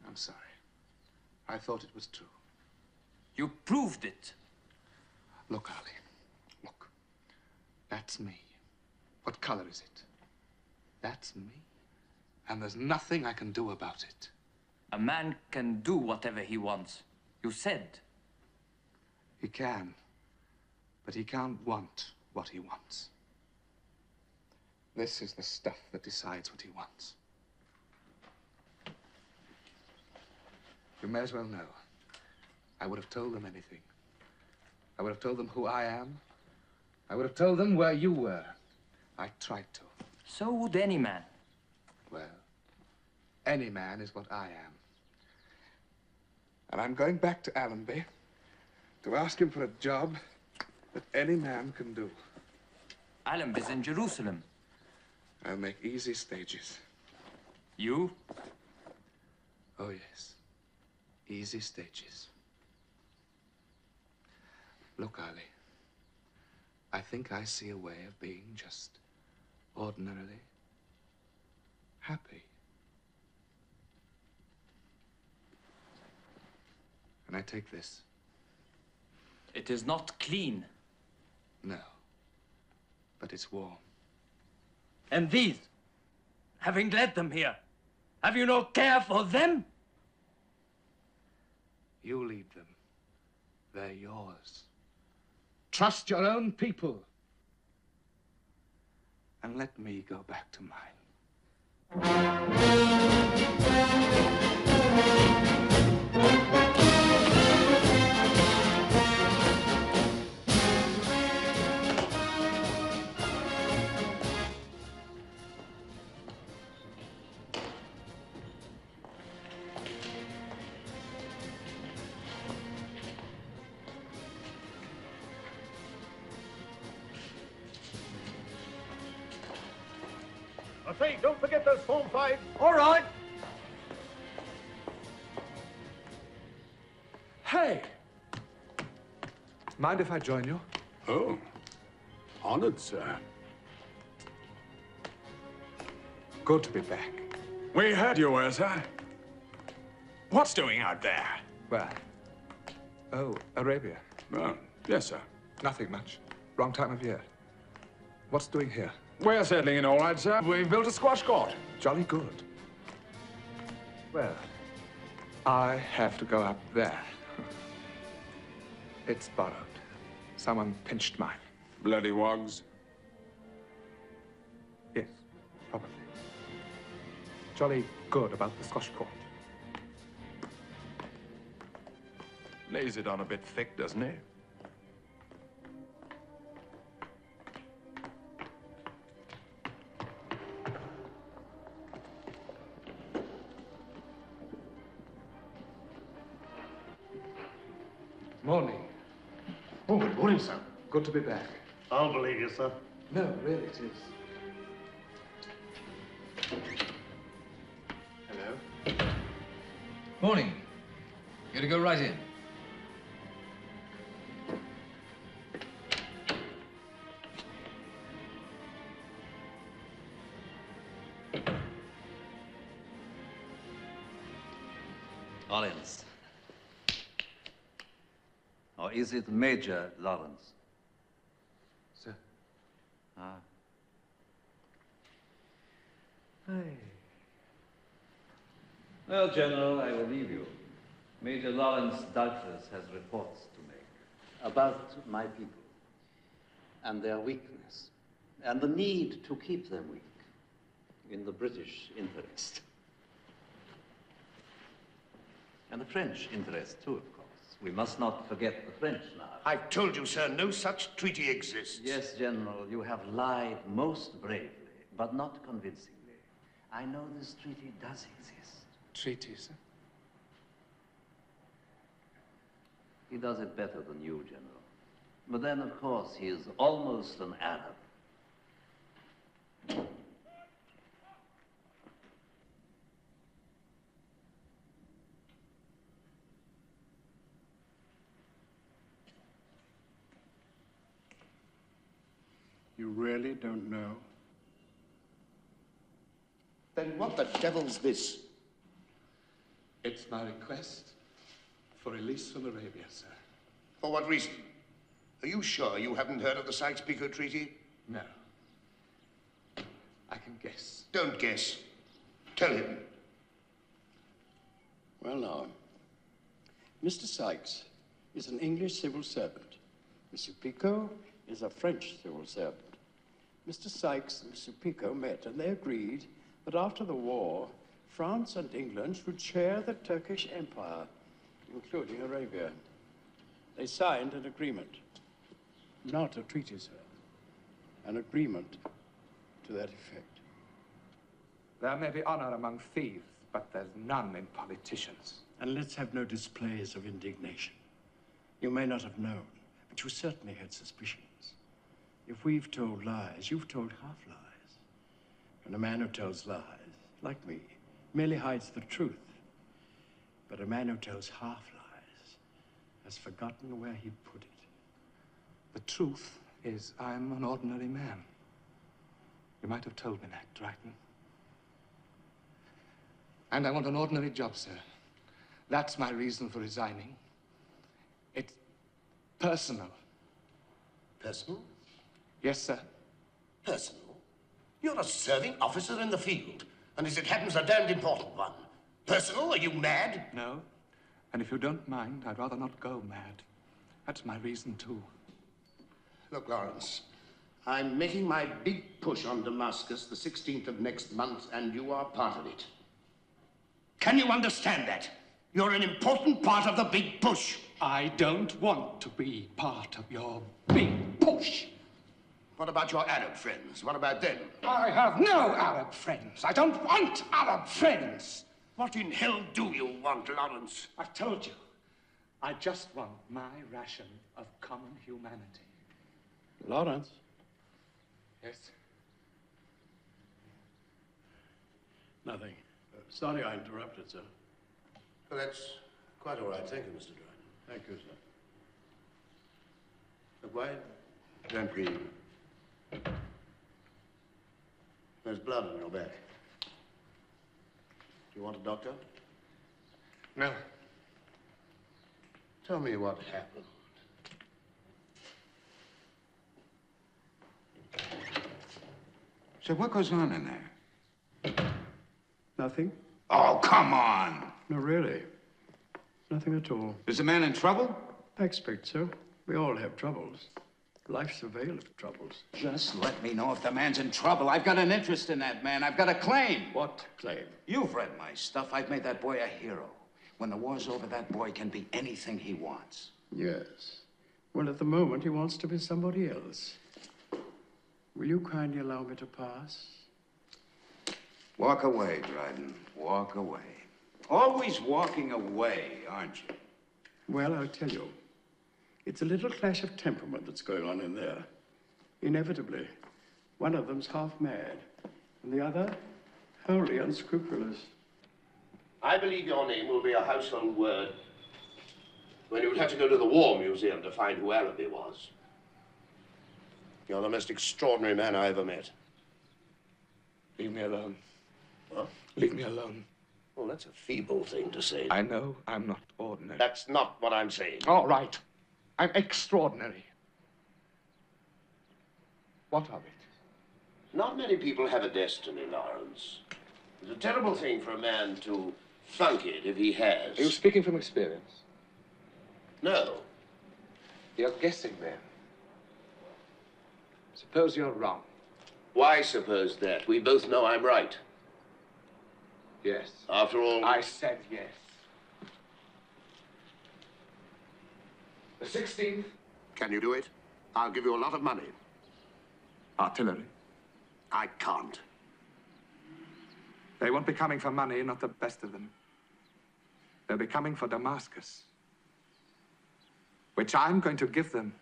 I'm sorry. I thought it was true. You proved it. Look, Ali. Look. That's me. What color is it? That's me. And there's nothing I can do about it. A man can do whatever he wants. You said. He can. But he can't want what he wants. This is the stuff that decides what he wants. You may as well know. I would have told them anything. I would have told them who I am. I would have told them where you were. I tried to. So would any man. Well, any man is what I am. And I'm going back to Allenby to ask him for a job that any man can do. Allenby's in Jerusalem. I'll make easy stages. You? Oh, yes. Easy stages. Look, Ali. I think I see a way of being just ordinarily happy. And I take this. It is not clean. No. But it's warm. And these, having led them here, have you no care for them? You lead them. They're yours. Trust your own people. And let me go back to mine. Say, don't forget those Form 5. All right. Hey! Mind if I join you? Oh, honored, sir. Good to be back. We heard you were, sir. What's doing out there? Where? Oh, Arabia. Oh, yes, sir. Nothing much. Wrong time of year. What's doing here? We're settling in all right, sir. We've built a squash court. Jolly good. Well, I have to go up there. It's borrowed. Someone pinched mine. Bloody wogs. Yes, probably. Jolly good about the squash court. Lays it on a bit thick, doesn't he? Morning. Oh, good morning, sir. Good to be back. I'll believe you, sir. No, really, it is. Hello? Morning. You to go right in. Or is it Major Lawrence? Sir. Ah. Well, General, I will leave you. Major Lawrence doubtless has reports to make about my people and their weakness and the need to keep them weak in the British interest. And the French interest, too, of course. We must not forget the French now. I've told you, sir, no such treaty exists. Yes, General, you have lied most bravely, but not convincingly. I know this treaty does exist. Treaty, sir? He does it better than you, General. But then, of course, he is almost an Arab. You really don't know? Then what the devil's this? It's my request for release from Arabia, sir. For what reason? Are you sure you haven't heard of the Sykes-Picot Treaty? No. I can guess. Don't guess. Tell him. Well, now, Mr. Sykes is an English civil servant. Monsieur Picot is a French civil servant. Mr. Sykes and Monsieur Picot met, and they agreed that after the war, France and England should share the Turkish Empire, including Arabia. They signed an agreement. Not a treaty, sir. An agreement to that effect. There may be honor among thieves, but there's none in politicians. And let's have no displays of indignation. You may not have known, but you certainly had suspicions. If we've told lies, you've told half lies. And a man who tells lies, like me, merely hides the truth. But a man who tells half lies has forgotten where he put it. The truth is, I'm an ordinary man. You might have told me that, Dryden. And I want an ordinary job, sir. That's my reason for resigning. It's personal. Personal? Yes, sir. Personal? You're a serving officer in the field, and as it happens, a damned important one. Personal? Are you mad? No. And if you don't mind, I'd rather not go mad. That's my reason, too. Look, Lawrence, I'm making my big push on Damascus the 16th of next month, and you are part of it. Can you understand that? You're an important part of the big push. I don't want to be part of your big push. What about your Arab friends? What about them? I have no Arab friends. I don't want Arab friends. What in hell do you want, Lawrence? I've told you. I just want my ration of common humanity. Lawrence? Yes? Nothing. Sorry I interrupted, sir. Well, that's quite all right. Thank you, Mr. Dryden. Thank you, sir. McGuire, don't breathe. There's blood on your back. Do you want a doctor? No. Tell me what happened. So what goes on in there? Nothing? Oh, come on! No, really. Nothing at all. Is the man in trouble? I expect so. We all have troubles. Life's a veil of troubles. Just let me know if the man's in trouble. I've got an interest in that man. I've got a claim. What claim? You've read my stuff. I've made that boy a hero. When the war's over, that boy can be anything he wants. Yes. Well, at the moment, he wants to be somebody else. Will you kindly allow me to pass? Walk away, Dryden. Walk away. Always walking away, aren't you? Well, I'll tell you. It's a little clash of temperament that's going on in there. Inevitably. One of them's half mad, and the other wholly unscrupulous. I believe your name will be a household word when you would have to go to the War Museum to find who Araby was. You're the most extraordinary man I ever met. Leave me alone. What? Leave me alone. Well, that's a feeble thing to say. I know I'm not ordinary. That's not what I'm saying. All right. I'm extraordinary. What of it? Not many people have a destiny, Lawrence. It's a terrible thing for a man to flunk it if he has. Are you speaking from experience? No. You're guessing then. Suppose you're wrong. Why suppose that? We both know I'm right. Yes. After all... I said yes. The 16th. Can you do it? I'll give you a lot of money. Artillery. I can't. They won't be coming for money, not the best of them. They'll be coming for Damascus, which I'm going to give them.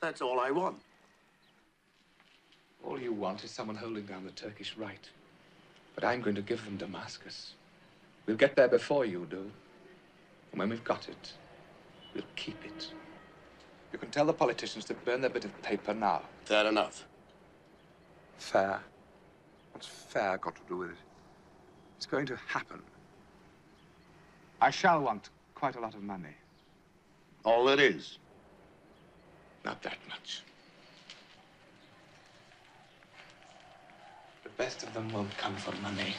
That's all I want. All you want is someone holding down the Turkish right. But I'm going to give them Damascus. We'll get there before you do. And when we've got it, we'll keep it. You can tell the politicians to burn their bit of paper now. Fair enough. Fair? What's fair got to do with it? It's going to happen. I shall want quite a lot of money. All there is? Not that much. The best of them won't come for money.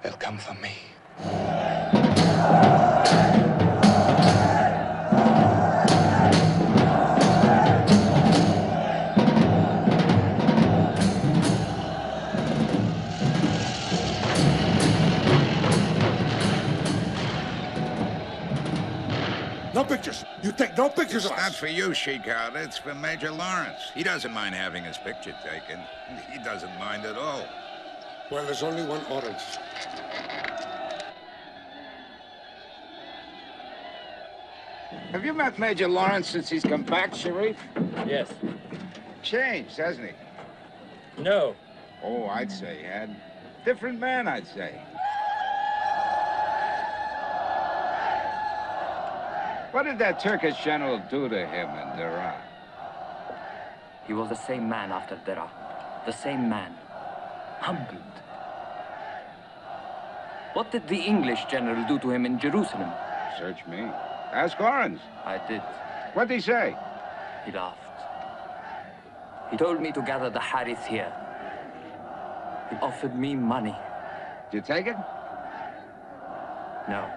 They'll come for me. No pictures. You take no pictures of It's us. not for you, Sheikhout. It's for Major Lawrence. He doesn't mind having his picture taken. He doesn't mind at all. Well, there's only one orange. Have you met Major Lawrence since he's come back, Sharif? Yes. Changed, hasn't he? No. Oh, I'd say he had. Different man, I'd say. What did that Turkish general do to him in Daraa? He was the same man after Daraa. The same man. Humbled. What did the English general do to him in Jerusalem? Search me. Ask Orange. I did. What'd he say? He laughed. He told me to gather the Harith here. He offered me money. Did you take it? No.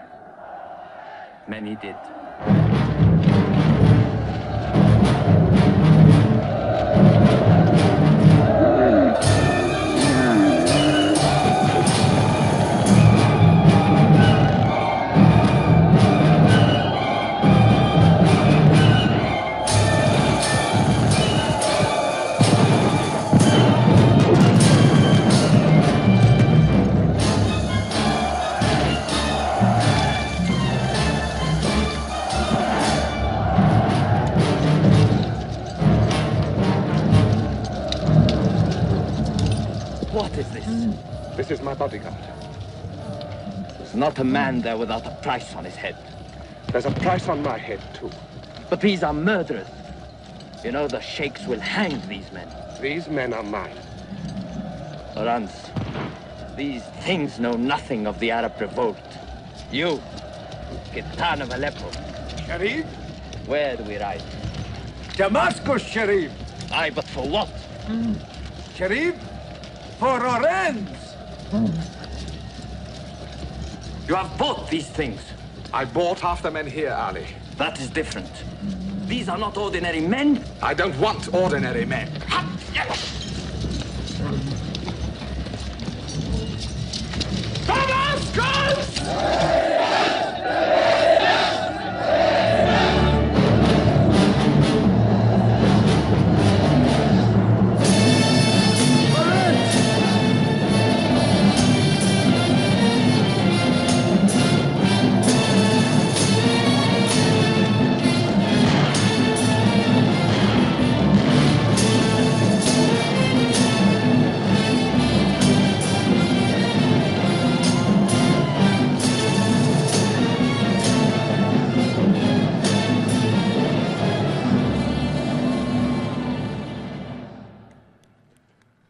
Many did. What is this? This is my bodyguard. There's not a man there without a price on his head. There's a price on my head, too. But these are murderers. You know, the sheikhs will hang these men. These men are mine. Lawrence, these things know nothing of the Arab revolt. You, Gitan of Aleppo. Sharif? Where do we ride? Damascus, Sharif. Aye, but for what? Sharif? For our ends. You have bought these things. I bought half the men here, Ali. That is different. These are not ordinary men. I don't want ordinary men. Damascus!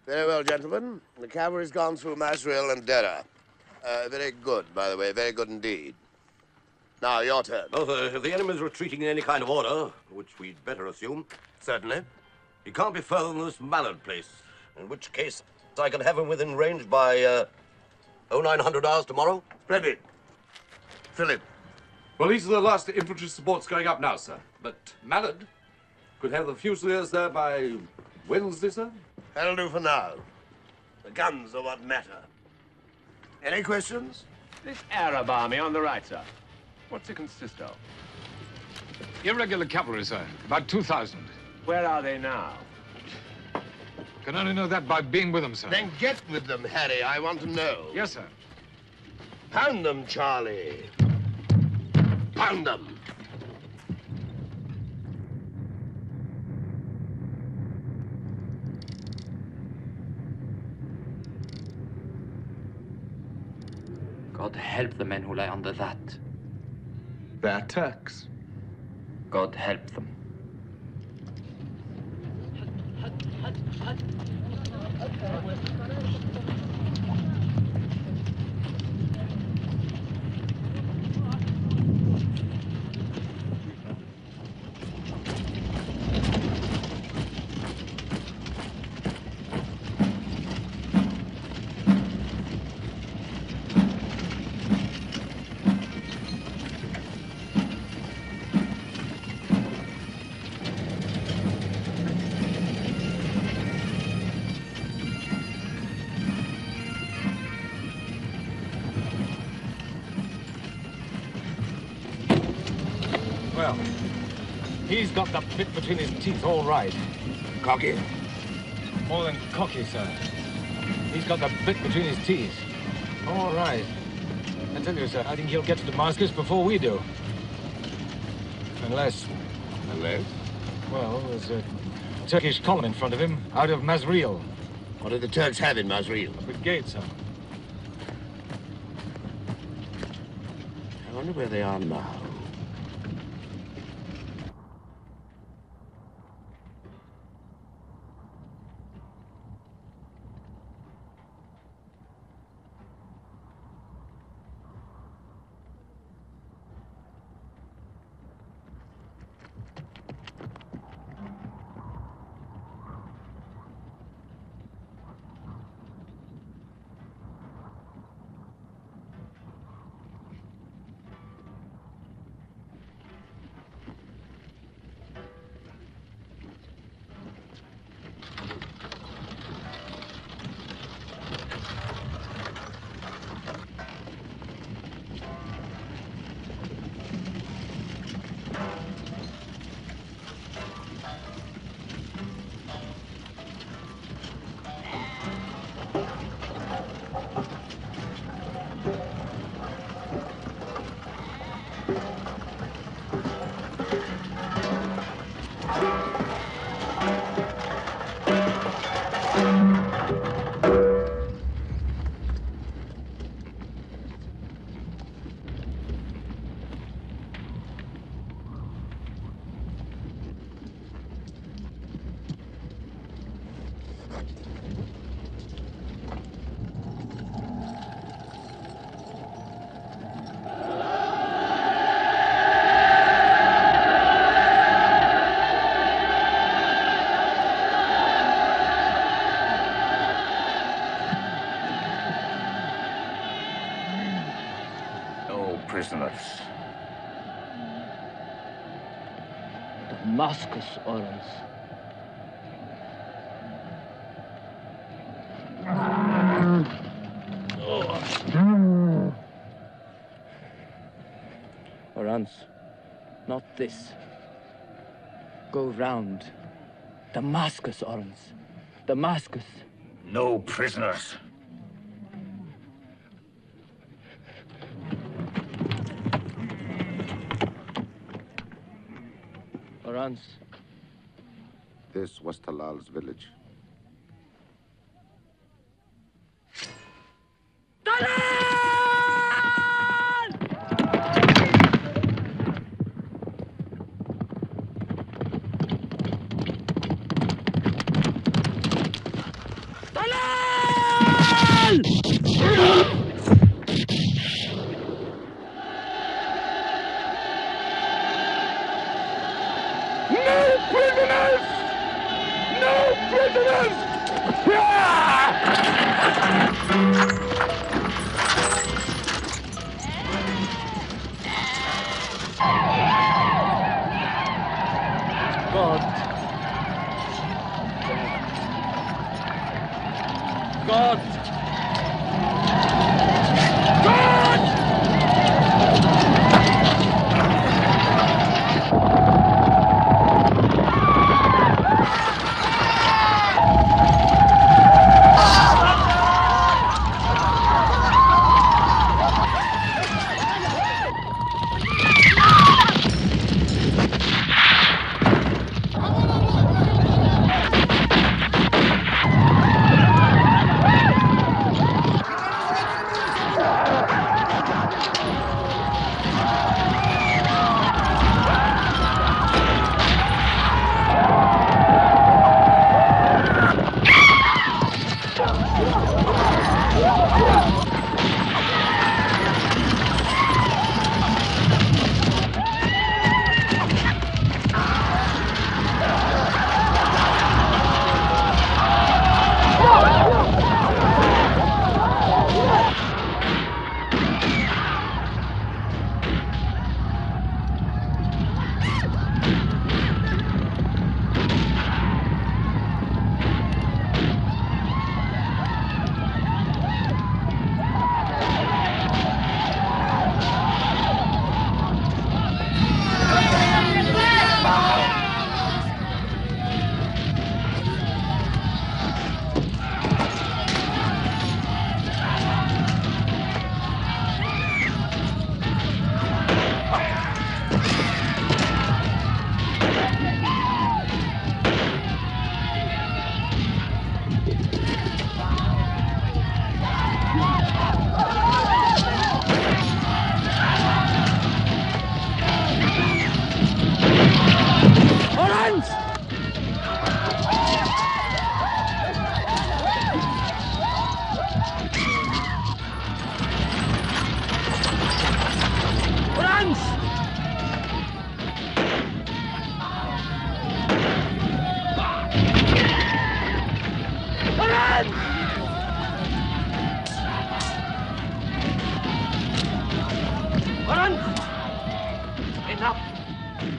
Very well, gentlemen. The cavalry's gone through Masril and Dera. Very good, by the way, very good indeed. Now, your turn. Well, if the enemy's retreating in any kind of order, which we'd better assume, Certainly. he can't be further than this Mallard place. In which case, I can have him within range by, 0900 hours tomorrow. Splendid. Philip. Well, these are the last infantry supports going up now, sir. But Mallard could have the Fusiliers there by Wednesday, sir? That'll do for now. The guns are what matter. Any questions? This Arab army on the right, sir. What's it consist of? Irregular cavalry, sir. About 2,000. Where are they now? Can only know that by being with them, sir. Then get with them, Harry. I want to know. Yes, sir. Pound them, Charlie. Pound them. God help the men who lie under that. They're Turks. God help them. Well, he's got the bit between his teeth all right. Cocky? More than cocky, sir. He's got the bit between his teeth. All right. I tell you, sir, I think he'll get to Damascus before we do. Unless... Unless? Well, there's a Turkish column in front of him, out of Masril. What do the Turks have in Masril? A brigade, sir. I wonder where they are now. Prisoners. Damascus Orange. Orange, not this. Go round. Damascus Orange. Damascus. No prisoners. Orange. This was Talal's village. prisoners! No prisoners! God. God.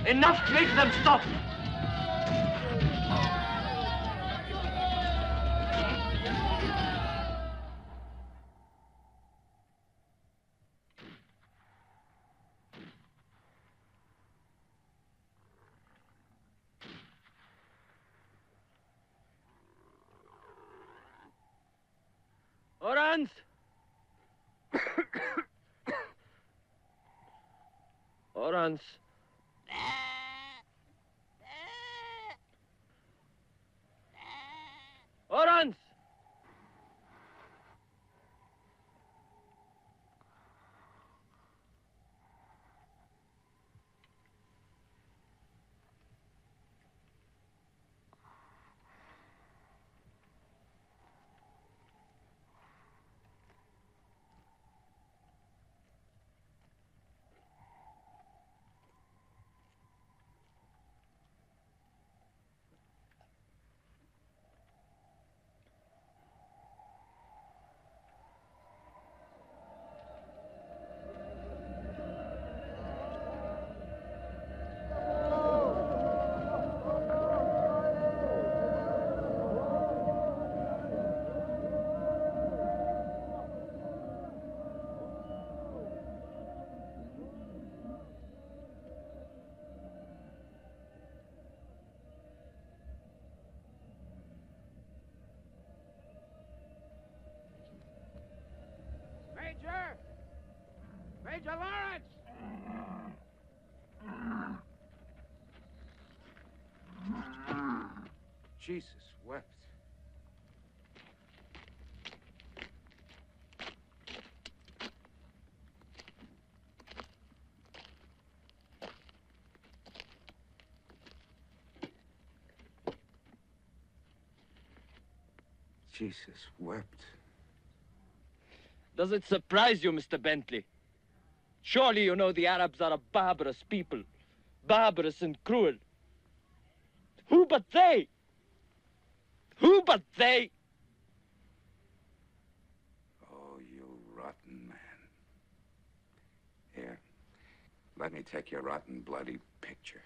Enough! Make them stop! Orans! Orans! Orans! Major! Major Lawrence! Jesus wept. Jesus wept. Does it surprise you, Mr. Bentley? Surely you know the Arabs are a barbarous people. Barbarous and cruel. Who but they? Who but they? Oh, you rotten man. Here, let me take your rotten, bloody picture.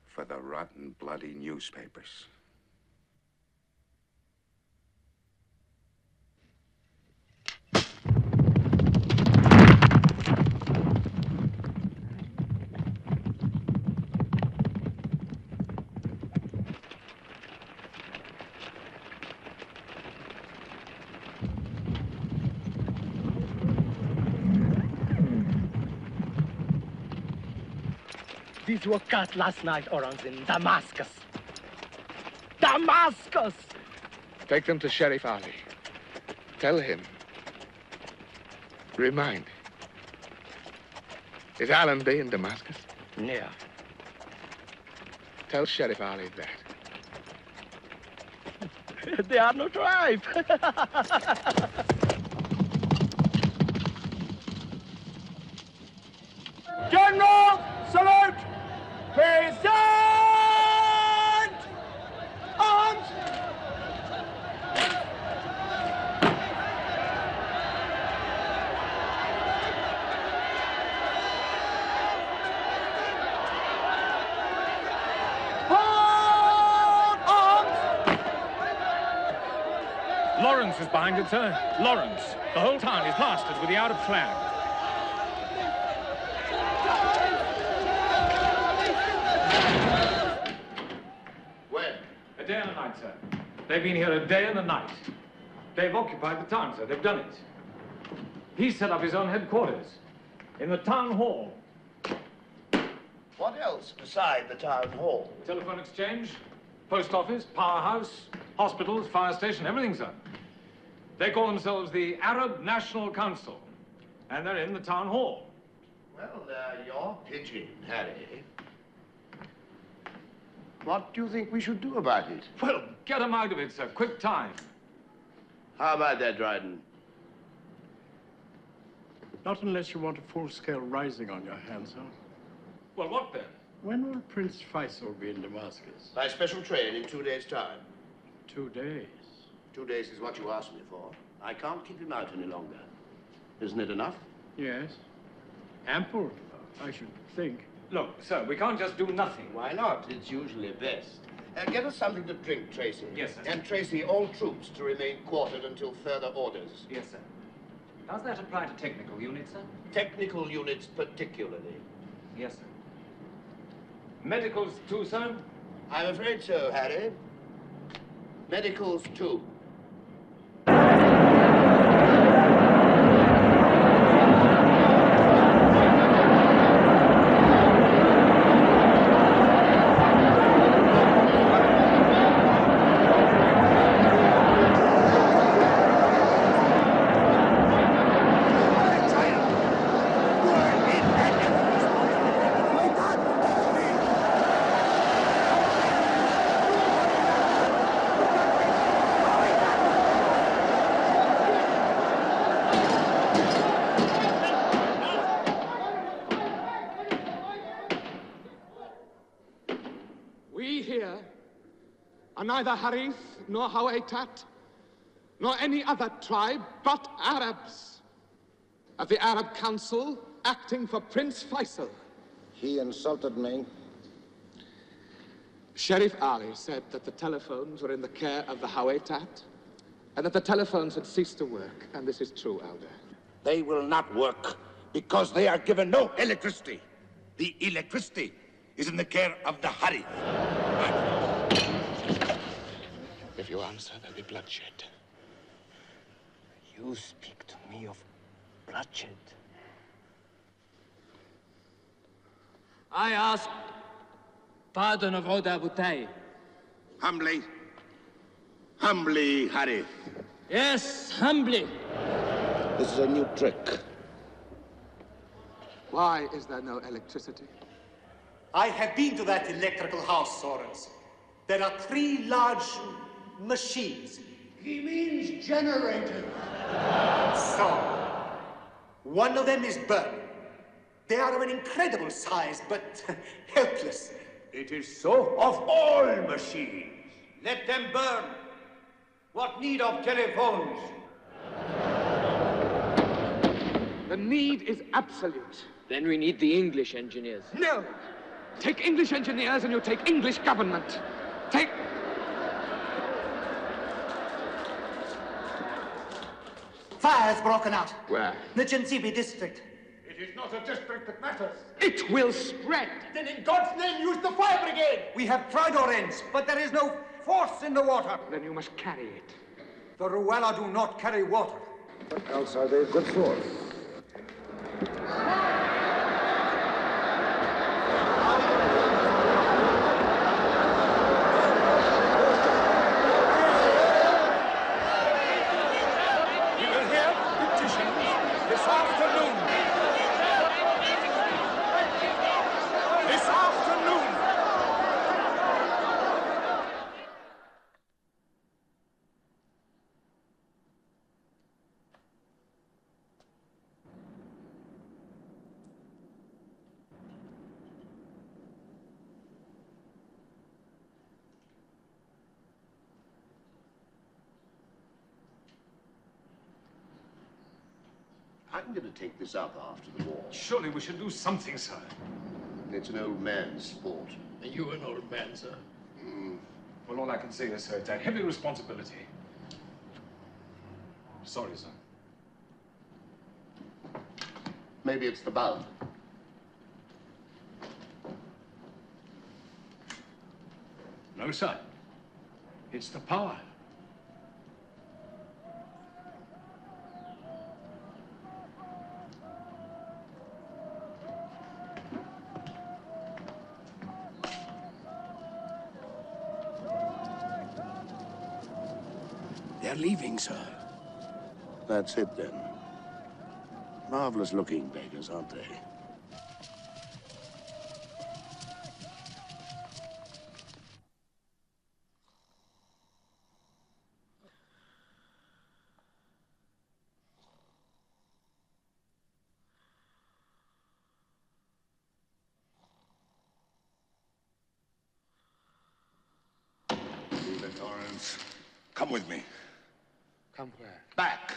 For the rotten, bloody newspapers. These were cut last night, Orans, in Damascus. Damascus! Take them to Sheriff Ali. Tell him. Remind. Is Allenby in Damascus? Yeah. Tell Sheriff Ali that. They are no tribe. General, salute! Present! Arms! Hold arms! Lawrence is behind it, sir. Lawrence. The whole town is plastered with the Arab flag. A day and a night, sir. They've been here a day and a night. They've occupied the town, sir. They've done it. He's set up his own headquarters in the town hall. What else beside the town hall? Telephone exchange, post office, powerhouse, hospitals, fire station, everything, sir. They call themselves the Arab National Council, and they're in the town hall. Well, you're pigeon, Harry. What do you think we should do about it? Well, get them out of it, sir. Quick time. How about that, Dryden? Not unless you want a full-scale rising on your hands, huh? Well, what then? When will Prince Faisal be in Damascus? By special train in 2 days' time. 2 days. 2 days is what you asked me for. I can't keep him out any longer. Isn't it enough? Yes. Ample, I should think. Look, sir, we can't just do nothing. Why not? It's usually best. Get us something to drink, Tracy. Yes, sir. And Tracy, all troops to remain quartered until further orders. Yes, sir. Does that apply to technical units, sir? Technical units particularly. Yes, sir. Medicals too, sir? I'm afraid so, Harry. Medicals too. Neither Harith, nor Hawaitat, nor any other tribe, but Arabs. Of the Arab Council, acting for Prince Faisal. He insulted me. Sheriff Ali said that the telephones were in the care of the Hawaitat, and that the telephones had ceased to work. And this is true, Elder. They will not work because they are given no electricity. The electricity is in the care of the Harith. If you answer, there'll be bloodshed. You speak to me of bloodshed. I ask pardon of Oda Butai. Humbly. Humbly, Harith. Yes, humbly. This is a new trick. Why is there no electricity? I have been to that electrical house, Sorens. There are 3 large machines. He means generators. So, one of them is burning. They are of an incredible size, but helpless. It is so of all machines. Let them burn. What need of telephones? The need is absolute. Then we need the English engineers. No! Take English engineers and you take English government. Take... Fire has broken out. Where? The Chinsibi district. It is not a district that matters. It will spread. Then in God's name, use the fire brigade. We have tried our ends, but there is no force in the water. Then you must carry it. The Ruella do not carry water. What else are they good for? We will hear petitions this afternoon. This afternoon. I'm going to take this up after the war. Surely we should do something, sir. It's an old man's sport. Are you an old man, sir? Well, all I can say is, sir, it's a heavy responsibility. Sorry, sir. Maybe it's the bulb. No, sir. It's the power. They're leaving, sir. That's it, then. Marvelous-looking beggars, aren't they? Leave it, Lawrence. Come with me. Come where? Back.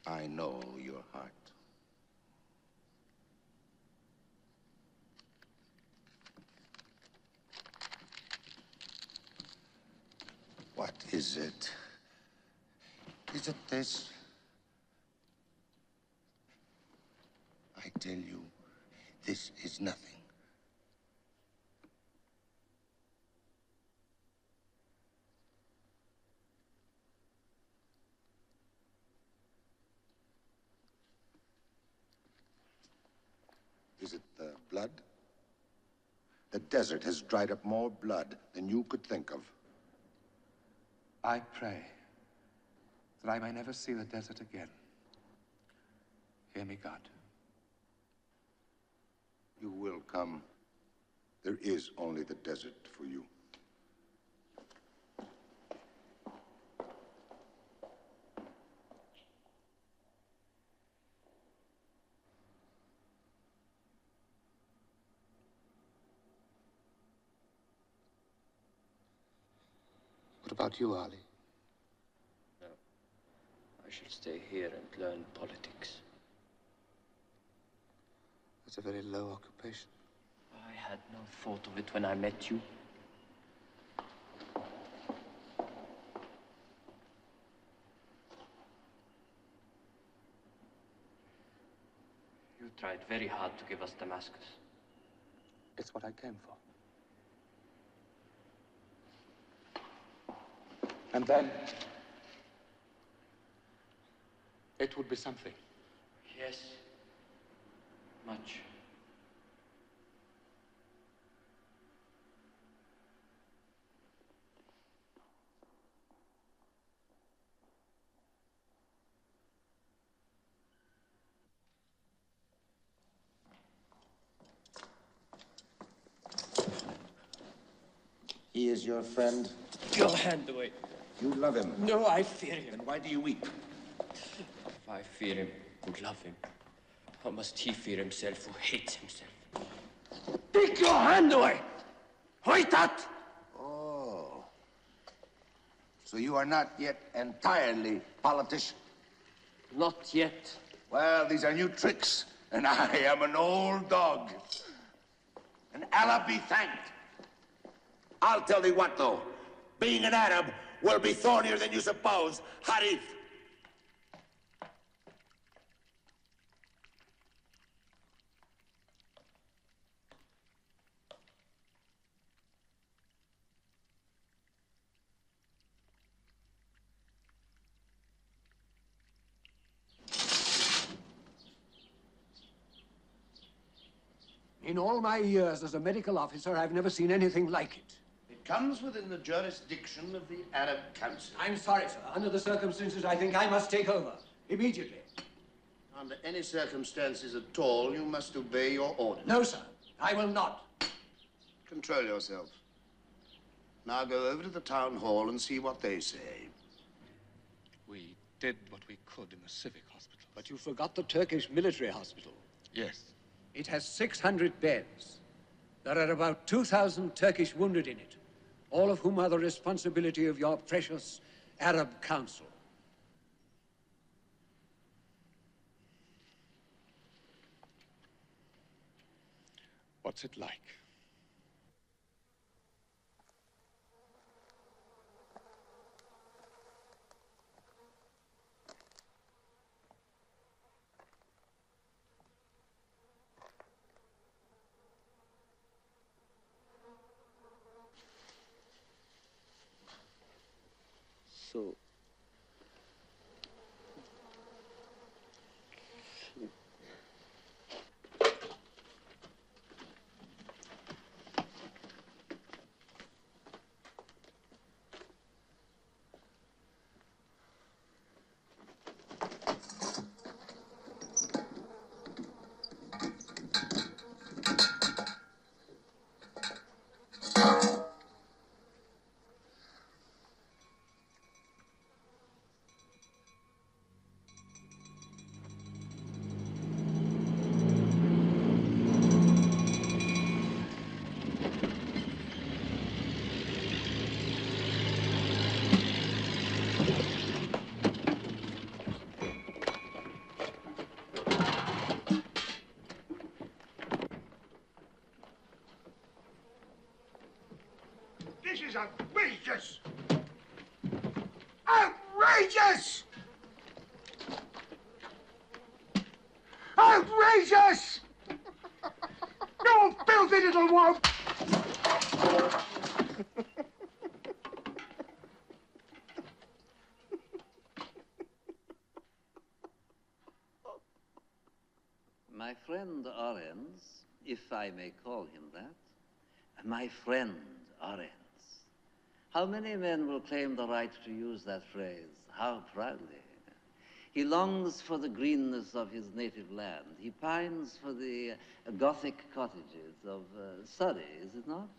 I know your heart. What is it? Is it this? I tell you, this is nothing. Is it the blood? The desert has dried up more blood than you could think of. I pray that I may never see the desert again. Hear me, God. You will come. There is only the desert for you. What about you, Ali? No. I shall stay here and learn politics. That's a very low occupation. I had no thought of it when I met you. You tried very hard to give us Damascus. It's what I came for. And then, it would be something. Yes. Much. He is your friend? Your hand away. You love him. No, I fear him. Then why do you weep? I fear him who love him, how must he fear himself who hates himself? Take your hand away! Wait that! Oh. So you are not yet entirely politician? Not yet. Well, these are new tricks, and I am an old dog. And Allah be thanked. I'll tell thee what, though. Being an Arab will be thornier than you suppose. Harif. In all my years as a medical officer, I've never seen anything like it. It comes within the jurisdiction of the Arab Council. I'm sorry, sir. Under the circumstances, I think I must take over. Immediately. Under any circumstances at all, you must obey your orders. No, sir. I will not. Control yourself. Now go over to the town hall and see what they say. We did what we could in the civic hospital. But you forgot the Turkish military hospital. Yes. It has 600 beds. There are about 2,000 Turkish wounded in it, all of whom are the responsibility of your precious Arab Council. What's it like? So, This is outrageous! Outrageous! Outrageous! You filthy little wolf! My friend Arens, if I may call him that, my friend Arens. How many men will claim the right to use that phrase? How proudly. He longs for the greenness of his native land. He pines for the Gothic cottages of Surrey, is it not?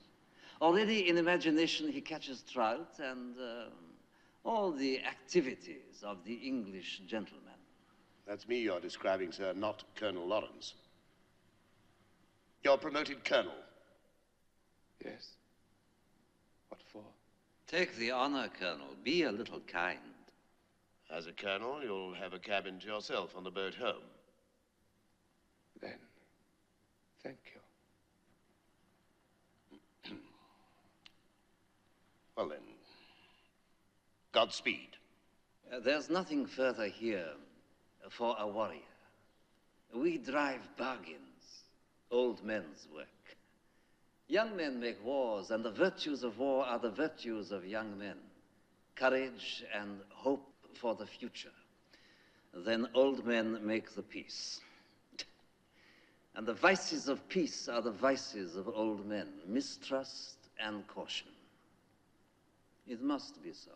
Already in imagination he catches trout and all the activities of the English gentleman. That's me you're describing, sir, not Colonel Lawrence. You're promoted colonel. Yes. What for? Take the honor, Colonel. Be a little kind. As a colonel, you'll have a cabin to yourself on the boat home. Then, thank you. Well then, Godspeed. There's nothing further here for a warrior. We drive bargains, old men's work. Young men make wars, and the virtues of war are the virtues of young men. Courage and hope for the future. Then old men make the peace. And the vices of peace are the vices of old men, mistrust and caution. It must be so.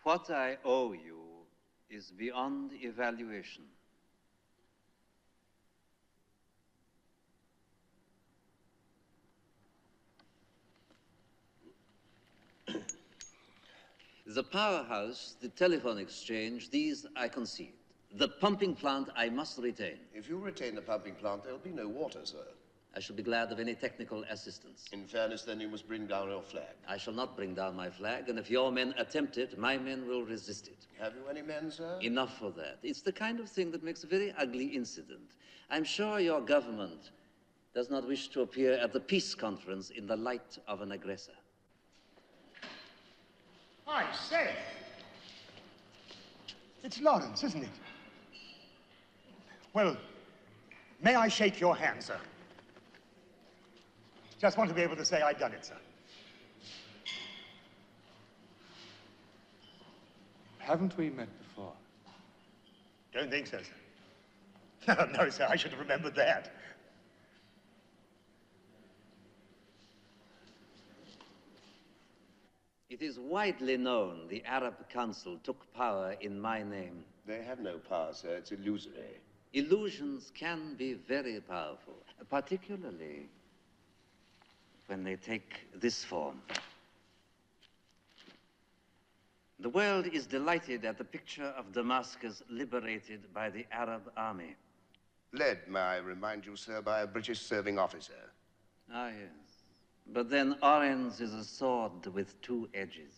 What I owe you is beyond evaluation. The powerhouse, the telephone exchange, these I concede. The pumping plant I must retain. If you retain the pumping plant, there'll be no water, sir. I shall be glad of any technical assistance. In fairness, then, you must bring down your flag. I shall not bring down my flag, and if your men attempt it, my men will resist it. Have you any men, sir? Enough for that. It's the kind of thing that makes a very ugly incident. I'm sure your government does not wish to appear at the peace conference in the light of an aggressor. I say, it's Lawrence, isn't it? Well, may I shake your hand, sir? Just want to be able to say I've done it, sir. Haven't we met before? Don't think so, sir. No, sir, I should have remembered that. It is widely known the Arab Council took power in my name. They have no power, sir. It's illusory. Illusions can be very powerful, particularly when they take this form. The world is delighted at the picture of Damascus liberated by the Arab army. Led, may I remind you, sir, by a British serving officer. Ah, yes. But then orange is a sword with two edges.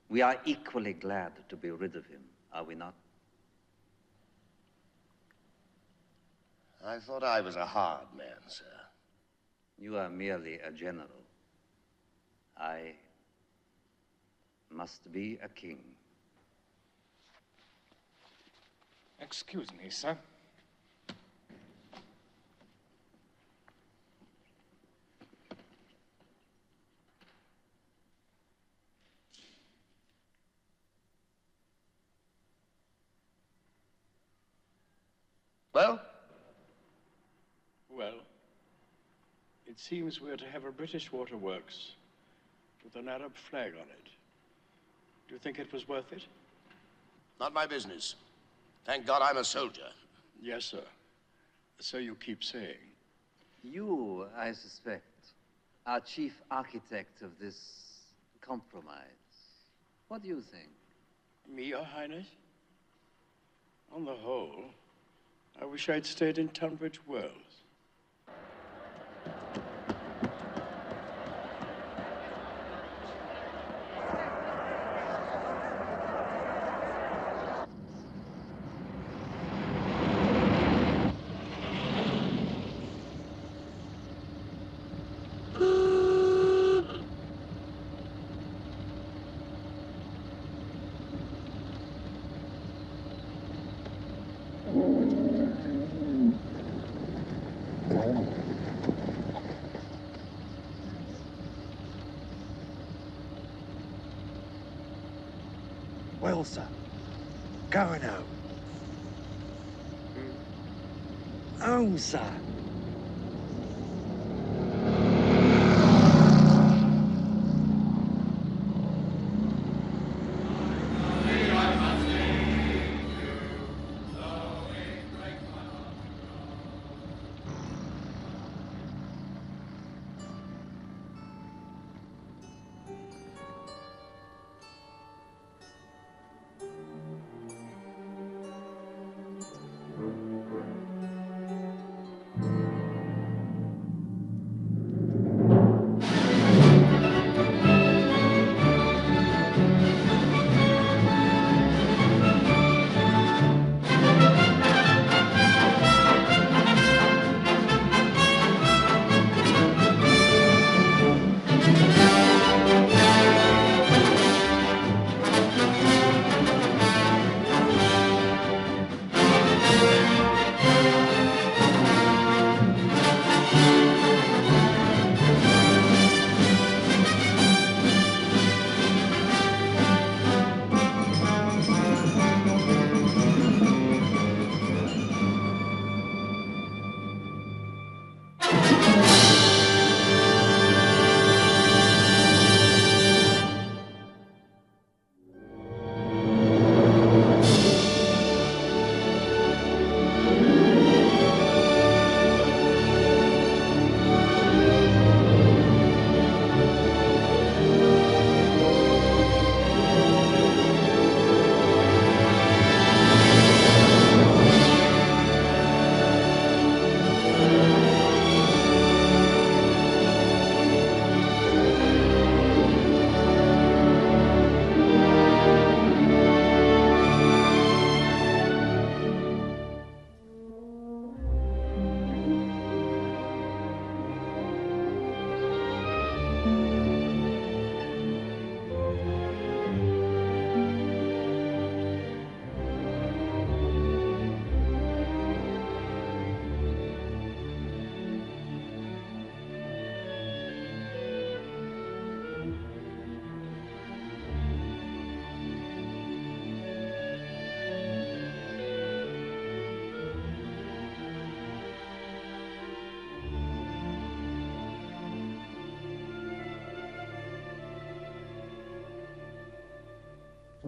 We are equally glad to be rid of him, are we not? I thought I was a hard man, sir. You are merely a general. I must be a king. Excuse me, sir. Well? Well, it seems we're to have a British waterworks with an Arab flag on it. Do you think it was worth it? Not my business. Thank God I'm a soldier. Yes, sir. So you keep saying. You, I suspect, are chief architect of this compromise. What do you think? Me, Your Highness? On the whole, I wish I'd stayed in Tunbridge Wells. Well, sir, going home. Home, sir.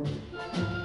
Thank you.